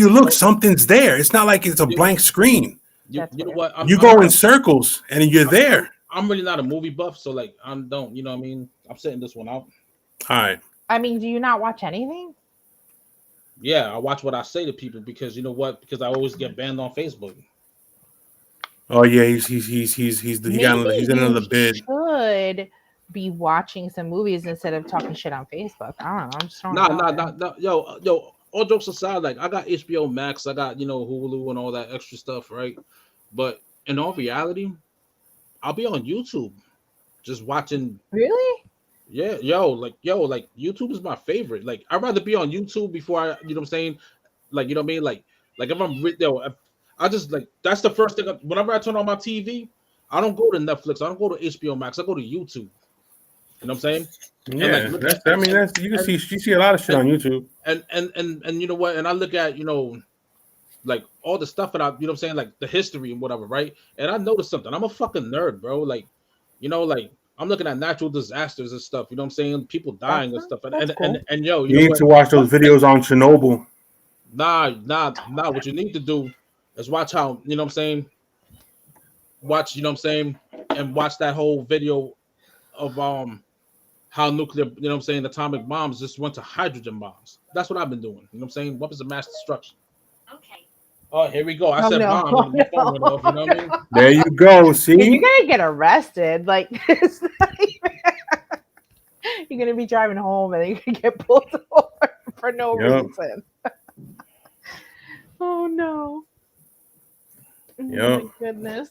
look, something's there. It's not like it's a blank screen. You know what? You go in circles, and you're there. I'm really not a movie buff, so like I don't. You know what I mean? I'm setting this one out. All right. I mean, do you not watch anything? Yeah, I watch what I say to people because you know what? Because I always get banned on Facebook. Oh yeah, he's in another bid. Should be watching some movies instead of talking shit on Facebook. I don't know. I'm just throwing it out there. Nah. Yo. All jokes aside, like I got HBO Max, I got Hulu and all that extra stuff, right? But in all reality, I'll be on YouTube just watching. Really? Yeah, like YouTube is my favorite. Like I'd rather be on YouTube before I, you know what I'm saying? Like, you know what I mean? Like if I'm I just like that's the first thing. Whenever I turn on my TV, I don't go to Netflix. I don't go to HBO Max. I go to YouTube. You know what I'm saying? Yeah, And like look that's. at, I mean, that's you can see. You see a lot of shit on YouTube. and you know what? And I look at, you know, like all the stuff that I, you know what I'm saying, like the history and whatever, right? And I noticed something. I'm a fucking nerd, bro. Like, you know, like I'm looking at natural disasters and stuff. You know what I'm saying? People dying and stuff. That's cool. And yo, you You know need what? to watch those videos on Chernobyl. Nah. What you need to do is watch how, you know what I'm saying? Watch, you know what I'm saying, and watch that whole video of how nuclear, you know what I'm saying, atomic bombs just went to hydrogen bombs. That's what I've been doing. You know what I'm saying? Weapons of mass destruction. Okay. Oh, here we go. I Oh, said no. bomb. My phone went off, you know what I mean? There you go. You're See, gonna get arrested. Like it's not even- you're gonna be driving home and you can get pulled over for no Yep. reason. Oh no. Oh Yep. my goodness.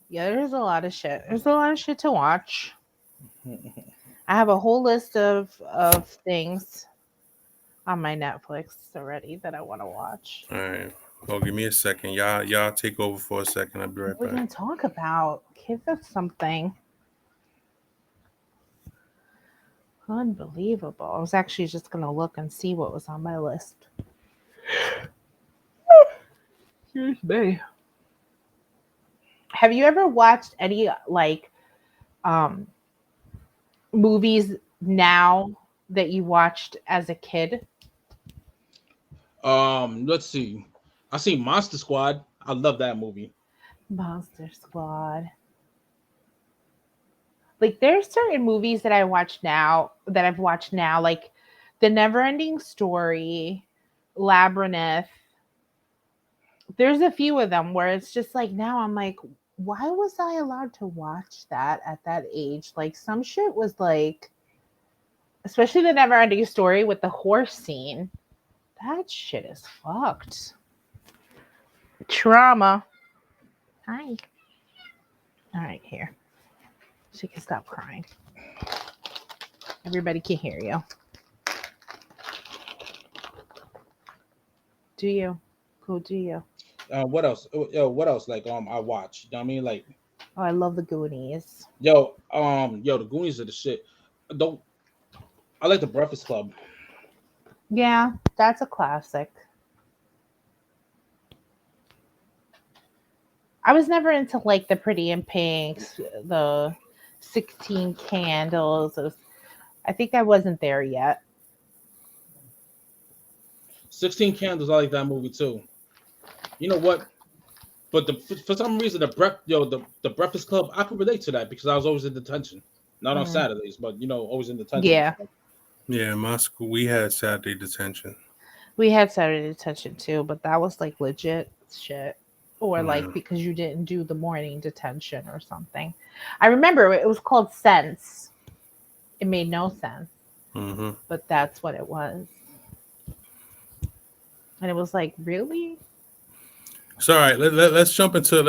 Yeah, there's a lot of shit. There's a lot of shit to watch. I have a whole list of things on my Netflix already that I want to watch. all right. Well, give me a second. Y'all take over for a second. I'll be right What are we back. gonna talk about? Give us something. Unbelievable. I was actually just gonna look and see what was on my list. Excuse me. Have you ever watched any like movies now that you watched as a kid? Let's see. I seen Monster Squad. I love that movie. Monster Squad. Like there's certain movies that I've watched now, like The Neverending Story, Labyrinth. There's a few of them where it's just like now I'm like, why was I allowed to watch that at that age? Like some shit was like, especially The Neverending Story with the horse scene. That shit is fucked. Trauma. Hi. All right, here. She can stop crying. Everybody can hear you. Do you? Cool, do you? What else? What else? Like I watch. You know what I mean? Like Oh, I love the Goonies. the Goonies are the shit. I like the Breakfast Club. Yeah, that's a classic. I was never into like the Pretty in Pinks, the 16 Candles. I think I wasn't there yet. 16 Candles. I like that movie too. You know what? But for some reason, the Breakfast Club, I could relate to that because I was always in detention. Not on Mhm. Saturdays, but you know, always in detention. Yeah. Yeah, my school we had Saturday detention. We had Saturday detention too, but that was like legit shit. Or like Yeah. because you didn't do the morning detention or something. I remember it was called Sense. It made no sense, Mm-hmm. but that's what it was. And it was like, really? So all right, let's jump into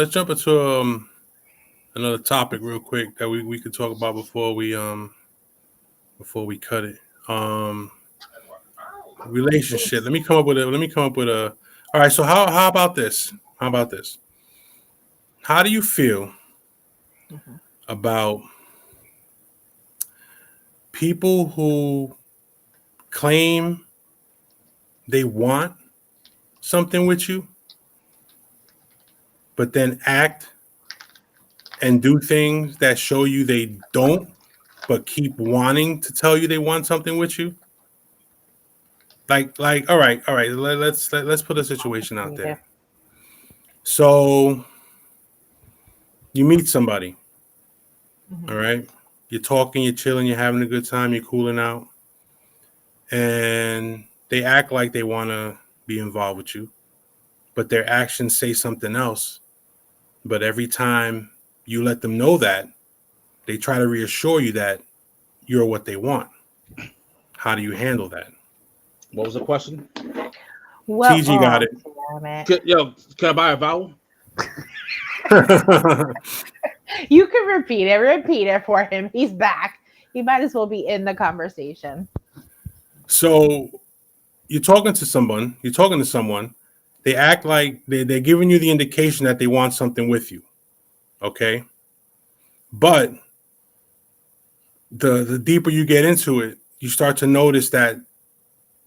another topic real quick that we could talk about before we cut it. Relationship. Let me come up with a all right, so how about this? How do you feel about people who claim they want something with you, but then act and do things that show you they don't, but keep wanting to tell you they want something with you? Like, all right. Let's put a situation out there. So you meet somebody, all right? You're talking, you're chilling, you're having a good time, you're cooling out, and they act like they want to be involved with you, but their actions say something else. But every time you let them know that, they try to reassure you that you're what they want. How do you handle that? What was the question? Well, TG got it. damn it. Can I buy a vowel? You can repeat it for him. He's back. He might as well be in the conversation. So you're talking to someone, they act like they're giving you the indication that they want something with you. Okay. But the deeper you get into it, you start to notice that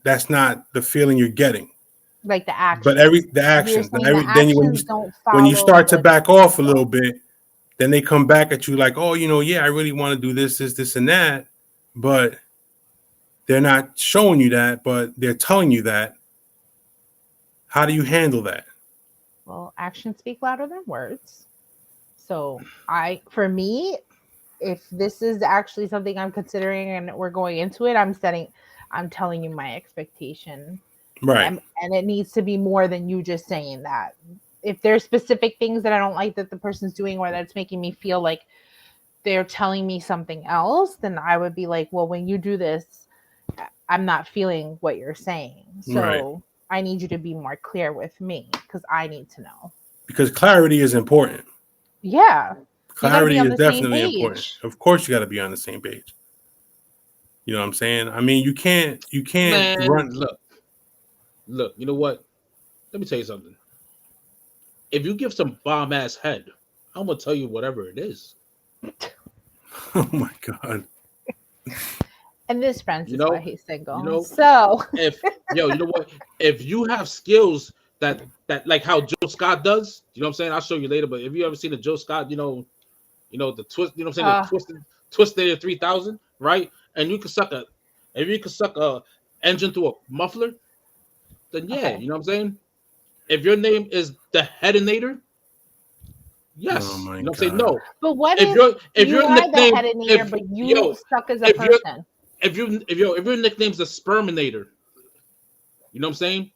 that's not the feeling you're getting. Like the action. But the actions. When you start to back off a little bit, then they come back at you like, oh, yeah, I really want to do this, and that. But they're not showing you that, but they're telling you that. How do you handle that? Well, actions speak louder than words. So for me, if this is actually something I'm considering and we're going into it, I'm telling you my expectation. Right. And it needs to be more than you just saying that. If there's specific things that I don't like that the person's doing or that's making me feel like they're telling me something else, then I would be like, well, when you do this, I'm not feeling what you're saying. So right. I need you to be more clear with me because I need to know. Because clarity is important. Yeah. Clarity is definitely important. Of course, you got to be on the same page. You know what I'm saying? I mean, you can't run. Look, you know what? Let me tell you something. If you give some bomb ass head, I'm gonna tell you whatever it is. Oh my God. And this friend is why he's single. So if you know what? If you have skills that like how Joe Scott does, you know what I'm saying? I'll show you later. But if you ever seen a Joe Scott, the twist, you know what I'm saying? The twisted 3000, right? And you can suck a engine through a muffler, then yeah, okay. You know what I'm saying? If your name is the Headinator, yes. Oh my you know what God. I'm saying? No. But what if you are the Headinator, but you suck as a person? If your nickname's the Sperminator, you know what I'm saying?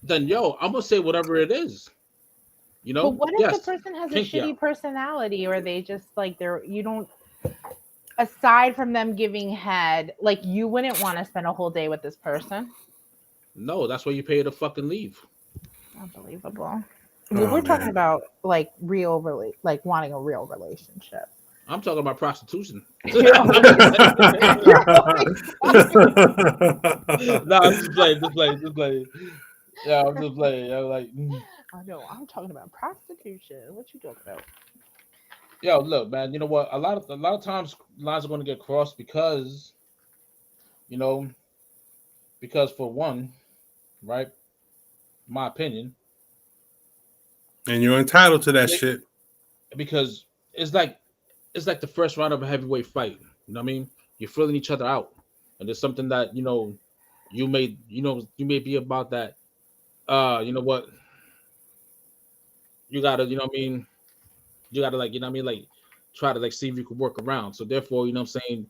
Then I'm gonna say whatever it is. You know. But what if the person has a shitty personality, or they just like you don't. Aside from them giving head, like you wouldn't want to spend a whole day with this person. No, that's why you pay to fucking leave. Unbelievable. We're talking about like like wanting a real relationship. I'm talking about prostitution. No, I'm just playing. Yeah, I'm just playing. I'm like, I know. I'm talking about prostitution. What you talking about? Yo, look, man. You know what? A lot of times lines are going to get crossed because for one, right? My opinion. And you're entitled to that shit. Because it's like the first round of a heavyweight fight. You know what I mean? You're filling each other out, and there's something that you may be about that. You know what? You gotta, you know what I mean? You gotta like try to like see if you can work around. So therefore, you know what I'm saying?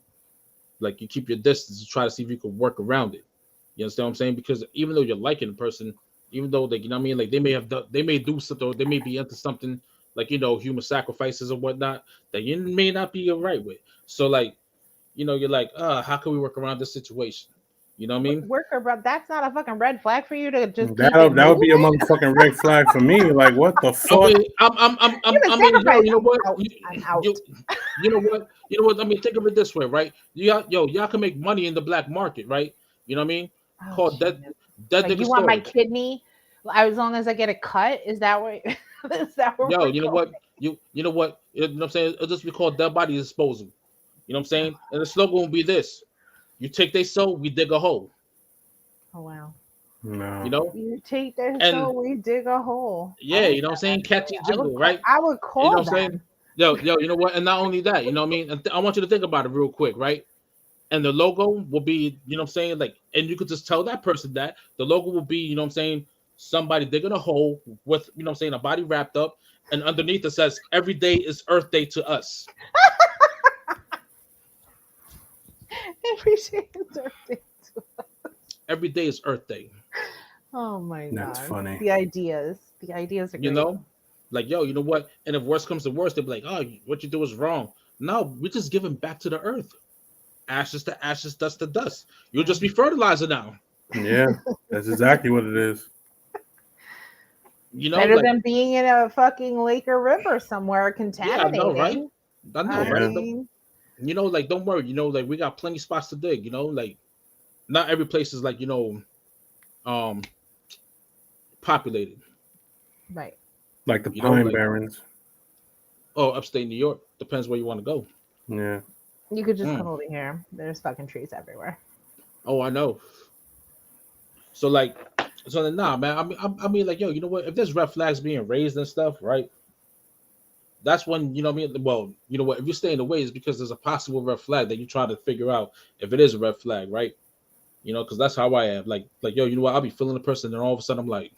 Like you keep your distance to try to see if you can work around it. You understand what I'm saying? Because even though you're liking a person, even though like, you know what I mean? Like they may do something, or they may be into something like, human sacrifices or whatnot that you may not be all right with. So like, you're like, how can we work around this situation? You know what I mean? Work around. That's not a fucking red flag for you to just. That would be a motherfucking red flag for me. Like, what the fuck? You know what? I'm out. You know what? I mean, think of it this way, right? Y'all can make money in the black market, right? You know what I mean? Called dead like you want my kidney? As long as I get a cut, is that what? You know what? You know what? You know what I'm saying? It'll just be called dead body disposal. You know what I'm saying? And the slogan will be this: you take their soul, we dig a hole. Oh wow. No. You take their soul, we dig a hole. Yeah, you know what I'm saying? Catchy jingle, right? I would call you know what I'm saying? Yo, you know what? And not only that, you know what I mean? I want you to think about it real quick, right? And the logo will be, you know what I'm saying? Like, and you could just tell that person that the logo will be, you know what I'm saying? Somebody digging a hole with, you know what I'm saying, a body wrapped up, and underneath it says, "Every day is Earth Day to us." Every day is Earth Day to us. Every day is Earth Day. Oh my God. That's funny. The ideas are great. You know? Like, yo, you know what? And if worse comes to worse, they'll be like, oh, what you do is wrong. No, we're just giving back to the earth. Ashes to ashes, dust to dust. You'll just be fertilizer now. Yeah, that's exactly what it is. You know, Better like than being in a fucking lake or river somewhere yeah, I know, right? contaminating. I know, I right? Yeah. mean, You know, like don't worry. You know, like we got plenty spots to dig. You know, like not every place is like um populated. right. Like the You know, Pine like Barrens. upstate New York depends where you want to go. Yeah. You could just Mm. come over here. There's fucking trees everywhere. Oh, I know. So like, so then nah, man. I mean, like, yo, you know what? If there's red flags being raised and stuff, right? That's when you know what I mean. Well, you know what? If you stay in the way, it's because there's a possible red flag that you try to figure out if it is a red flag, right? You know, because that's how I am. Like, yo, you know what? I'll be feeling the person, and all of a sudden I'm like,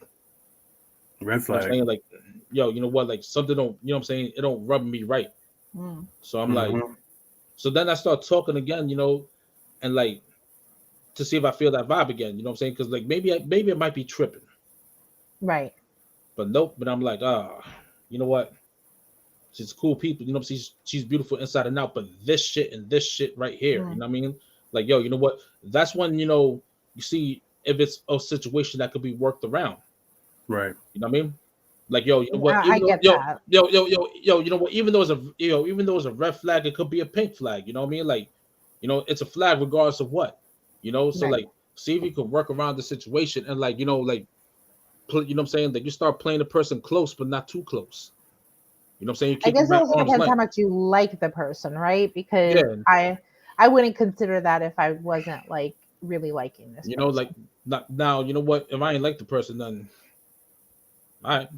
Red you know what I'm flag. saying, like, yo, you know what? Like something don't, you know what I'm saying? It don't rub me right. Mm, So I'm like, Mhm. so then I start talking again, you know, and like to see if I feel that vibe again. You know what I'm saying? Because like maybe it might be tripping, right. but nope. But I'm like, you know what? She's cool people. You know, she's beautiful inside and out. But this shit and this shit right here, you Mm. know what I mean? Like, yo, you know what? That's when you know you see if it's a situation that could be worked around. Right. You know what I mean? Like, yo, you know what? I Even though, get that. you know what? Even though it's a red flag, it could be a pink flag. You know what I mean? Like, you know, it's a flag regardless of what. You know, so Right. like, see if you can work around the situation and like, you know, like, you know what I'm saying? Like, you start playing the person close, but not too close. You know what I'm saying? You I keep guess them it at also arm's depends how length. much you like the person, right? Because Yeah, I wouldn't consider that if I wasn't like really liking this you know, like person. not now. You know what? If I ain't like the person, then I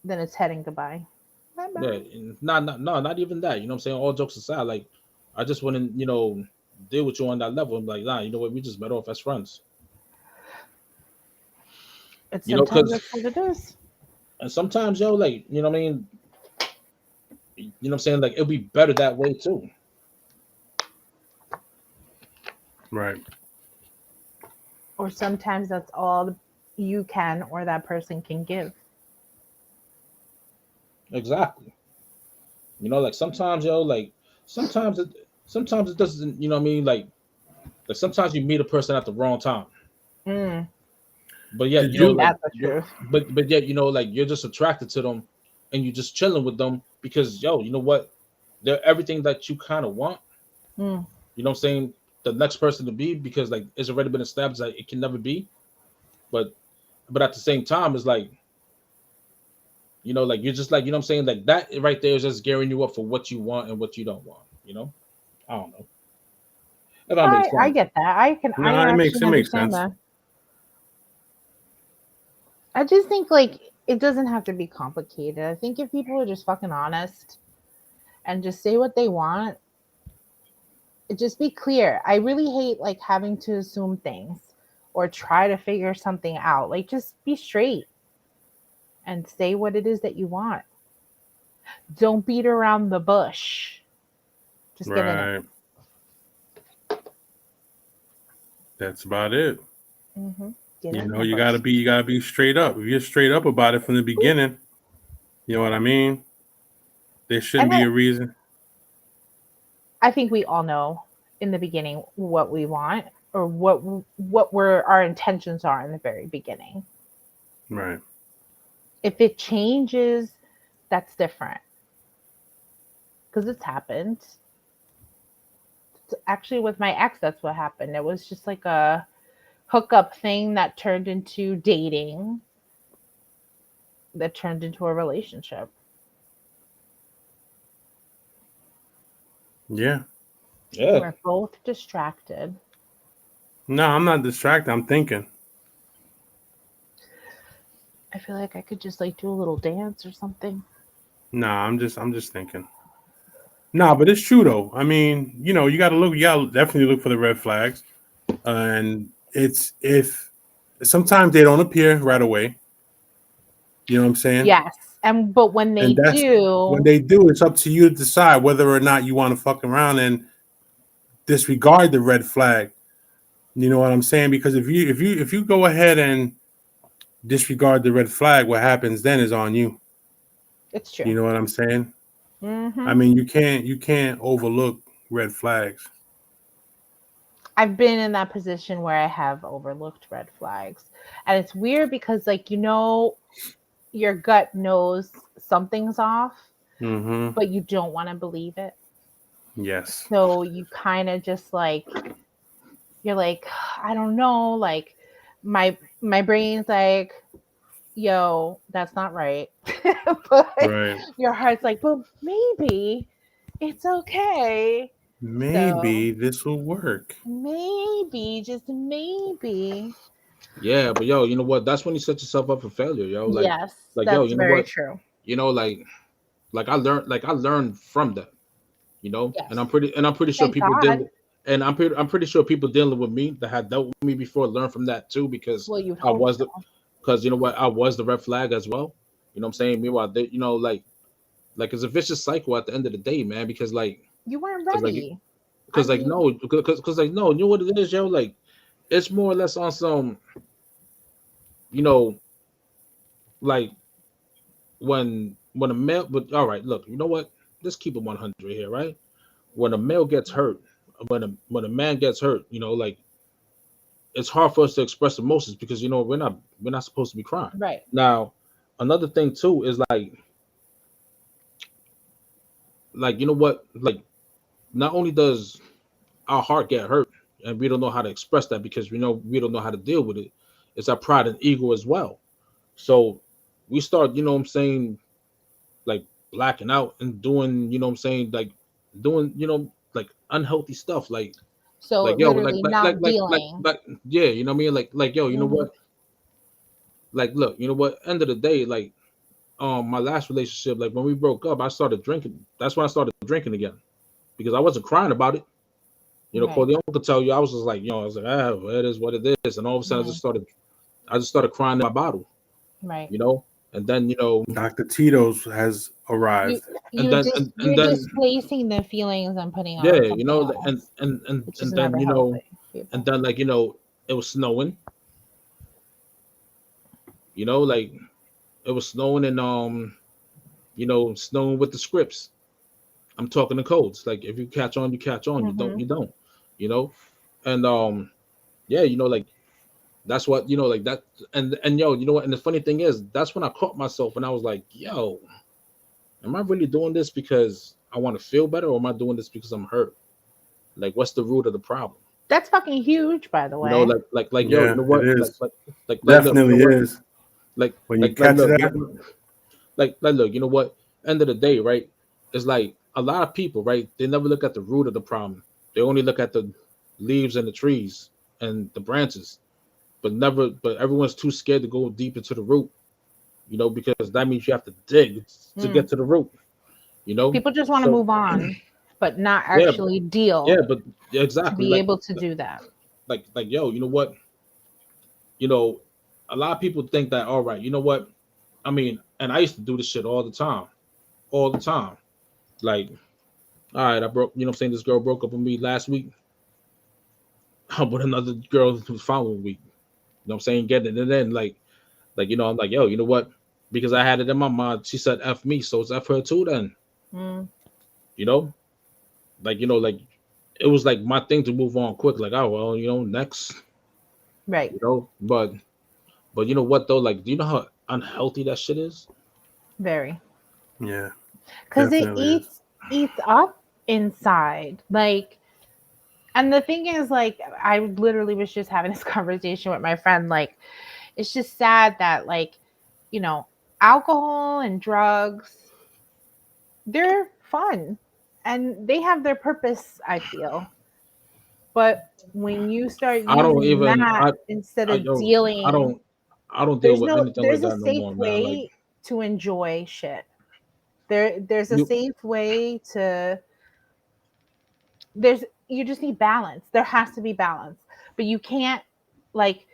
Then it's heading goodbye. Bye yeah, bye. and not even that. You know what I'm saying? All jokes aside, like I just wouldn't, you know, deal with you on that level. I'm like, nah, you know what? We just met off as friends. It's You know, sometimes because that's what it is. and sometimes, yo, like, you know what I mean? You know what I'm saying? Like, it'll be better that way too. Right. Or sometimes that's all you can or that person can give. Exactly. You know, like sometimes, yo, like sometimes it doesn't, you know what I mean? Like sometimes you meet a person at the wrong time. Mm, But yet, Did you know, you? like that's the you're truth. but yet, you know, like you're just attracted to them and you're just chilling with them because yo, you know what? They're everything that you kind of want. Mm. You know what I'm saying? The next person to be because like it's already been established that it can never be. But at the same time, it's like, you know, like you're just like, you know what I'm saying? Like that right there is just gearing you up for what you want and what you don't want, you know? I don't know. If that makes I sense. get that. I No, it actually makes understand sense. that. I just think like it doesn't have to be complicated. I think if people are just fucking honest and just say what they want, just be clear. I really hate like having to assume things or try to figure something out. Like just be straight and say what it is that you want. Don't beat around the bush. Just get in it. Right. That's about it. Mm-hmm. Get You in know, the bush. you gotta be straight up. If you're straight up about it from the beginning, you know what I mean? There shouldn't And be a reason. I think we all know in the beginning what we want or what we're our intentions are in the very beginning. Right. If it changes, that's different because it's happened. Actually, with my ex, that's what happened. It was just like a hookup thing that turned into dating, that turned into a relationship. Yeah. Yeah. We're both distracted. No, I'm not distracted. I'm thinking. I feel like I could just like do a little dance or something. Nah, I'm just thinking. Nah, but it's true though. I mean, you know, you gotta definitely look for the red flags. And it's if sometimes they don't appear right away. You know what I'm saying? Yes. And but when they And that's when do, they do, it's up to you to decide whether or not you want to fuck around and disregard the red flag. You know what I'm saying? Because if you go ahead and disregard the red flag, what happens then is on you. it's You true. know what I'm saying? I Hmm. mean, you can't overlook red flags. I've been in that position where I have overlooked red flags. And it's weird because, like, you know, your gut knows something's off, Mm-hmm. but you don't want to believe it. Yes. So you kind of just like, you're like, I don't know, like my brain's like, yo, that's not right. But Right. your heart's like, but maybe it's okay. Maybe this will work. Maybe, just maybe. Yeah, but yo, you know what? That's when you set yourself up for failure, yo. Yes, Yo, that's you know very what? true. You know, I learned from that, you know, Yes. and I'm pretty sure Thank people God. I'm pretty sure people dealing with me that had dealt with me before learned from that too, because Well, you I hope was so. because you know what, I was the red flag as well. You know what I'm saying? Meanwhile, you know, like it's a vicious cycle at the end of the day, man. Because You weren't cause like, ready. cause I like mean, no, cause like no, you know what it is, yo. Like it's more or less on some, you know, like when a male. But all right, look, you know what? Let's keep it 100 here, right? When a male gets hurt, when a man gets hurt, you know, like it's hard for us to express emotions because you know we're not supposed to be crying. right. Now, another thing too is like you know what, like not only does our heart get hurt and we don't know how to express that because we don't know how to deal with it, it's our pride and ego as well. So we start, you know what I'm saying, like blacking out and doing, you know what I'm saying, like doing, you know, like unhealthy stuff, So like yo, literally not dealing. yeah, you know what I mean, like yo, you know Mhm. what, like look, you know what, end of the day, like my last relationship, like when we broke up, I started drinking. That's when I started drinking again because I wasn't crying about it. You know, Right. Corleone could tell you I was just like, you know, I was like, well, it is what it is, and all of a sudden Mhm. I just started crying in my bottle, Right. you know, and then you know, Dr. Tito's has You arrived. and you're then displacing the feelings and putting yeah, on you something know, else, which is and then never you know, healthy. People. and then like you know, it was snowing, you know, like it was snowing and you know, snowing with the scripts. I'm talking the codes. Like if you catch on, you catch on. You don't, Mhm. you don't. You know, and yeah, you know, like that's what you know, like that. And yo, you know what? And the funny thing is, that's when I caught myself, and I was like, yo, am I really doing this because I want to feel better, or am I doing this because I'm hurt? Like, what's the root of the problem? That's fucking huge, by the You know, way. like yo, you Yeah, know it what? is. Look, you know Definitely what? is. When you Like catch look, you know that, what? Look, you know what? End of the day, right? It's like a lot of people, right? They never look at the root of the problem. They only look at the leaves and the trees and the branches, but everyone's too scared to go deep into the root, you know, because that means you have to dig to Mm. get to the root, you know? People just want to So move on, but not yeah, actually deal yeah, but yeah, to exactly. be able to do that. Like yo, you know what? You know, a lot of people think that all right, you know what? I mean, and I used to do this shit all the time. All the time. Like, all right, I broke, you know what I'm saying? This girl broke up with me last week. I'm with another girl the following week. You know what I'm saying? Getting it, and then you know, I'm like, yo, you know what? Because I had it in my mind, she said F me, so it's F her too then. Mm. You know? Like, you know, like it was like my thing to move on quick, like, oh well, you know, next, Right. you know, but you know what though? Like, do you know how unhealthy that shit is? Very. yeah, Because it definitely is. eats up inside. Like, and the thing is, like, I literally was just having this conversation with my friend. Like, it's just sad that, like, you know, alcohol and drugs, they're fun and they have their purpose, I feel. But when you start I don't using even that instead I of yo dealing, I don't deal with anything like there's a that no safe more, man. Like way to enjoy shit. There's a you safe way to, there's, you just need balance. There has to be balance. But you can't, like,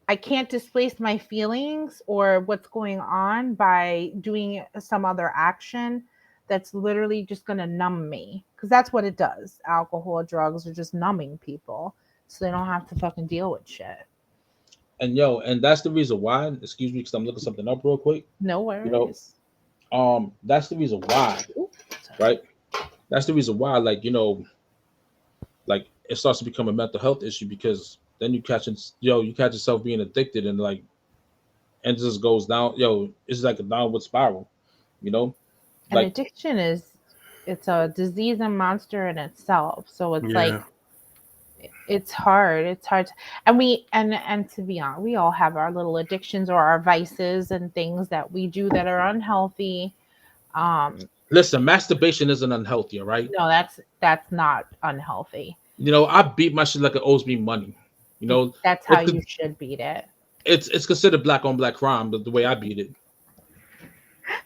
I can't displace my feelings or what's going on by doing some other action that's literally just going to numb me, because that's what it does. Alcohol, drugs are just numbing people so they don't have to fucking deal with shit. and yo, and that's the reason why, excuse me, because I'm looking something up real quick. No You know, worries. that's the reason why, Ooh, right? That's the reason why, like, you know, like it starts to become a mental health issue because then you catch yourself being addicted and it just goes down. Yo, it's like a downward spiral. You know, And like addiction it's a disease and monster in itself. So it's like it's hard. It's hard. And and to be honest, we all have our little addictions or our vices and things that we do that are unhealthy. listen, masturbation isn't unhealthy, all right? No, that's not unhealthy. You know, I beat my shit like it owes me money. You know, That's how it's, you should beat it. it's considered black on black crime, but the way I beat it.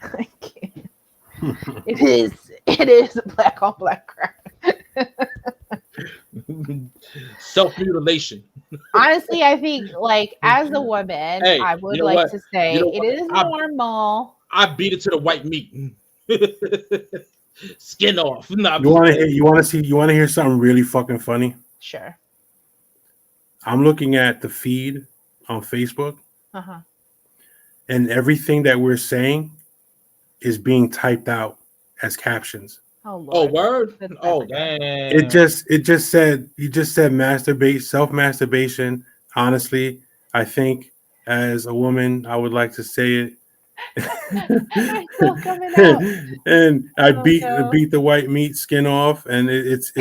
I can't. It is black on black crime. Self-mutilation. Honestly, I think like as a woman, Hey, I would you know like what? to say You know it what? is normal. I beat it to the white meat. Skin off. Nah, You want to hear? You want to hear something really fucking funny? Sure. I'm looking at the feed on Facebook, Uh-huh. and everything that we're saying is being typed out as captions. Oh Lord. Oh, word? That's Oh, never damn. It just said masturbate, self-masturbation. Honestly, I think as a woman, I would like to say it. It's still coming out. And I Oh, no. beat the white meat skin off, and it's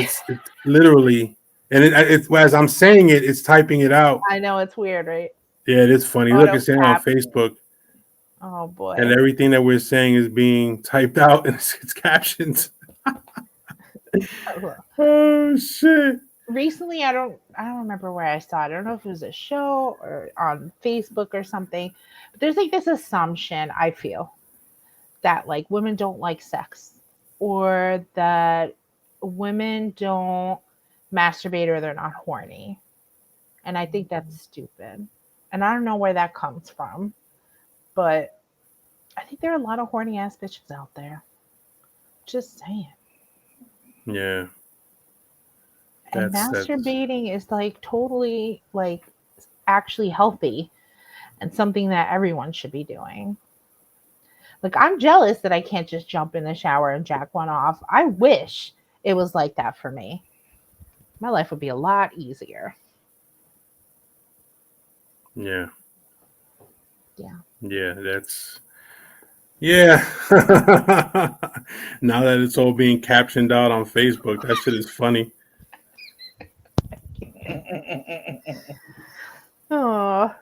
literally, and it's as I'm saying it, it's typing it out. I know it's weird, right? Yeah, it is funny. Look, Auto it's saying on cap. Facebook, Oh boy. and everything that we're saying is being typed out, and it's captions. Oh shit! Recently, I don't remember where I saw it. I don't know if it was a show or on Facebook or something. But there's like this assumption, I feel, that like women don't like sex or that women don't masturbate or they're not horny. And I think that's stupid. And I don't know where that comes from, but I think there are a lot of horny ass bitches out there. Just saying. Yeah. And That's- masturbating is like totally like actually healthy and something that everyone should be doing. Like I'm jealous that I can't just jump in the shower and jack one off. I wish it was like that for me. My life would be a lot easier. Yeah. Yeah. Yeah, that's yeah. Now that it's all being captioned out on Facebook, that shit is funny. Oh.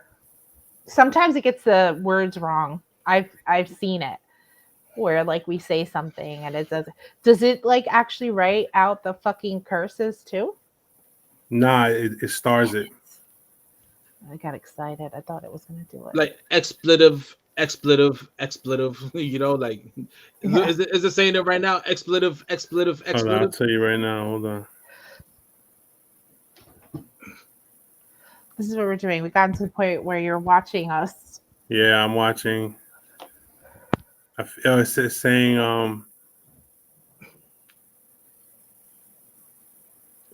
Sometimes it gets the words wrong. I've seen it where like we say something and it does it like actually write out the fucking curses too? Nah, it stars it. I got excited. I thought it was gonna do it. Like expletive. You know, like Yeah. is it saying it right now? Expletive. Hold on, I'll tell you right now. Hold on. This is what we're doing. We got to the point where you're watching us. Yeah, I'm watching. It's saying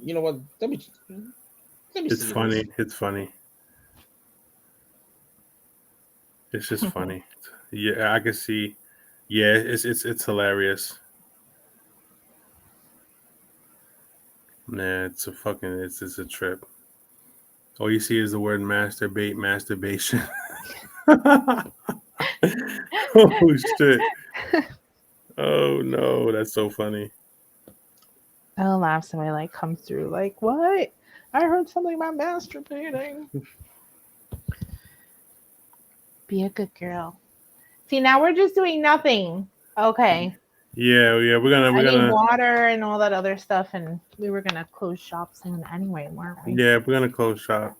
You know what? Let me it's see funny. this. It's funny. It's just funny. Yeah, I can see. Yeah, it's hilarious. Nah, it's a trip. All you see is the word masturbation. Oh shit. Oh no, that's so funny. I'll laugh. Somebody like comes through like, what? I heard something about masturbating. Be a good girl. See, now we're just doing nothing. Okay. Yeah, we're I need gonna water and all that other stuff, and we were gonna close shop soon anyway, weren't we? yeah, we're gonna close shop.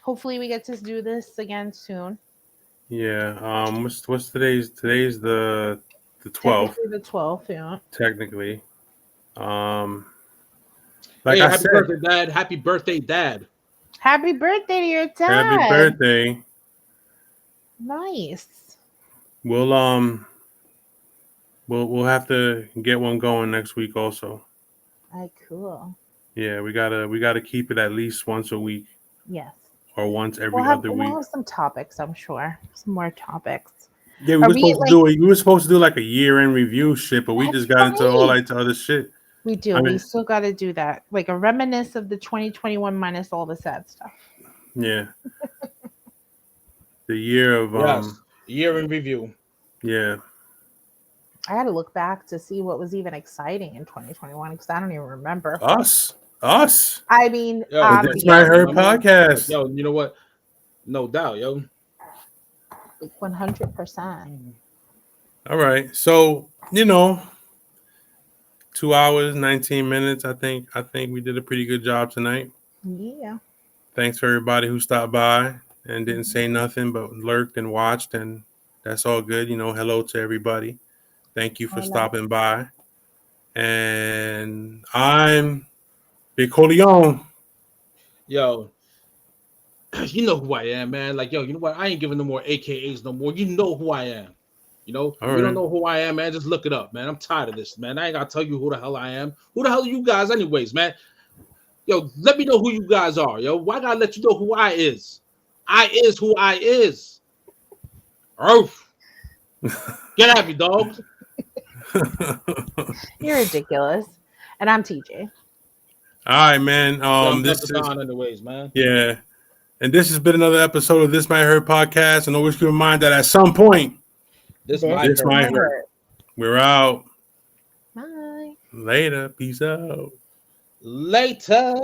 Hopefully, we get to do this again soon. Yeah. What's today's the 12th, Technically the 12th, yeah. technically. Like Hey, I happy said, birthday, Dad. Happy birthday, Dad. Happy birthday to your dad. happy birthday. Nice. We'll have to get one going next week also. Cool. Yeah, we gotta keep it at least once a week Yes. or once every We'll other have week. some topics, I'm sure. Some more topics. Yeah, Are we, we were supposed to do like a year-end review shit, but we That's just got into all right. that other shit. We do. I mean- We still got to do that. Like a reminisce of the 2021 minus all the sad stuff. Yeah. The year of Yes. Year in review. yeah. I had to look back to see what was even exciting in 2021 because I don't even remember. Us. I mean, Yo, The This Might Hurt remember? podcast. Yo, you know what? No doubt, yo. 100%. All right. So, 2 hours, 19 minutes. I think we did a pretty good job tonight. Yeah. Thanks for everybody who stopped by and didn't say nothing but lurked and watched, and that's all good. Hello to everybody. Thank you for Hola. stopping by. And I'm Big Corleone. Yo, you know who I am, man. Like, yo, you know what? I ain't giving no more AKAs no more. You know who I am. All If you right. don't know who I am, man, just look it up, man. I'm tired of this, man. I ain't gotta tell you who the hell I am. Who the hell are you guys, anyways, man? Yo, let me know who you guys are, yo. Why gotta let you know who I is? I is who I is. Oof. Get at me, dog. You're ridiculous. And I'm TJ. All right, man. I'm This is on anyways, man. yeah. And this has been another episode of This Might Hurt podcast. And always keep in mind that at some point, This This might hurt. We're out. Bye. Later. Peace out. Later.